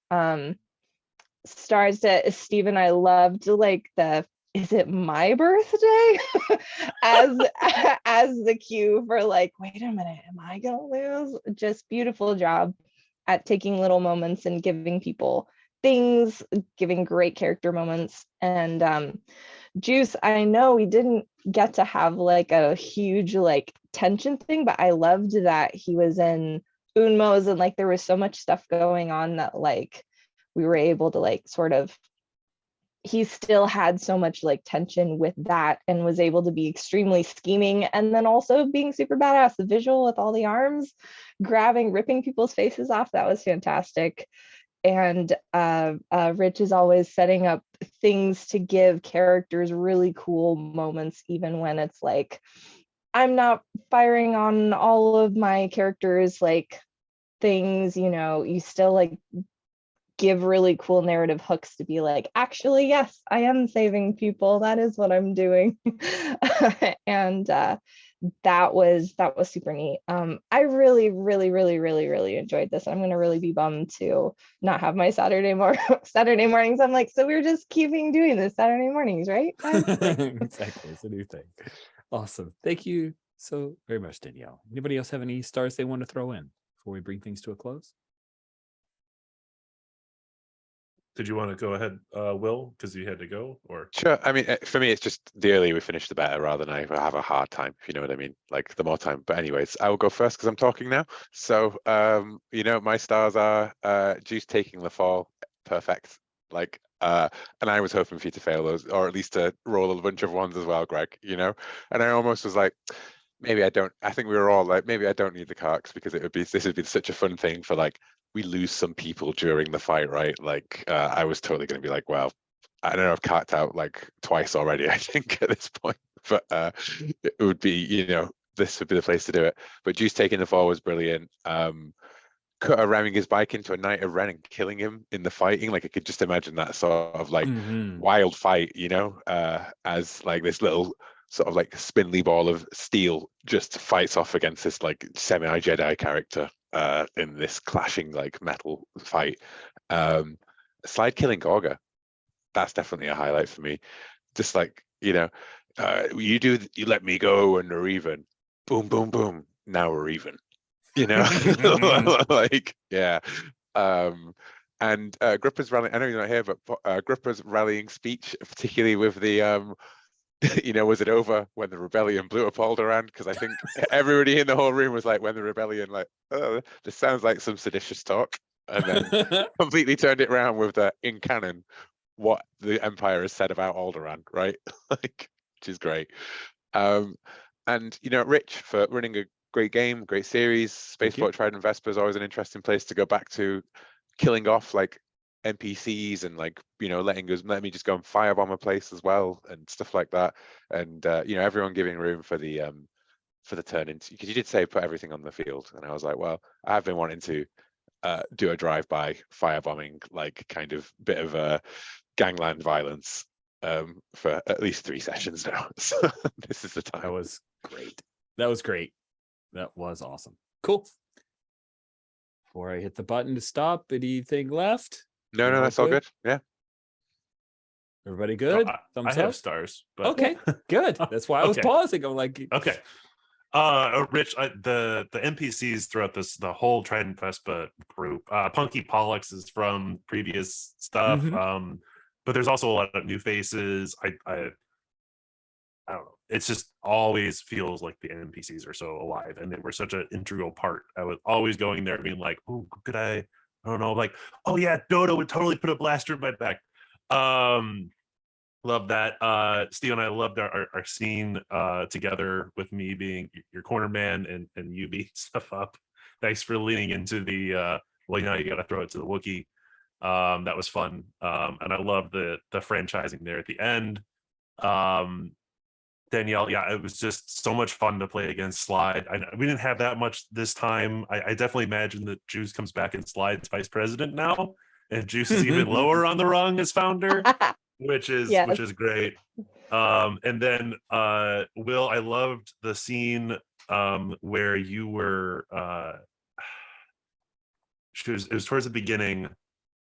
Stars that Steve and I loved, like the "is it my birthday" as the cue for like, wait a minute, am I gonna lose? Just beautiful job at taking little moments and giving people things, giving great character moments. And Juice, I know we didn't get to have like a huge like tension thing, but I loved that he was in Unmo's, and like there was so much stuff going on that like we were able to like sort of, he still had so much like tension with that and was able to be extremely scheming, and then also being super badass. The visual with all the arms grabbing, ripping people's faces off, that was fantastic. And Rich is always setting up things to give characters really cool moments, even when it's like, I'm not firing on all of my characters like things, you still like give really cool narrative hooks to be like, actually, yes, I am saving people. That is what I'm doing. And that was super neat. I really, really, really, really, really enjoyed this. I'm gonna really be bummed to not have my Saturday mornings. I'm like, so we're just keeping doing this Saturday mornings, right, guys? Exactly, it's a new thing. Awesome. Thank you so very much, Danielle. Anybody else have any stars they want to throw in before we bring things to a close? Did you want to go ahead, Will, because you had to go? Or Sure. I mean, for me, it's just the earlier we finish, the better, rather than I have a hard time, if you know what I mean. Like the more time. But anyways, I will go first because I'm talking now. So, my stars are Juice taking the fall, perfect. Like, and I was hoping for you to fail those, or at least to roll a bunch of ones as well, Greg. And I almost was like, maybe I don't. I think we were all like, maybe I don't need the Karks, because this would be such a fun thing for like, we lose some people during the fight, right? Like, I was totally going to be like, well, I don't know, I've carked out like twice already, I think, at this point. But it would be, this would be the place to do it. But Juice taking the fall was brilliant. Cutter ramming his bike into a Knight of Ren and killing him in the fighting. Like, I could just imagine that sort of like wild fight, as like this little sort of like spindly ball of steel just fights off against this like semi-Jedi character in this clashing like metal fight. Slide killing Gorga, that's definitely a highlight for me. Just like, you let me go and we're even. Boom, boom, boom. Now we're even. Like, yeah. And Gripper's rallying, I know you're not here, but Gripper's rallying speech, particularly with the was it over when the rebellion blew up Alderaan? Because I think everybody in the whole room was like, when the rebellion, like, oh, this sounds like some seditious talk. And then completely turned it around with the, in canon, what the Empire has said about Alderaan, right? Like, which is great. And Rich, for running a great game, great series. Spaceport Trident Vesper is always an interesting place to go back to, killing off like NPCs and like let me just go and firebomb a place as well and stuff like that. And everyone giving room for the turn into, because you did say put everything on the field, and I was like, well, I have been wanting to do a drive-by firebombing, like kind of bit of a gangland violence for at least 3 sessions now. So this is the time. That was great. That was great. That was awesome. Cool. Before I hit the button to stop, anything left? No, that's all good. Yeah. Everybody good? I Thumbs have up. stars. But Okay, good. That's why I was Okay. pausing. I'm like, Okay. Rich, the NPCs throughout the whole Trident Vespa group, Punky Pollux is from previous stuff. Mhm. But there's also a lot of new faces. I don't know. It's just always feels like the NPCs are so alive, and they were such an integral part. I was always going there being like, oh, could I don't know, like, oh yeah, Dodo would totally put a blaster in my back. Love that. Steve and I loved our scene together, with me being your corner man and you beating stuff up. Thanks for leaning into the well, now you gotta throw it to the Wookiee. That was fun. And I love the franchising there at the end. Danielle, yeah, it was just so much fun to play against Slide. We didn't have that much this time. I definitely imagine that Juice comes back and Slide's vice president now, and Juice is even lower on the rung as founder, which is great. And then Will, I loved the scene where you were it was towards the beginning,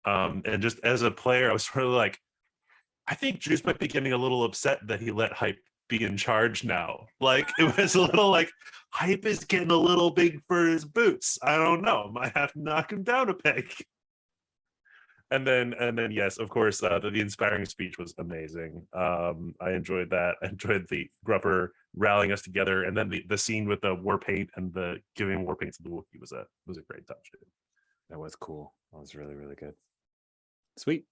and just as a player I was sort of like, I think Juice might be getting a little upset that he let Hype be in charge now. Like, it was a little like, Hype is getting a little big for his boots. I don't know, might have to knock him down a peg. And then yes, of course, the inspiring speech was amazing. I enjoyed that. I enjoyed the Grupper rallying us together, and then the scene with the war paint and the giving war paint to the Wookiee was a great touch. that was cool. That was really, really good. Sweet.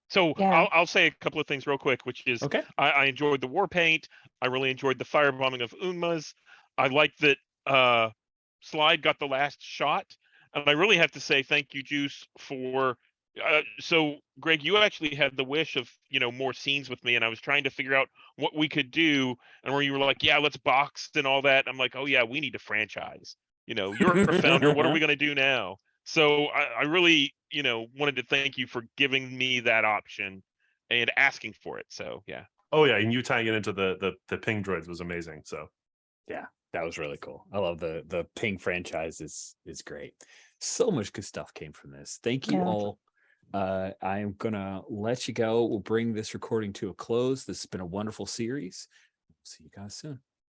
So Yeah. I'll say a couple of things real quick, which is Okay. I enjoyed the war paint. I really enjoyed the firebombing of Unmas. I like that Slide got the last shot. And I really have to say thank you, Juice, for so Greg, you actually had the wish of more scenes with me, and I was trying to figure out what we could do, and where you were like, yeah, let's box and all that. I'm like, oh yeah, we need a franchise. You're a founder. What are we gonna do now? So I really, wanted to thank you for giving me that option and asking for it. So yeah. Oh yeah, and you tying it into the ping droids was amazing. So Yeah, that was really cool. I love the Ping franchise is great. So much good stuff came from this. Thank you Yeah. all. I am gonna let you go. We'll bring this recording to a close. This has been a wonderful series. See you guys soon.